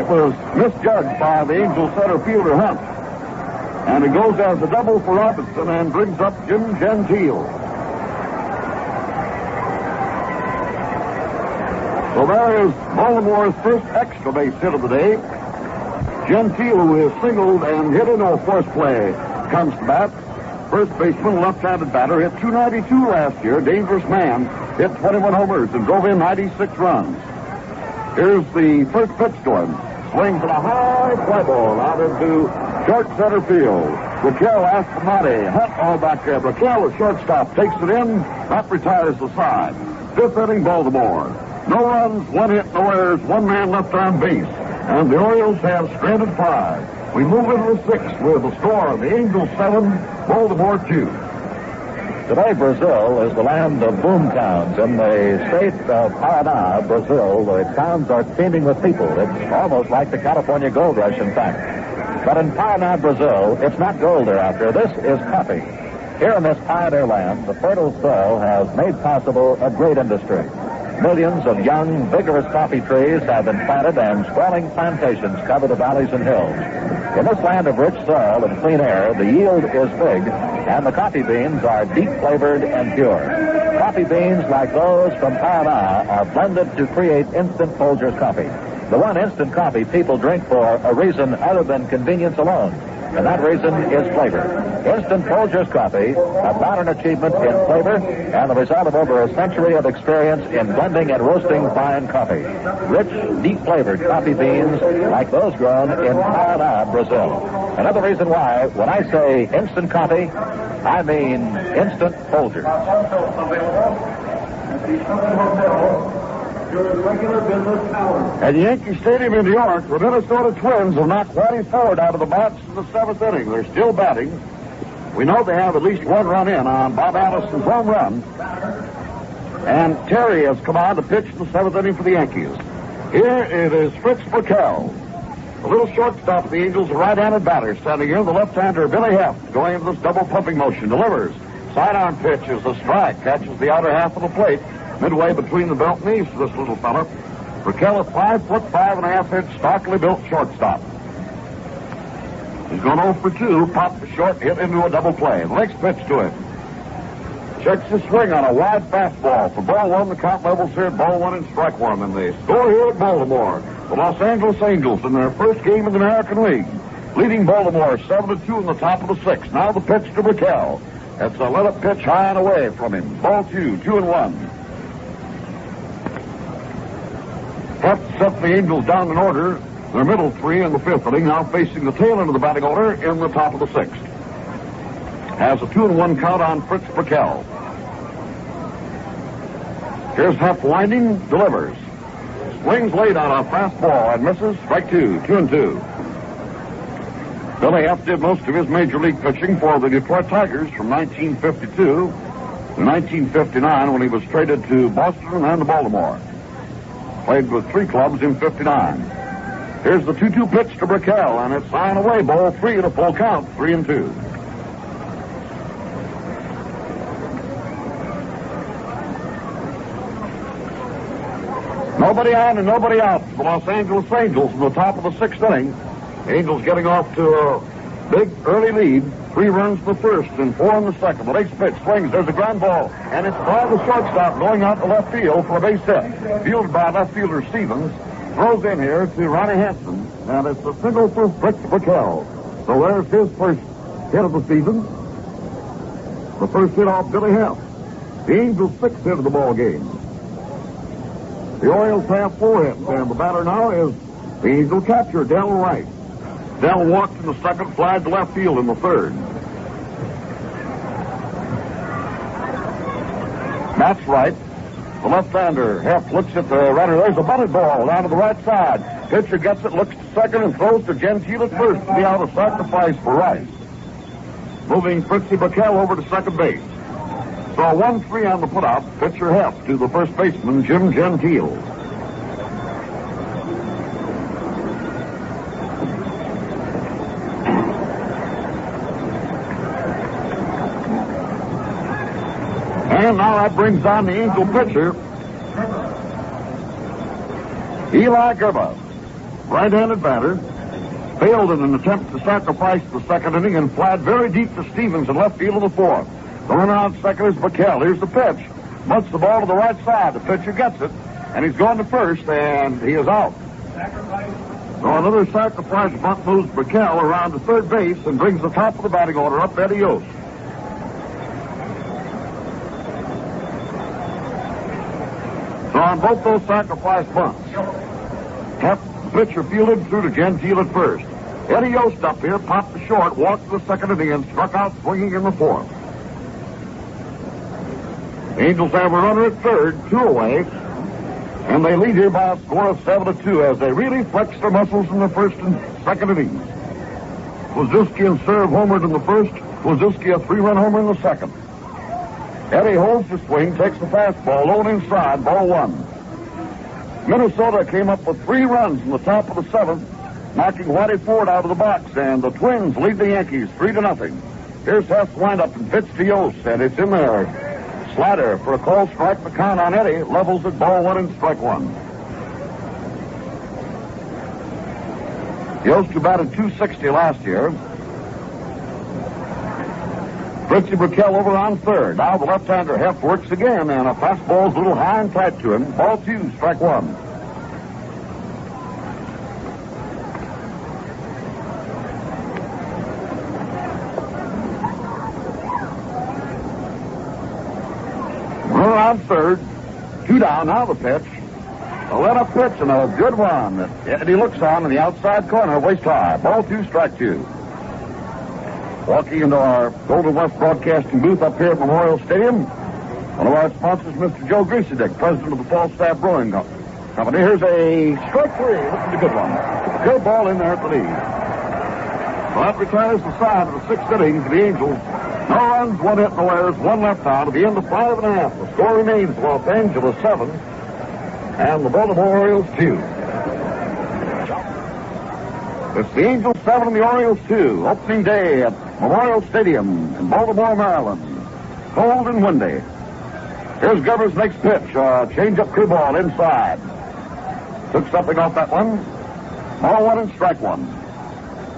It was misjudged by the Angels center fielder, Hunt. And it goes as a double for Robinson and brings up Jim Gentile. So there is Baltimore's first extra base hit of the day. Gentile, who is singled and hit into a force play, comes to bat. First baseman, left-handed batter, hit .292 last year. Dangerous man, hit 21 homers and drove in 96 runs. Here's the first pitch to him. Swings at a high fly ball out into short center field. Raquel Astamati, Hunt all back there. Raquel, the shortstop, takes it in. That retires the side. 5th inning, Baltimore. No runs, 1 hit, no errors, 1 man left on base. And the Orioles have stranded 5. We move into the sixth with the score: the Angels 7, Baltimore 2. Today, Brazil is the land of boom towns. In the state of Paraná, Brazil, the towns are teeming with people. It's almost like the California gold rush, in fact. But in Paraná, Brazil, it's not gold they're after. This is coffee. Here in this pioneer land, the fertile soil has made possible a great industry. Millions of young, vigorous coffee trees have been planted, and sprawling plantations cover the valleys and hills. In this land of rich soil and clean air, the yield is big, and the coffee beans are deep-flavored and pure. Coffee beans like those from Paraná are blended to create instant Folgers coffee. The one instant coffee people drink for a reason other than convenience alone, and that reason is flavor. Instant Folgers coffee, a modern achievement in flavor, and the result of over a century of experience in blending and roasting fine coffee. Rich, deep-flavored coffee beans like those grown in Paraná, Brazil. Another reason why, when I say instant coffee, I mean instant Folgers. At Yankee Stadium in New York, the Minnesota Twins have knocked Whitey Ford out of the box in the seventh inning. They're still batting. We know they have at least one run in on Bob Allison's home run. And Terry has come on to pitch in the seventh inning for the Yankees. Here it is Fritz Burkell, the little shortstop of the Angels, a right-handed batter, standing here. The left-hander, Billy Heft, going into this double pumping motion, delivers. Sidearm pitch is a strike, catches the outer half of the plate, midway between the belt and knees for this little fella. Burkell, a 5'5.5" stockily built shortstop. He's gone 0 for 2, popped the short, hit into a double play. The next pitch to him. Checks his swing on a wide fastball. For ball one, the count levels here at ball one and strike one. And they score here at Baltimore. The Los Angeles Angels in their first game in the American League, leading Baltimore 7-2 in the top of the sixth. Now the pitch to Burkell. It's a let-up pitch high and away from him. Ball 2-1. Heft set the Angels down in order. Their middle three in the fifth inning, now facing the tail end of the batting order in the top of the sixth. Has a 2-1 count on Fritz Burkell. Here's Heft winding, delivers. Swings late on a fastball and misses. Strike 2-2. Billy Heft did most of his major league pitching for the Detroit Tigers from 1952 to 1959 when he was traded to Boston and to Baltimore. Played with three clubs in 59. Here's the 2-2 pitch to Burkell, and it's high and away. Ball 3 at a full count, 3-2. Nobody on and nobody out. The Los Angeles Angels in the top of the sixth inning. Angels getting off to a big early lead. 3 runs in the first and 4 in the second. The next pitch swings. There's a ground ball. And it's by the shortstop going out to left field for a base hit. Fielded by left fielder Stevens. Throws in here to Ronnie Hansen. And it's a single for Fritz Burkell. So there's his first hit of the season. The first hit off Billy Heft. The Angels' sixth hit of the ball game. The Orioles have 4 hits. And the batter now is the Angel catcher, Del Wright. Dell walked in the second, flied to left field in the third. That's right. The left-hander, Heft, looks at the runner. There's a bunted ball down to the right side. Pitcher gets it, looks to second, and throws to Gentile at first to be out of sacrifice for Rice. Moving Fritzy Burkell over to second base. So 1-3 on the putout. Pitcher Heft to the first baseman, Jim Gentile. And now that brings on the Angel pitcher, Eli Grba. Right-handed batter. Failed in an attempt to sacrifice the second inning and flied very deep to Stevens in left field of the fourth. The runner on second is Burkell. Here's the pitch. Bunts the ball to the right side. The pitcher gets it, and he's going to first, and he is out. So another sacrifice bunt moves Burkell around to third base and brings the top of the batting order up Eddie Yost. So on both those sacrifice bunts, Heft, the pitcher, fielded through to Gentile at first. Eddie Yost up here, popped the short, walked the second inning, and struck out swinging in the fourth. The Angels have a runner at third, 2 away, and they lead here by a score of 7-2 as they really flex their muscles in the first and second innings. Kluszewski and Cerv homered in the first. Kluszewski a 3-run homer in the second. Eddie holds the swing, takes the fastball, low and inside, ball 1. Minnesota came up with 3 runs in the top of the 7th, knocking Whitey Ford out of the box, and the Twins lead the Yankees 3-0. Here's Hess windup and pitch to Yost, and it's in there. Slider for a call strike. The count on Eddie levels at ball 1 and strike 1. Yost, who batted .260 last year. Fritzy Brickell over on third. Now the left-hander Heft works again, and a fastball's a little high and tight to him. Ball 2, strike 1. Runner on third. 2 down. Now the pitch. A let-up pitch and a good one. Eddie looks on in the outside corner, waist high. Ball 2, strike 2. Walking into our Golden West Broadcasting booth up here at Memorial Stadium, one of our sponsors, Mr. Joe Greasydick, president of the Falstaff Brewing Company. Here's a strike 3. This is a good one. Good ball in there at the lead. Well, that retires the side of the 6th inning for the Angels. No runs, 1 hit, no errors, 1 left out at the end of 5 1/2. The score remains Los Angeles 7 and the Baltimore Orioles 2. It's the Angels 7 and the Orioles 2. Opening day at Memorial Stadium in Baltimore, Maryland. Cold and windy. Here's Grba's next pitch. Change-up crew ball inside. Took something off that one. Ball 1 and strike 1.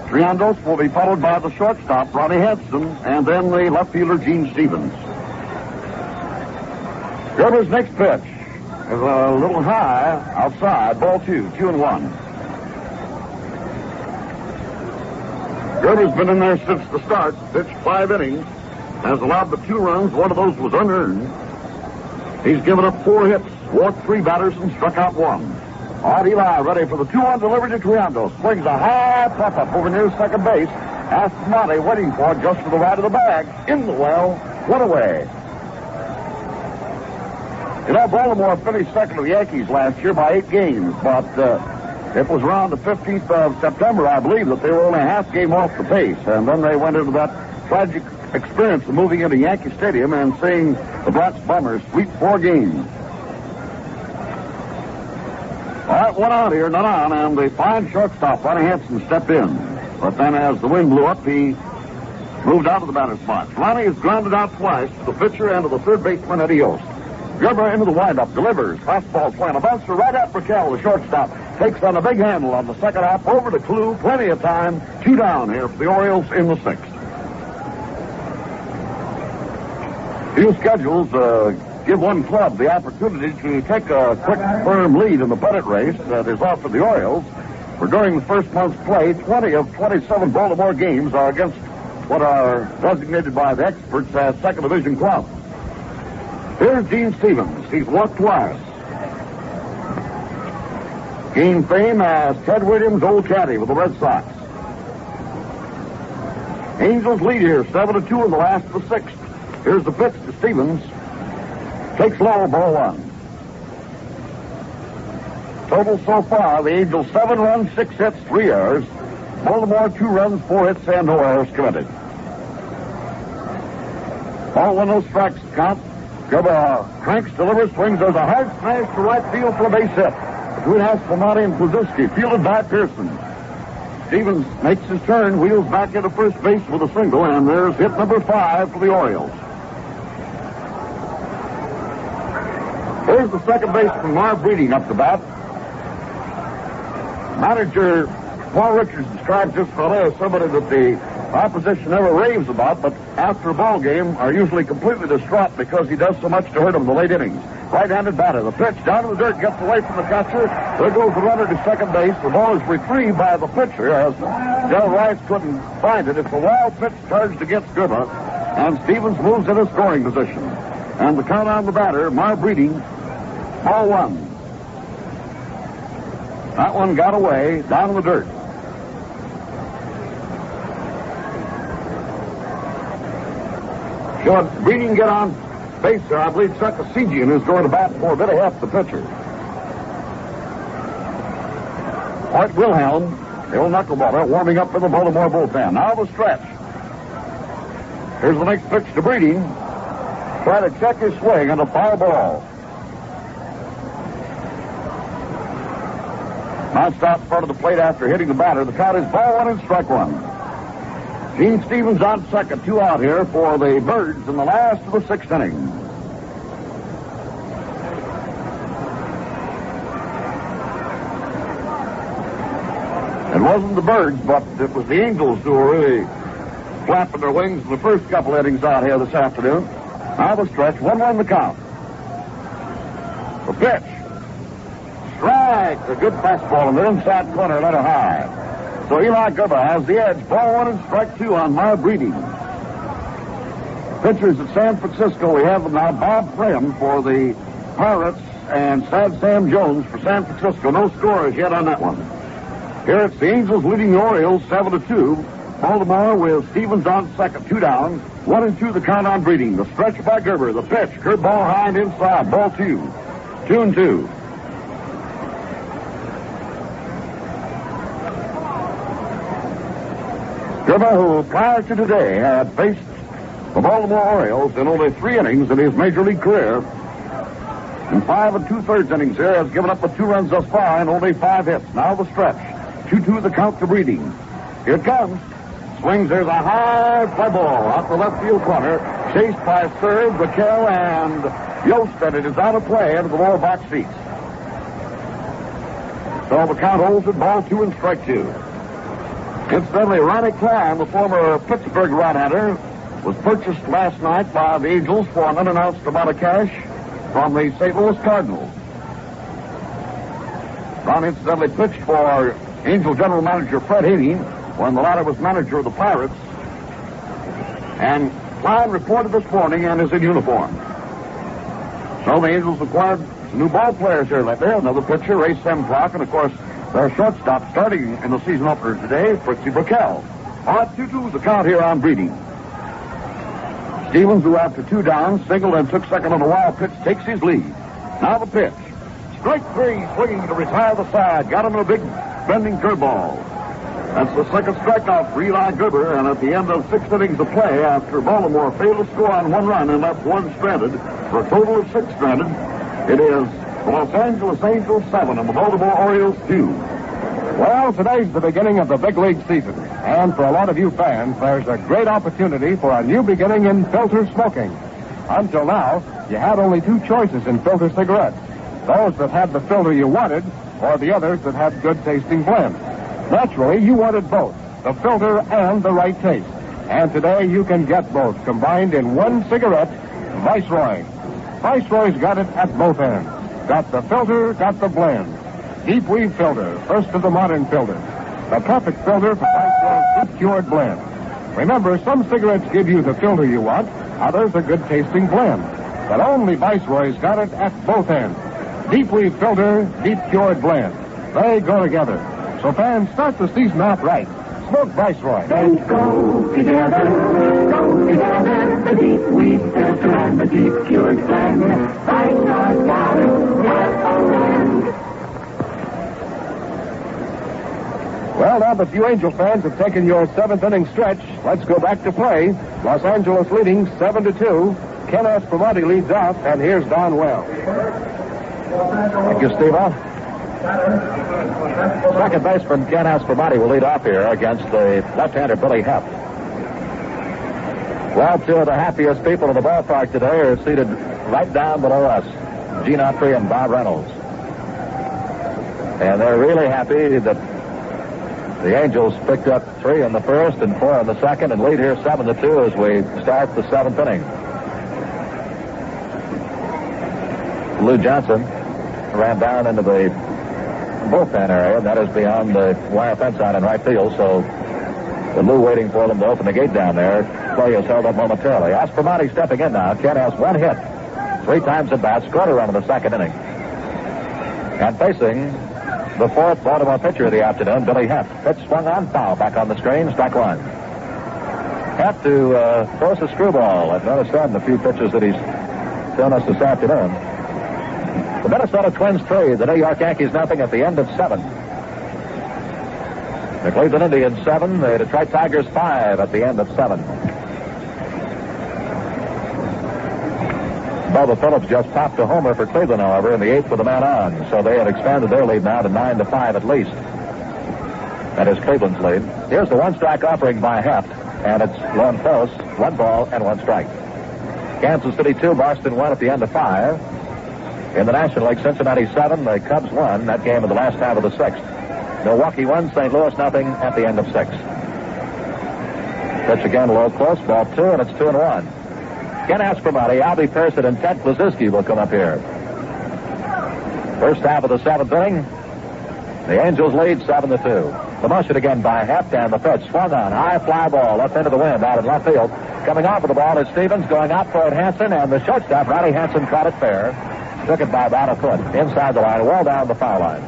Triandos will be followed by the shortstop, Ronnie Hanson, and then the left fielder, Gene Stevens. Grba's next pitch is a little high outside. Ball 2, 2 and 1. Grba's been in there since the start, pitched 5 innings, has allowed but 2 runs. 1 of those was unearned. He's given up 4 hits, walked 3 batters, and struck out 1. All right, Eli ready for the 2-1 delivery to Triandos. Swings a high pop-up over near second base. Astomati waiting for it just to the right of the bag. In the well, 1 away. You know, Baltimore finished second to the Yankees last year by 8 games, but it was around the 15th of September, I believe, that they were only a half game off the pace. And then they went into that tragic experience of moving into Yankee Stadium and seeing the Bronx Bombers sweep 4 games. All right, 1 out here, none on, and the fine shortstop, Ronnie Hanson, stepped in. But then as the wind blew up, he moved out of the batter's box. Ronnie is grounded out twice to the pitcher and to the third baseman, Eddie Yost. Grba into the windup, delivers, fastball swing, a bouncer right at Brickell, the shortstop. Takes on a big handle on the second hop, over to Klue, plenty of time. 2 down here for the Orioles in the 6th. Few schedules give one club the opportunity to take a quick, firm lead in the pennant race that is offered the Orioles. For during the first month's play, 20 of 27 Baltimore games are against what are designated by the experts as second division clubs. Here's Gene Stevens. He's walked twice. Gained fame as Ted Williams' old caddy with the Red Sox. Angels lead here, 7-2 in the last of the 6th. Here's the pitch to Stevens. Takes low, ball 1. Total so far, the Angels 7 runs, 6 hits, 3 errors. Baltimore 2 runs, 4 hits, and no errors committed. Ball 1, no strikes count. Grba cranks, delivers, swings. There's a hard smash to right field for a base hit between Astomati and Kluszewski, fielded by Pearson. Stevens makes his turn, wheels back into first base with a single, and there's hit number 5 for the Orioles. Here's the second baseman, Marv Breeding, up to bat. Manager Paul Richards describes this fellow as somebody that the opposition never raves about, but after a ball game are usually completely distraught because he does so much to hurt them in the late innings. Right-handed batter. The pitch down to the dirt, gets away from the catcher. There goes the runner to second base. The ball is retrieved by the pitcher as Del Rice couldn't find it. It's a wild pitch charged against Grba, and Stevens moves in a scoring position. And the count on the batter, Marv Breeding, ball 1. That one got away, down in the dirt. Should Breeding get on base there, I believe Chuck Asigian is going to bat for a bit of half the pitcher. Art Wilhelm the old knuckleballer, warming up for the Baltimore bullpen. Now the stretch. Here's the next pitch to Breeding. Try to check his swing and a foul ball. Now stops in front of the plate after hitting the batter. The count is ball 1 and strike 1. Gene Stevens on second, 2 out here for the Birds in the last of the 6th inning. It wasn't the Birds, but it was the Angels who were really flapping their wings in the first couple innings out here this afternoon. Now the stretch, 1-1 the count. The pitch. Strike. A good fastball in the inside corner, let her high. So Eli Grba has the edge. Ball 1 and strike 2 on Mild Breeding. Pitchers at San Francisco, we have them now. Bob Cerv for the Pirates and Sad Sam Jones for San Francisco. No scores yet on that one. Here it's the Angels leading the Orioles 7-2. Baltimore with Stevens on second, 2 down. 1-2 the count on Breeding. The stretch by Grba. The pitch. Curve ball high and inside. Ball 2. 2-2. Grba, who prior to today had faced the Baltimore Orioles in only 3 innings in his major league career. In 5 2/3 innings here, has given up the 2 runs thus far and only 5 hits. Now the stretch. 2-2 the count to Breeding. Here it comes. Swings, there's a high fly ball out the left field corner. Chased by Cerv, Raquel, and Yost, and it is out of play into the lower box seats. So the count holds it, ball 2 and strike 2. Incidentally, Ronnie Klein, the former Pittsburgh right-hander, was purchased last night by the Angels for an unannounced amount of cash from the St. Louis Cardinals. Ron incidentally pitched for Angel general manager Fred Haney when the latter was manager of the Pirates. And Klein reported this morning and is in uniform. So the Angels acquired some new ball players here lately. Another pitcher, Ray Semprock, and of course their shortstop starting in the season opener today, Fritzy Raquel. Odd 2-2 the count here on Breeding. Stevens, who after 2 down, singled and took second on a wild pitch, takes his lead. Now the pitch. Strike 3, swinging to retire the side. Got him in a big bending curveball. That's the second strikeout for Eli Grba, and at the end of 6 innings of play, after Baltimore failed to score on 1 run and left 1 stranded, for a total of 6 stranded, it is the Los Angeles Angels 7 and the Baltimore Orioles 2. Well, today's the beginning of the big league season, and for a lot of you fans, there's a great opportunity for a new beginning in filter smoking. Until now, you had only 2 choices in filter cigarettes. Those that had the filter you wanted, or the others that had good-tasting blends. Naturally, you wanted both, the filter and the right taste. And today, you can get both combined in one cigarette, Viceroy. Viceroy's got it at both ends. Got the filter, got the blend. Deep weave filter, first of the modern filters. The perfect filter for Viceroy's deep-cured blend. Remember, some cigarettes give you the filter you want, others a good-tasting blend. But only Viceroy's got it at both ends. Deep weave filter, deep-cured blend. They go together. So fans, start the season off right. Smoke Viceroy. They go together, the deep weed filter and the deep cured blend. Viceroy got it, Well, now that you Angel fans have taken your 7th inning stretch, let's go back to play. Los Angeles leading 7-2. Ken Aspromonte leads off, and here's Don Wells. Thank you, Steve-O. Second baseman Ken Aspromonte will lead off here against the left-hander Billy Heft. Well, 2 of the happiest people in the ballpark today are seated right down below us, Gene Autry and Bob Reynolds. And they're really happy that the Angels picked up 3 in the first and 4 in the second and lead here 7-2 as we start the 7th inning. Lou Johnson ran down into the bullpen area, that is beyond the wire fence line in right field, so with Lou waiting for them to open the gate down there, play is held up momentarily. Aspromonte stepping in now. Ken has 1 hit, 3 times at bat, scored a run in the second inning. And facing the 4th Baltimore pitcher of the afternoon, Billy Heft. Pitch swung on, foul, back on the screen, strike 1. Heft to throws a screwball. I've noticed that in the few pitches that he's shown us this afternoon. The Minnesota Twins 3, the New York Yankees nothing at the end of 7. The Cleveland Indians 7, the Detroit Tigers 5 at the end of 7. Bubba Phillips just popped a homer for Cleveland, however, in the 8th with a man on, so they have expanded their lead now to 9-5 at least. That is Cleveland's lead. Here's the one-strike offering by Heft, and it's low and close, 1 ball and 1 strike. Kansas City 2, Boston 1 at the end of 5. In the National League, Cincinnati 7, the Cubs won that game in the last half of the 6th. Milwaukee 1, St. Louis nothing at the end of 6. Pitch again, low close, ball 2, and it's 2-1. Ken Aspromonte, Albie Pearson, and Ted Kluszewski will come up here. First half of the 7th inning, the Angels lead 7-2. The motion again by Heft, and the pitch swung on. High fly ball up into the wind out in left field. Coming off of the ball is Stevens, going out for it Hansen, and the shortstop, Ronnie Hansen, caught it fair. Took it by about a foot inside the line, well down the foul line.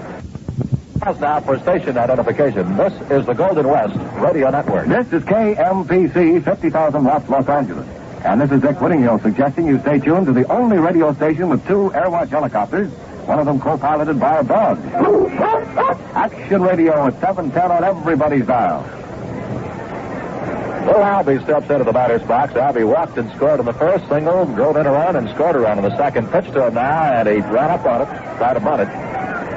Pause now for station identification. This is the Golden West Radio Network. This is KMPC 50,000 watts Los Angeles. And this is Dick Whittinghill suggesting you stay tuned to the only radio station with 2 Airwatch helicopters, one of them co-piloted by a dog. Action Radio at 7:10 on everybody's dial. Little Albie steps into the batter's box. Albie walked and scored in the first, single, drove in a run, and scored a run in the second. Pitch to him now, and he ran up on it, tried to bunt it.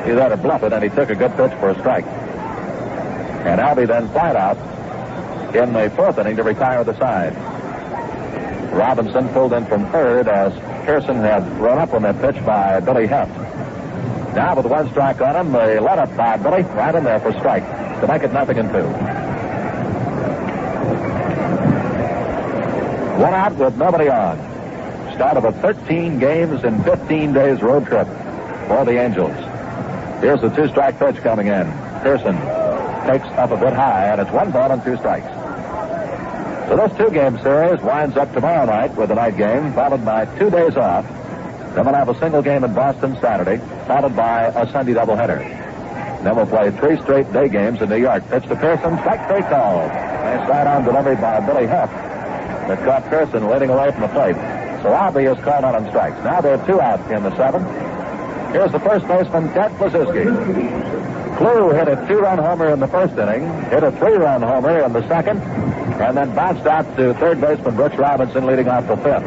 He had to bluff it, and he took a good pitch for a strike. And Albie then flied out in the 4th inning to retire the side. Robinson pulled in from third as Pearson had run up on that pitch by Billy Heft. Now with 1 strike on him, the let-up by Billy right in there for strike to make it 0-2. 1 out with nobody on. Start of a 13 games in 15 days road trip for the Angels. Here's the 2-strike pitch coming in. Pearson takes up a bit high, and it's 1 ball and 2 strikes. So this 2-game series winds up tomorrow night with a night game, followed by 2 days off. Then we'll have a single game in Boston Saturday, followed by a Sunday doubleheader. Then we'll play 3 straight day games in New York. Pitch to Pearson, strike 3 called. Nice side-on delivery by Billy Heft that caught Pearson leading away from the plate. So Albie is called on strikes. Now they're 2 out in the 7th. Here's the first baseman, Ted Kluszewski. Klu hit a 2-run homer in the first inning, hit a 3-run homer in the second, and then bounced out to third baseman Brooks Robinson leading off the 5th.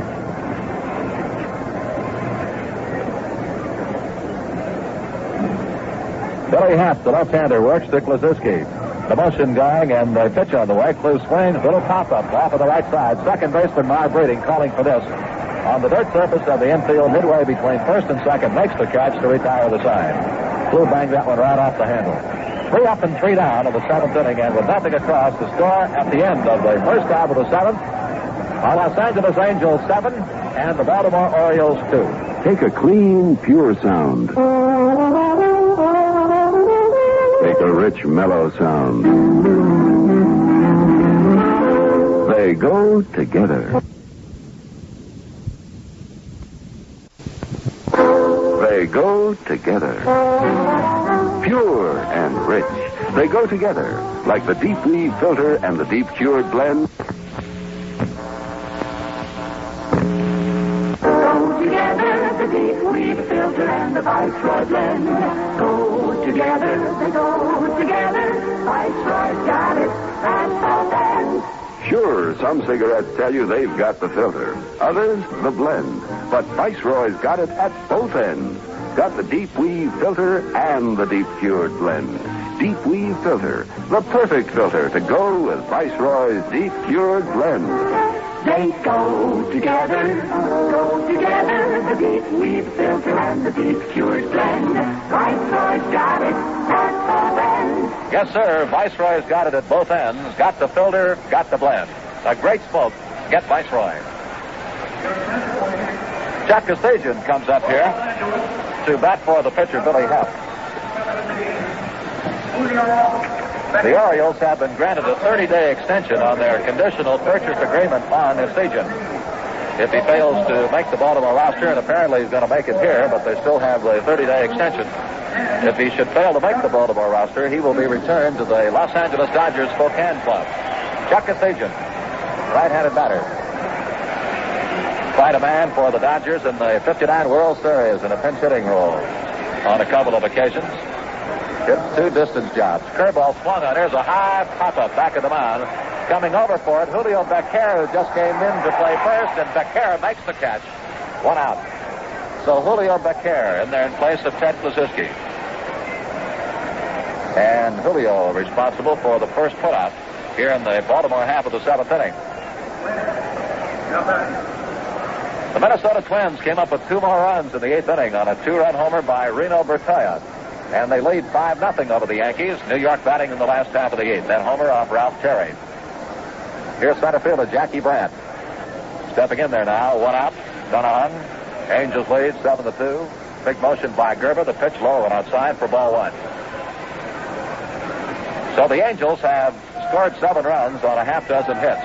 Billy Heft, the left-hander, works to Kluszewski. The motion going and the pitch on the way. Klu swings, little pop-up off of the right side. Second baseman Marv Breeding calling for this. On the dirt surface of the infield, midway between first and second, makes the catch to retire the side. Klu banged that one right off the handle. 3 up and 3 down in the 7th inning, and with nothing across, the score at the end of the first half of the 7th are Los Angeles Angels 7 and the Baltimore Orioles 2. Take a clean, pure sound. Take a rich, mellow sound. They go together. They go together. Pure and rich. They go together, like the deep weave filter and the deep cured blend. Go together, the deep weave filter and the Viceroy blend. Go together, they go together. Viceroy's got it, and both ends. Sure, some cigarettes tell you they've got the filter. Others, the blend. But Viceroy's got it at both ends. Got the deep weave filter and the deep cured blend. Deep weave filter, the perfect filter to go with Viceroy's deep cured blend. They go together, the deep weave filter and the deep cured blend. Viceroy's got it at both ends. Yes, sir. Viceroy's got it at both ends. Got the filter, got the blend. A great smoke. Get Viceroy. Jack Kasajian comes up here to bat for the pitcher, Billy Heft. The Orioles have been granted a 30-day extension on their conditional purchase agreement on Kasajian. If he fails to make the Baltimore roster, and apparently he's going to make it here, but they still have the 30-day extension. If he should fail to make the Baltimore roster, he will be returned to the Los Angeles Dodgers Spokane club. Chuck Kasajian, right-handed batter. Fight a man for the Dodgers in the '59 World Series in a pinch hitting role on a couple of occasions. It's 2 distance jobs. Curveball swung on. There's a high pop-up back of the mound. Coming over for it, Julio Becerra, who just came in to play first, and Becerra makes the catch. 1 out. So Julio Becerra in there in place of Ted Kluszewski. And Julio responsible for the first putout here in the Baltimore half of the 7th inning. The Minnesota Twins came up with 2 more runs in the 8th inning on a 2-run homer by Reno Bertoia. And they lead 5-0 over the Yankees. New York batting in the last half of the 8th. That homer off Ralph Terry. Here's center fielder Jackie Brandt. Stepping in there now. 1 out. Donahan. Angels lead 7-2. Big motion by Grba. The pitch low and outside for ball 1. So the Angels have scored 7 runs on a half dozen hits.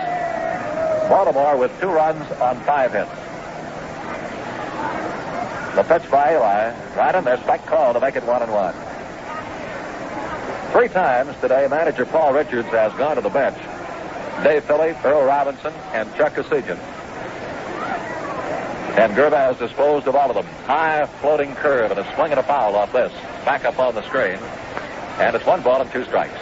Baltimore with 2 runs on 5 hits. The pitch by Eli. Right in there. Strike call to make it 1-1. 3 times today, manager Paul Richards has gone to the bench. Dave Philly, Earl Robinson, and Chuck Kosigian. And Grba has disposed of all of them. High floating curve and a swing and a foul off this. Back up on the screen. And it's 1 ball and 2 strikes.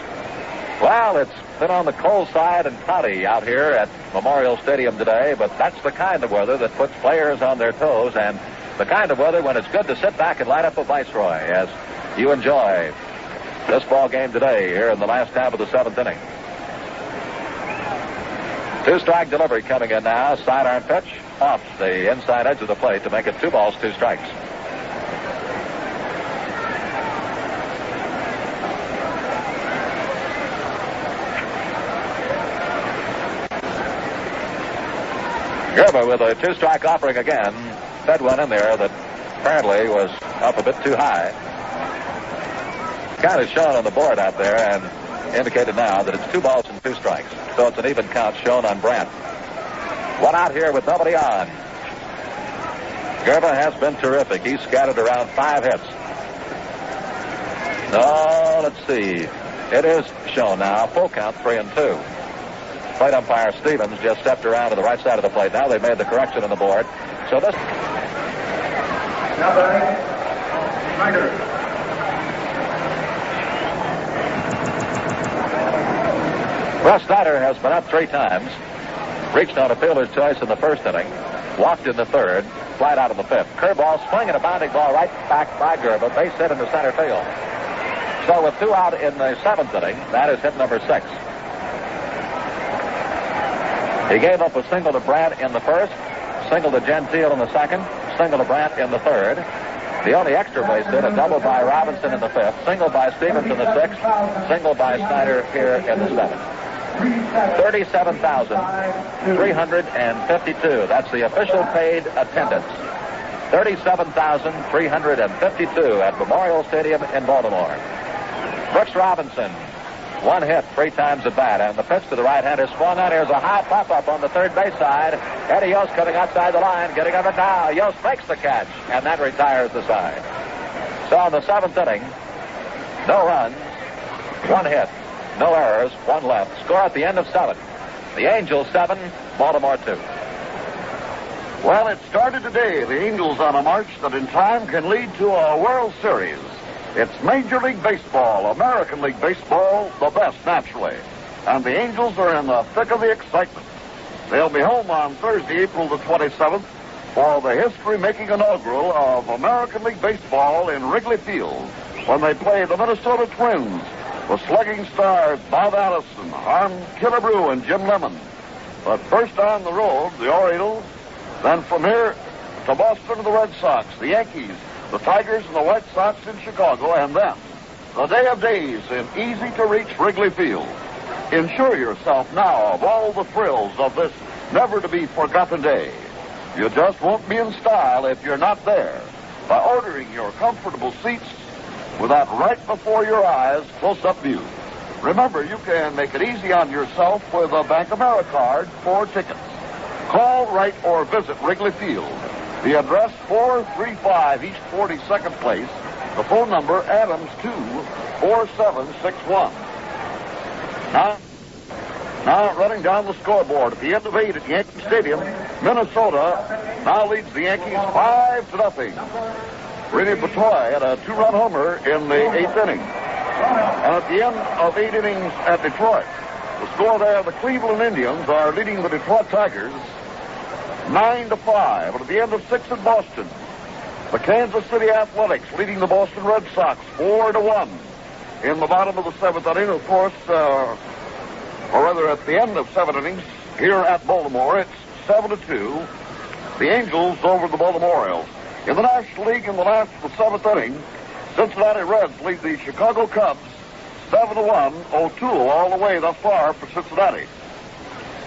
Well, it's been on the cold side and cloudy out here at Memorial Stadium today, but that's the kind of weather that puts players on their toes, and the kind of weather when it's good to sit back and light up a Viceroy as you enjoy this ball game today here in the last half of the 7th inning. 2-strike delivery coming in now. Sidearm pitch off the inside edge of the plate to make it 2 balls, 2 strikes. Grba with a 2-strike offering again. Fed one in there that apparently was up a bit too high. Count is shown on the board out there and indicated now that it's 2 balls and 2 strikes. So it's an even count shown on Brandt. 1 out here with nobody on. Grba has been terrific. He's scattered around 5 hits. Oh, let's see. It is shown now. Full count, 3-2. Plate umpire Stevens just stepped around to the right side of the plate. Now they've made the correction on the board. So this... Russ Snyder has been up 3 times. Reached on a fielder's choice in the 1st inning. Walked in the 3rd. Flied out in the 5th. Curveball, swing and a bounding ball right back by Grba. Base hit in the center field. So with 2 out in the 7th inning, that is hit number 6. He gave up a single to Brandt in the 1st, single to Gentile in the 2nd, single to Brandt in the 3rd. The only extra base hit, a double by Robinson in the 5th, single by Stevens in the 6th, single by Snyder here in the 7th. 37,352. That's the official paid attendance. 37,352 at Memorial Stadium in Baltimore. Brooks Robinson. 1 hit 3 times at bat, and the pitch to the right-hander swung on. Here's a high pop-up on the 3rd base side. Eddie Yost coming outside the line, getting of it now. Yost makes the catch, and that retires the side. So in the 7th inning, no runs, 1 hit, no errors, 1 left. Score at the end of 7. The Angels 7, Baltimore 2. Well, it started today. The Angels on a march that in time can lead to a World Series. It's Major League Baseball, American League Baseball, the best, naturally. And the Angels are in the thick of the excitement. They'll be home on Thursday, April the 27th, for the history-making inaugural of American League Baseball in Wrigley Field, when they play the Minnesota Twins, the slugging stars Bob Allison, Harm Killebrew, and Jim Lemon. But first on the road, the Orioles, then from here to Boston to the Red Sox, the Yankees, the Tigers and the White Sox in Chicago, and then the day of days in easy-to-reach Wrigley Field. Ensure yourself now of all the thrills of this never-to-be-forgotten day. You just won't be in style if you're not there. By ordering your comfortable seats with that right before your eyes close-up view. Remember, you can make it easy on yourself with a Bank Americard for tickets. Call, write, or visit Wrigley Field. The address, 435 East 42nd Place. The phone number, Adams 24761. Now running down the scoreboard at the end of 8 at Yankee Stadium, Minnesota now leads the Yankees 5-0. Rene Bertoia had a 2-run homer in the 8th inning. And at the end of 8 innings at Detroit, the score there, the Cleveland Indians are leading the Detroit Tigers 9-5. And at the end of 6 at Boston, the Kansas City Athletics leading the Boston Red Sox 4-1. In the bottom of the 7th inning, of course, or rather at the end of 7 innings, here at Baltimore, it's 7-2. The Angels over the Baltimore Orioles. In the National League, in the last of the 7th inning, Cincinnati Reds lead the Chicago Cubs 7-1. O'Toole all the way thus far for Cincinnati.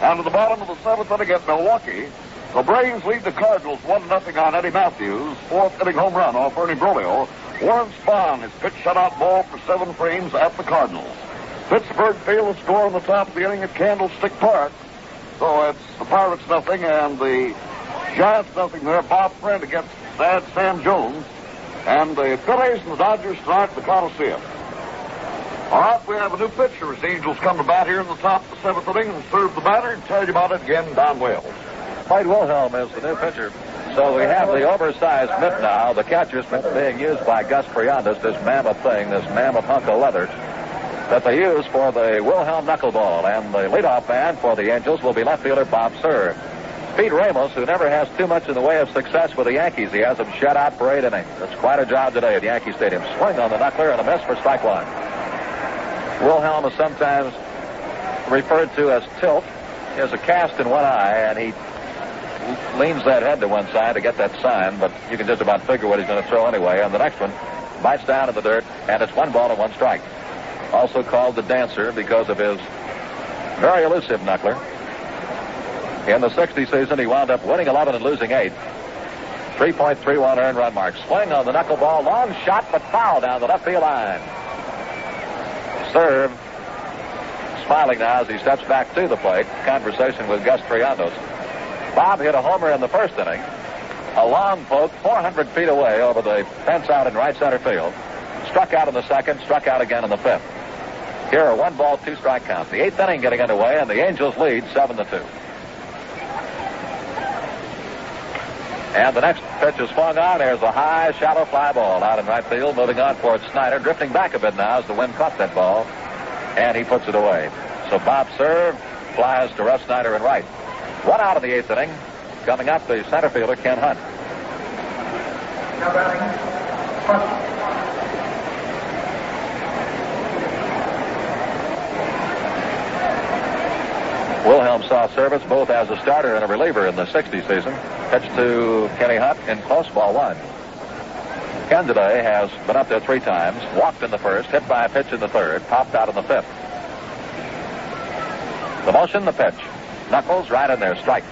And at the bottom of the 7th inning at Milwaukee, the Braves lead the Cardinals 1-0 on Eddie Matthews. 4th inning home run off Ernie Broglio. Warren Spahn has pitched shutout ball for 7 frames at the Cardinals. Pittsburgh failed to score on the top of the inning at Candlestick Park. So it's the Pirates nothing and the Giants nothing there. Bob Friend against Sad Sam Jones. And the Phillies and the Dodgers tonight at the Coliseum. All right, we have a new pitcher as the Angels come to bat here in the top of the 7th inning and serve the batter and tell you about it again, Don Wales. Clyde Wilhelm is the new pitcher. So we have the oversized mitt now, the catcher's mitt being used by Gus Triandas, this mammoth thing, this mammoth hunk of leather that they use for the Wilhelm knuckleball. And the leadoff man for the Angels will be left fielder Bob Cerv. Pete Ramos, who never has too much in the way of success with the Yankees, he has them shut out for 8 innings. It's quite a job today at Yankee Stadium. Swing on the knuckler and a miss for strike 1. Wilhelm is sometimes referred to as tilt. He has a cast in one eye, and he leans that head to one side to get that sign, but you can just about figure what he's going to throw anyway. And the next one bites down in the dirt, and it's 1 ball and 1 strike. Also called the dancer because of his very elusive knuckler. In the 60 season, he wound up winning 11 and losing 8. 3.31 earned run mark. Swing on the knuckleball. Long shot, but foul down the left field line. Cerv smiling now as he steps back to the plate. Conversation with Gus Triandos. Bob hit a homer in the first inning. A long poke 400 feet away over the fence out in right center field. Struck out in the second, struck out again in the 5th. Here a 1 ball, 2 strike count. The 8th inning getting underway, and the Angels lead 7-2. And the next pitch is swung on. There's a high, shallow fly ball out in right field. Moving on towards Snyder. Drifting back a bit now as the wind caught that ball. And he puts it away. So Bob Cerv flies to Russ Snyder in right. 1 out of the 8th inning. Coming up, the center fielder, Ken Hunt. Now batting, Wilhelm saw service both as a starter and a reliever in the 60 season. Pitched to Kenny Hunt in close, ball 1. Ken today has been up there 3 times, walked in the first, hit by a pitch in the 3rd, popped out in the 5th. The motion, the pitch. Knuckles right in there, strike.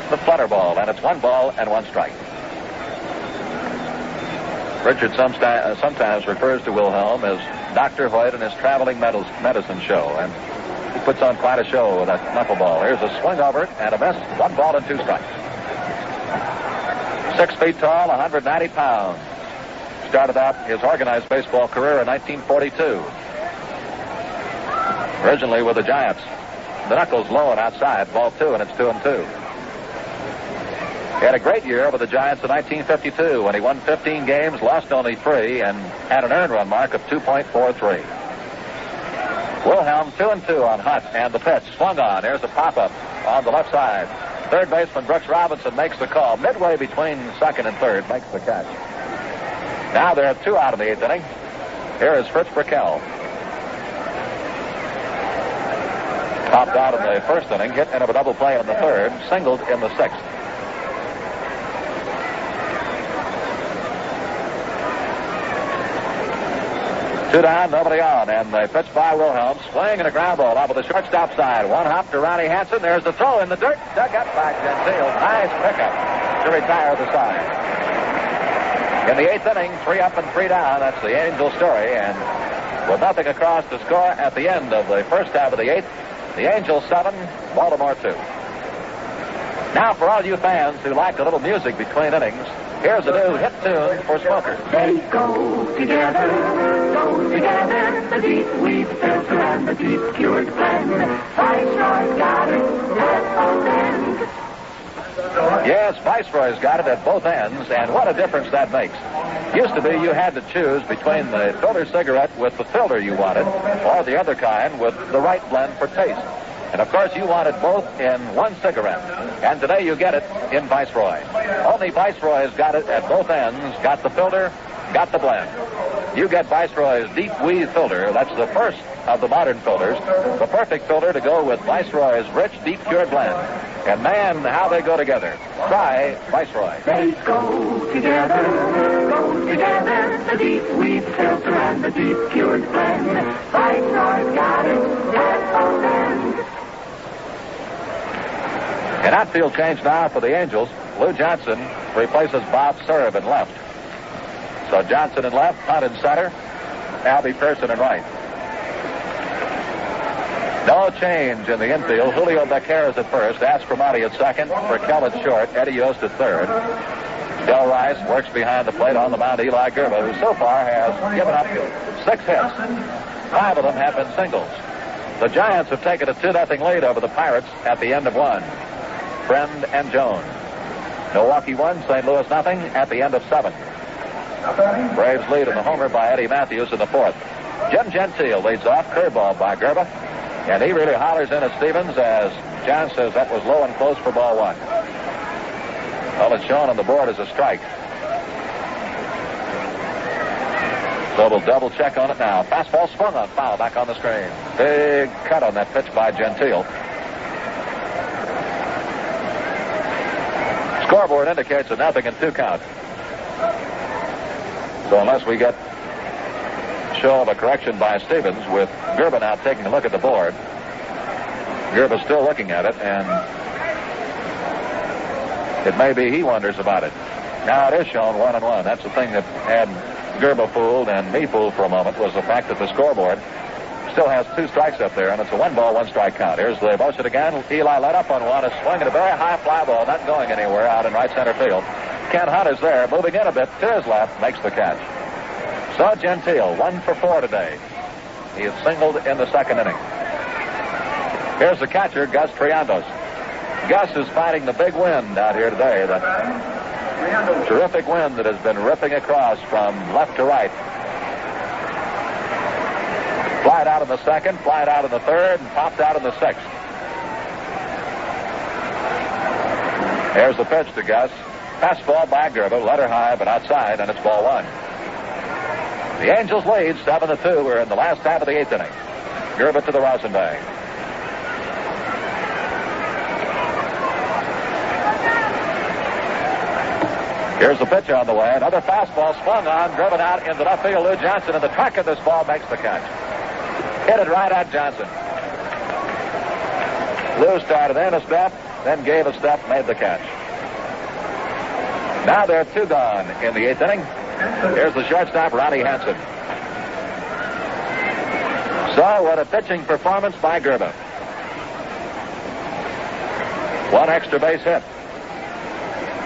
The flutter ball, and it's 1 ball and 1 strike. Richard sometimes refers to Wilhelm as Dr. Hoyt and his traveling medicine show, and he puts on quite a show with that knuckleball. Here's a swing over it and a miss. 1 ball and 2 strikes. 6 feet tall, 190 pounds. Started out his organized baseball career in 1942. Originally with the Giants. The knuckles low and outside, ball 2, and it's 2-2. He had a great year with the Giants in 1952 when he won 15 games, lost only 3, and had an earned run mark of 2.43. Wilhelm 2-2 on Hunt, and the pitch swung on. There's a pop-up on the left side. Third baseman Brooks Robinson makes the call. Midway between 2nd and 3rd, makes the catch. Now there are 2 out of the 8th inning. Here is Fritz Brickell. Popped out in the 1st inning, hit into a double play in the 3rd, singled in the 6th. Two down, nobody on, and the pitch by Wilhelm. Swing and a ground ball out of the shortstop side. 1 hop to Ronnie Hansen. There's the throw in the dirt. Dug up by Gentile. Nice pickup to retire the side. In the 8th inning, 3 up and 3 down. That's the Angel story, and with nothing across the score at the end of the first half of the 8th, the Angels 7, Baltimore 2. Now, for all you fans who like a little music between innings, here's a new hit tune for smokers. they go together, the deep wheat filter and the deep cured blend. Viceroy's got it at both ends. Yes, Viceroy's got it at both ends, and what a difference that makes. Used to be you had to choose between the filter cigarette with the filter you wanted or the other kind with the right blend for taste. And, of course, you wanted both in one cigarette. And today you get it in Viceroy. Only Viceroy's got it at both ends, got the filter, got the blend. You get Viceroy's Deep Weave filter. That's the first of the modern filters. The perfect filter to go with Viceroy's rich, deep cured blend. And, man, how they go together. Try Viceroy. They go together, the Deep Weave filter and the deep cured blend. Viceroy's got it at both ends. An outfield change now for the Angels. Lou Johnson replaces Bob Cerv in left. So Johnson in left, Hunt in center, Albie Pearson in right. No change in the infield. Julio Becerra is at first, Aspromati at second, Raquel at short, Eddie Yost at third. Del Rice works behind the plate on the mound. Eli Grba, who so far has given up 6 hits. 5 of them have been singles. The Giants have taken a 2-0 lead over the Pirates at the end of 1. Friend and Jones. Milwaukee 1, St. Louis nothing at the end of 7. Braves lead in the homer by Eddie Matthews in the 4th. Jim Gentile leads off, curveball by Grba, and he really hollers in at Stevens as John says that was low and close for ball 1. Well, it's shown on the board as a strike. So we'll double check on it now. Fastball swung on, foul back on the screen. Big cut on that pitch by Gentile. Scoreboard indicates a 0-2 count. So unless we get show of a correction by Stevens, with Grba now taking a look at the board. Grba's still looking at it, and it may be he wonders about it. Now it is shown 1-1. That's the thing that had Grba fooled and me fooled for a moment, was the fact that the scoreboard still has 2 strikes up there, and it's a 1-ball, 1-strike count. Here's the motion again. Eli let up on one, is swinging a very high fly ball, not going anywhere, out in right center field. Ken Hunt is there, moving in a bit to his left, makes the catch. So Gentile, 1 for 4 today. He is singled in the 2nd inning. Here's the catcher, Gus Triandos. Gus is fighting the big wind out here today, the terrific wind that has been ripping across from left to right. Flied out in the 2nd, flied out in the 3rd, and popped out in the 6th. Here's the pitch to Gus. Fastball by Grba, letter high, but outside, and it's ball 1. The Angels lead 7-2. We're in the last half of the 8th inning. Grba to the Rosenbag. Here's the pitch on the way. Another fastball swung on, driven out into left field. Lou Johnson in the track of this ball makes the catch. Hit it right at Johnson. Lou started in a step, then gave a step, made the catch. Now there are 2 gone in the 8th inning. Here's the shortstop, Ronnie Hansen. So, what a pitching performance by Grba. 1 extra base hit.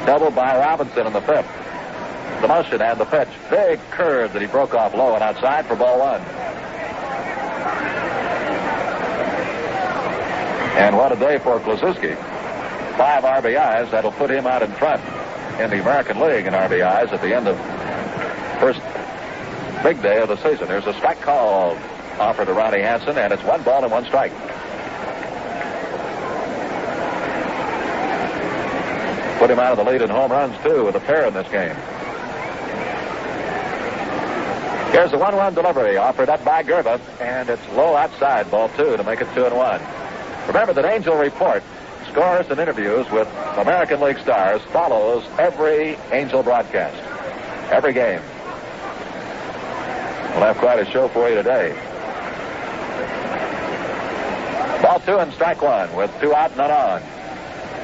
Double by Robinson in the 5th. The motion and the pitch. Big curve that he broke off low and outside for ball 1. And what a day for Kluszewski. 5 RBIs. That'll put him out in front in the American League in RBIs at the end of first big day of the season. There's a strike call offered to Ronnie Hansen, and it's 1 ball and 1 strike. Put him out of the lead in home runs, too, with a pair in this game. Here's the 1-1 delivery offered up by Grba, and it's low outside, ball 2 to make it 2-1. Remember that Angel Report, scores and interviews with American League stars, follows every Angel broadcast, every game. We'll have quite a show for you today. Ball 2 and strike 1 with 2 out, none on.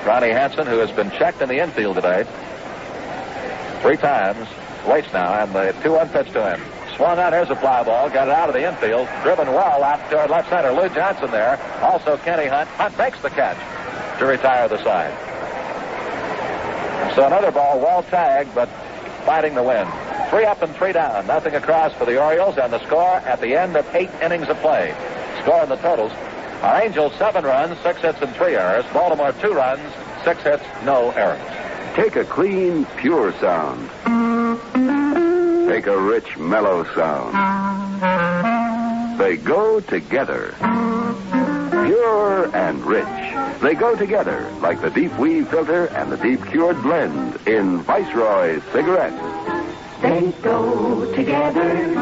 Ronnie Hansen, who has been checked in the infield today 3 times, waits now, and the 2-1 pitch to him. Swung on, there's a fly ball, got it out of the infield, driven well out toward left center. Lou Johnson there, also Kenny Hunt. Hunt makes the catch to retire the side. So another ball, well tagged, but fighting the wind. 3 up and 3 down, nothing across for the Orioles, and the score at the end of 8 innings of play. Score in the totals. Our Angels 7 runs, 6 hits and 3 errors. Baltimore 2 runs, 6 hits, no errors. Take a clean, pure sound. make a rich, mellow sound. They go together. Pure and rich. They go together like the deep weave filter and the deep cured blend in Viceroy cigarettes. They go together,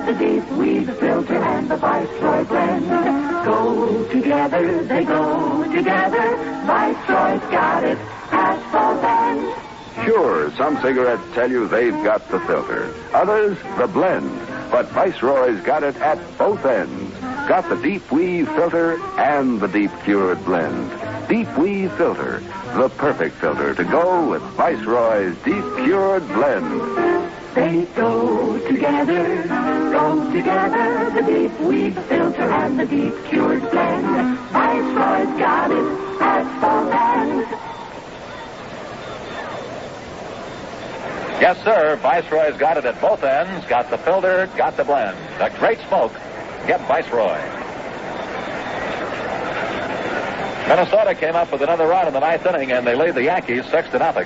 the deep weave filter and the Viceroy blend. Go together, they go together, Viceroy's got it at both ends. Sure, some cigarettes tell you they've got the filter, others the blend, but Viceroy's got it at both ends. Got the deep weave filter and the deep cured blend. Deep weave filter, the perfect filter to go with Viceroy's deep cured blend. They go together, the deep weave filter and the deep cured blend. Viceroy's got it at both ends. Yes, sir. Viceroy's got it at both ends. Got the filter, got the blend. A great smoke. Get Viceroy. Minnesota came up with another run in the ninth inning, and they lead the Yankees 6-0.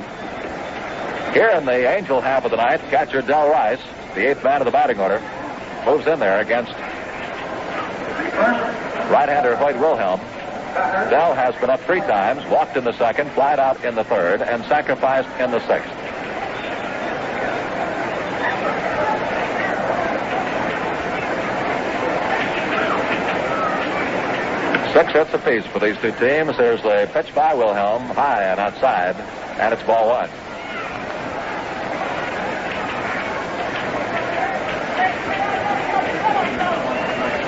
Here in the Angel half of the ninth, catcher Del Rice, the eighth man of the batting order, moves in there against right-hander Hoyt Wilhelm. Del has been up 3 times, walked in the second, flied out in the third, and sacrificed in the sixth. Six hits apiece for these two teams. There's the pitch by Wilhelm, high and outside, and it's ball 1.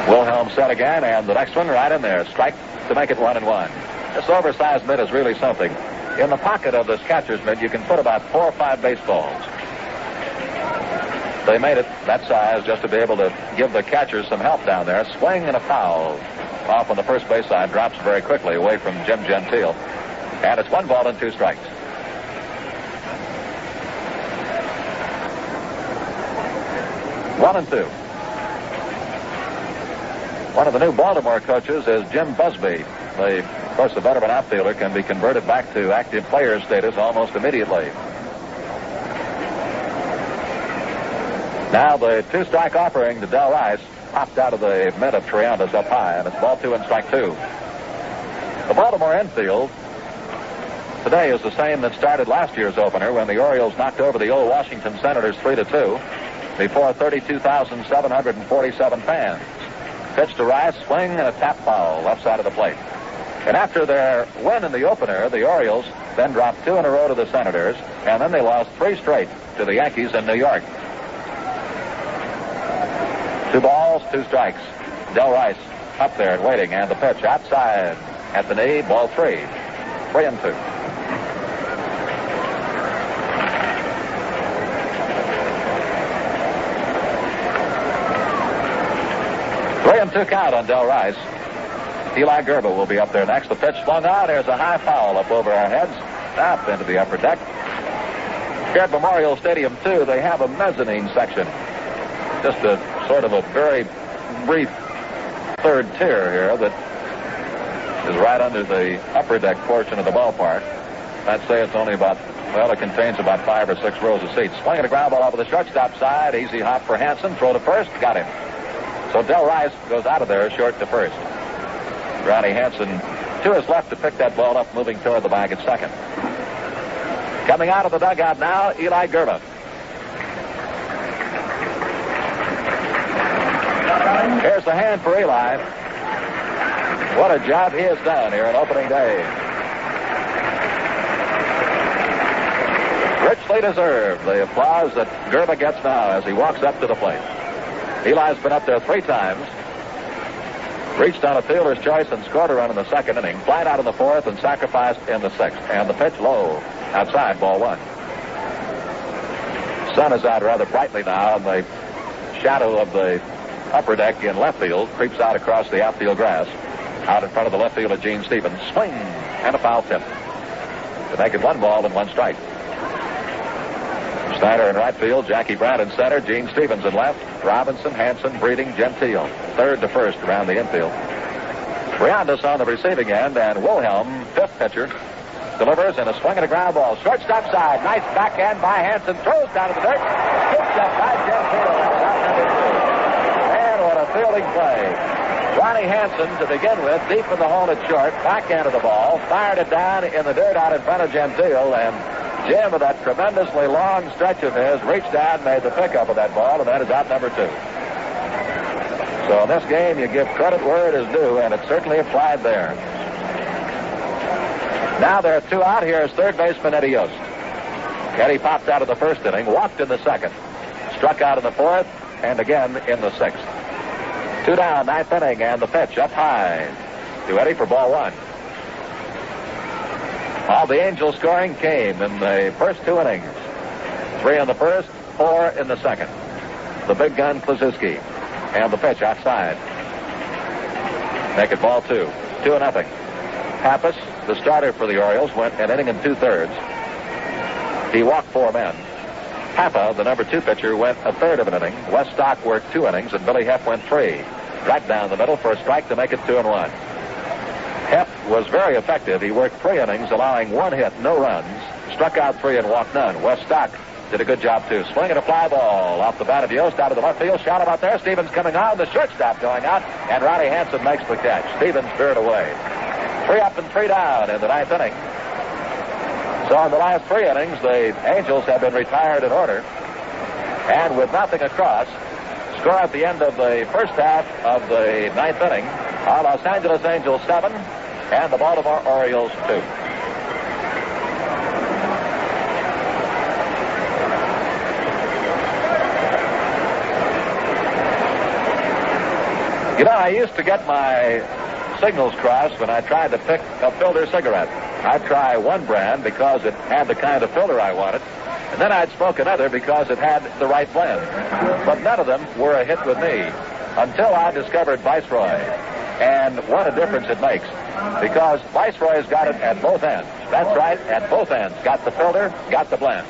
Wilhelm set again, and the next one right in there. Strike to make it 1-1. This oversized mitt is really something. In the pocket of this catcher's mitt, you can put about 4 or 5 baseballs. They made it that size just to be able to give the catcher some help down there. Swing and a foul. Off on the first base side, drops very quickly away from Jim Gentile. And it's 1 ball and 2 strikes. One and two. One of the new Baltimore coaches is Jim Busby. Of course, the veteran outfielder can be converted back to active player status almost immediately. Now the 2-strike offering to Del Rice popped out of the mitt of Triandas up high, and it's ball 2 and strike 2. The Baltimore infield today is the same that started last year's opener when the Orioles knocked over the old Washington Senators 3-2 before 32,747 fans. Pitch to Rice, swing and a tap foul left side of the plate. And after their win in the opener, the Orioles then dropped 2 in a row to the Senators, and then they lost 3 straight to the Yankees in New York. 2 balls, 2 strikes. Del Rice up there and waiting, and the pitch outside at the knee, ball 3. 3 and 2. Three and 2 count on Del Rice. Eli Grba will be up there next. The pitch swung out. There's a high foul up over our heads, up into the upper deck. Here at Memorial Stadium, too, they have a mezzanine section. Just a sort of a very brief third tier here that is right under the upper deck portion of the ballpark. I'd say it's only about, well, it contains about 5 or 6 rows of seats. Swinging a ground ball over the shortstop side. Easy hop for Hansen. Throw to first. Got him. So Del Rice goes out of there short to first. Ronnie Hansen to his left to pick that ball up, moving toward the bag at second. Coming out of the dugout now, Eli Grba. Here's the hand for Eli. What a job he has done here on opening day. Richly deserved the applause that Grba gets now as he walks up to the plate. Eli's been up there 3 times. Reached on a fielder's choice and scored a run in the second inning. Flied out in the fourth and sacrificed in the sixth. And the pitch low. Outside, ball 1. Sun is out rather brightly now, and the shadow of the upper deck in left field creeps out across the outfield grass. Out in front of the left fielder, Gene Stevens. Swing and a foul tip. To make it 1 ball and 1 strike. Snyder in right field, Jackie Brown in center, Gene Stevens in left, Robinson, Hansen, Breeding, Gentile. Third to first around the infield. Triandas on the receiving end, and Wilhelm, 5th pitcher, delivers in a swing and a ground ball. Shortstop side, nice backhand by Hansen, throws down to the dirt. Picked up by Gentile. That's out number 2. Man, what a fielding play. Ronnie Hansen, to begin with, deep in the hole at short, backhand of the ball, fired it down in the dirt out in front of Gentile, and Jim, with that tremendously long stretch of his, reached down, made the pickup of that ball, and that is out number 2. So in this game, you give credit where it is due, and it certainly applied there. Now there are 2 out. Here is third baseman Eddie Yost. Eddie popped out of the first inning, walked in the second, struck out in the fourth, and again in the sixth. 2 down, ninth inning, and the pitch up high to Eddie for ball 1. All the Angels scoring came in the first 2 innings. 3 in the first, 4 in the second. The big gun Kluszewski, and the pitch outside. Make it ball 2. 2-0. Pappas, the starter for the Orioles, went an inning and 2/3. He walked 4 men. Papa, the number 2 pitcher, went a third of an inning. Wes Stock worked 2 innings, and Billy Hepp went 3. Right down the middle for a strike to make it 2-1. Hepp was very effective. He worked 3 innings, allowing 1 hit, no runs. Struck out 3 and walked none. Wes Stock did a good job, too. Swinging a fly ball off the bat of Yost out of the left field. Shot him out there. Stevens coming on. The shortstop going out, and Ronnie Hansen makes the catch. Stevens threw it away. 3 up and 3 down in the ninth inning. So in the last 3 innings, the Angels have been retired in order. And with nothing across, score at the end of the first half of the ninth inning are Los Angeles Angels 7 and the Baltimore Orioles 2. You know, I used to get my signals crossed when I tried to pick a filter cigarette. I'd try one brand because it had the kind of filter I wanted, and then I'd smoke another because it had the right blend. But none of them were a hit with me until I discovered Viceroy. And what a difference it makes, because Viceroy's got it at both ends. That's right, at both ends. Got the filter, got the blend.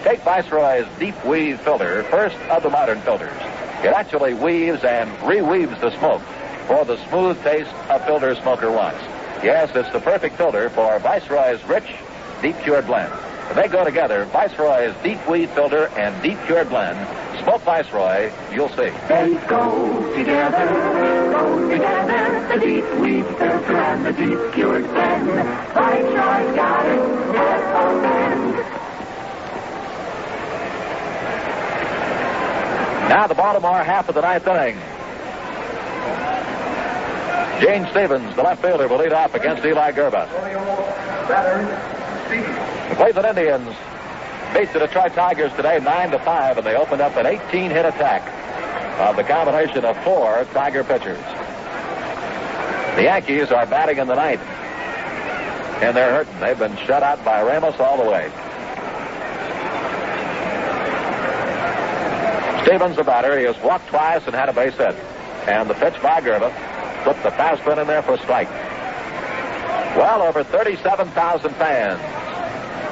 Take Viceroy's deep weave filter, first of the modern filters. It actually weaves and reweaves the smoke for the smooth taste a filter smoker wants. Yes, it's the perfect filter for Viceroy's rich, deep-cured blend. When they go together, Viceroy's deep weave filter and deep-cured blend, smoke Viceroy, you'll see. They go together, the deep weave filter and the deep-cured blend. Viceroy's got it at both ends. Now the Baltimore half of the ninth inning. Gene Stevens, the left fielder, will lead off against Eli Grba. The Cleveland Indians beat the Detroit Tigers today 9-5, and they opened up an 18-hit attack of the combination of 4 Tiger pitchers. The Yankees are batting in the ninth, and they're hurting. They've been shut out by Ramos all the way. Stevens, the batter, he has walked twice and had a base hit. And the pitch by Grba put the fastball in there for a strike. Well, over 37,000 fans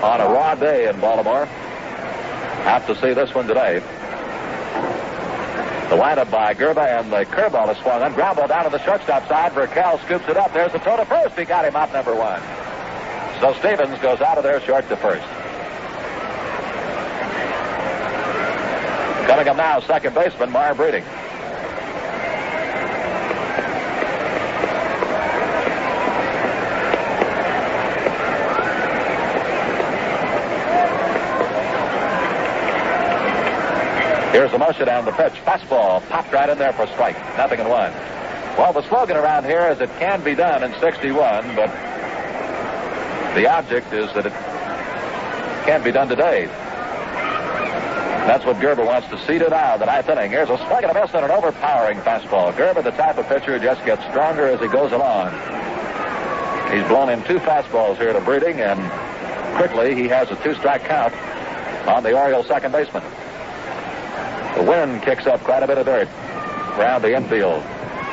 on a raw day in Baltimore. Have to see this one today. The windup by Grba, and the curveball is swung on. Ground ball down to the shortstop side. Verkel scoops it up. There's the throw to first. He got him out number 1. So Stevens goes out of there short to first. Coming up now, second baseman Marv Breeding. Here's the motion and the pitch. Fastball popped right in there for a strike. 0-1. Well, the slogan around here is it can be done in 61, but the object is that it can't be done today. That's what Grba wants to see to now, the ninth inning. Here's a swing and a miss and an overpowering fastball. Grba, the type of pitcher, just gets stronger as he goes along. He's blown in 2 fastballs here to Breeding, and quickly he has a 2-strike count on the Orioles second baseman. The wind kicks up quite a bit of dirt around the infield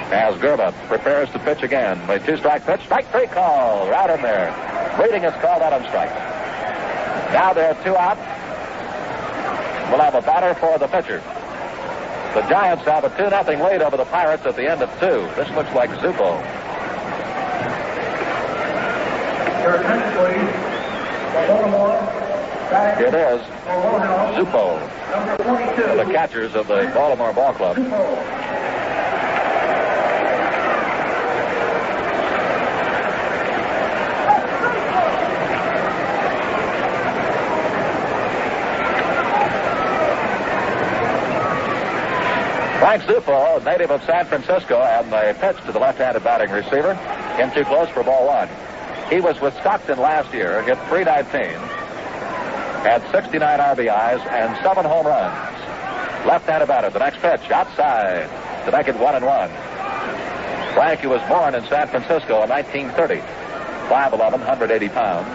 as Grba prepares to pitch again. The 2-strike pitch, strike 3 call right in there. Breeding is called out on strike. Now there are 2 out. We'll have a batter for the pitcher. The Giants have a 2-0 lead over the Pirates at the end of 2. This looks like Zupo. Your attention, please. The Baltimore batting It is Zupo, the catchers of the Baltimore Ball Club. Frank Zupo, native of San Francisco, and the pitch to the left-handed batting receiver. In too close for ball one. He was with Stockton last year, hit .319, had 69 RBIs and 7 home runs. Left-handed batter, the next pitch, outside to make it 1-1. Frank, who was born in San Francisco in 1930, 5'11", 180 pounds.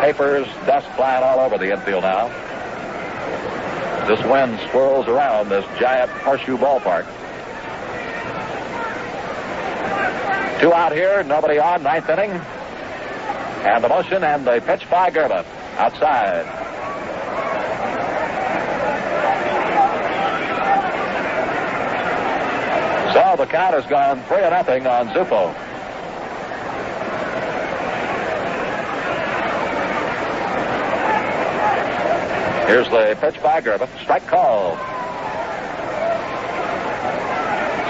Papers, dust flying all over the infield now. This wind swirls around this giant horseshoe ballpark. 2 out here, nobody on, 9th inning. And the motion and the pitch by Grba. Outside. So the count has gone 3-0 on Zupo. Here's the pitch by Grba. Strike called.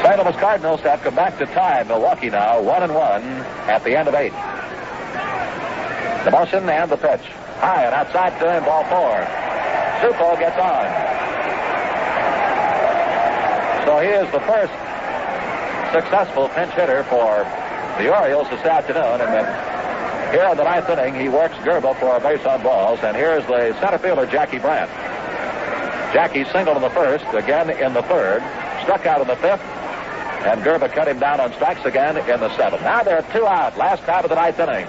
St. Louis Cardinals have come back to tie Milwaukee now, 1-1 at the end of 8. The motion and the pitch. High and outside to him, ball 4. Zupo gets on. So he is the first successful pinch hitter for the Orioles this afternoon. And then here in the 9th inning, he works Grba for a base on balls. And here's the center fielder, Jackie Brandt. Jackie singled in the first, again in the third, struck out in the 5th, and Grba cut him down on strikes again in the 7th. Now they're 2 out, last out of the 9th inning.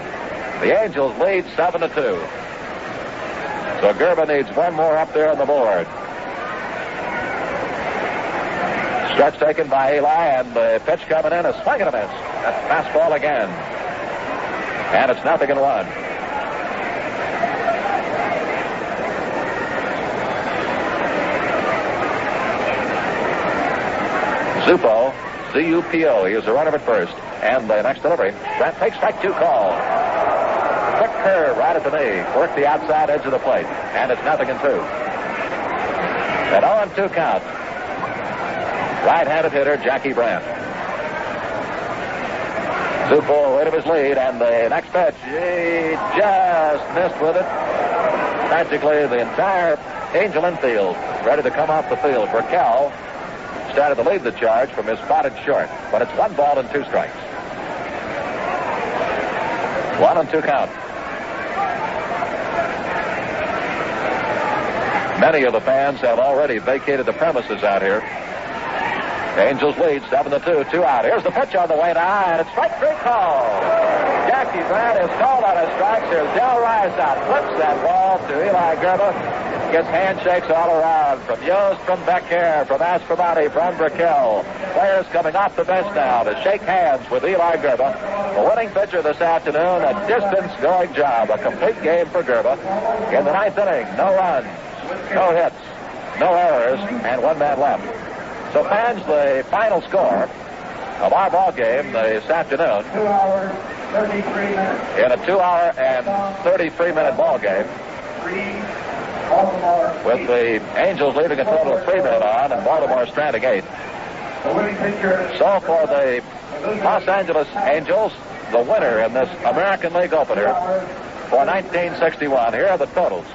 The Angels lead 7-2. So Grba needs one more up there on the board. Stretch taken by Eli, and the pitch coming in, a swing and a miss. That's fastball again. And it's 0-1. Zupo, Z-U-P-O. He is a runner at first. And the next delivery, Brandt takes strike 2 call. Quick curve right at the knee. Work the outside edge of the plate. And it's 0-2. An 0-2 count. Right-handed hitter, Jackie Brandt. Zupo rid of his lead, and the next pitch, he just missed with it. Practically the entire Angel infield ready to come off the field. Burkell started to lead the charge from his spotted short, but it's 1 ball and 2 strikes. 1-2 count. Many of the fans have already vacated the premises out here. Angels lead 7-2, 2 out. Here's the pitch on the way now, and it's strike 3 call. Jackie Brandt is called on his strikes. Here's Del Rice out, flips that ball to Eli Grba. Gets handshakes all around from Yost, from Becker, from Aspromonte, from Burkell. Players coming off the bench now to shake hands with Eli Grba. The winning pitcher this afternoon, a distance-going job, a complete game for Grba. In the 9th inning, no runs, no hits, no errors, and 1 man left. So fans, the final score of our ball game this afternoon, 2 hours, 33 minutes. in a 2-hour and 33-minute ball game, Baltimore, with the Angels leaving a total of 3 men on and Baltimore stranding 8. the winning pitcher. So for the Los Angeles Angels, the winner in this American League opener for 1961, here are the totals.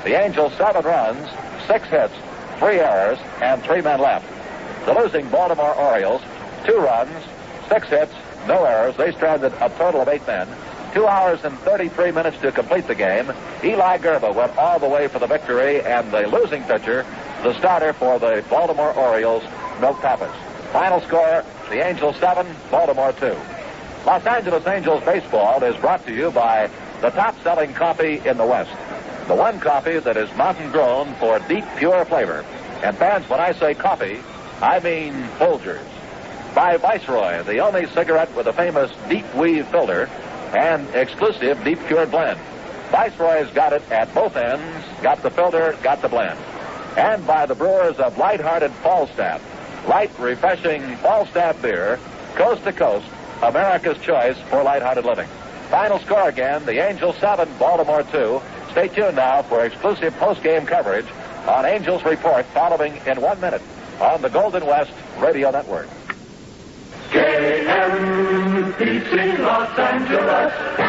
The Angels, 7 runs, 6 hits, 3 errors, and 3 men left. The losing Baltimore Orioles, 2 runs, 6 hits, no errors. They stranded a total of 8 men. 2 hours and 33 minutes to complete the game. Eli Grba went all the way for the victory, and the losing pitcher, the starter for the Baltimore Orioles, Milt Pappas. Final score, the Angels 7, Baltimore 2. Los Angeles Angels baseball is brought to you by the top-selling coffee in the West. The one coffee that is mountain-grown for deep, pure flavor. And fans, when I say coffee, I mean Folgers. By Viceroy, the only cigarette with a famous deep weave filter and exclusive deep cured blend. Viceroy's got it at both ends, got the filter, got the blend. And by the brewers of light-hearted Falstaff. Light, refreshing Falstaff beer, coast to coast, America's choice for light-hearted living. Final score again, the Angels 7, Baltimore 2. Stay tuned now for exclusive post-game coverage on Angels Report following in 1 minute on the Golden West Radio Network. KMPC Los Angeles.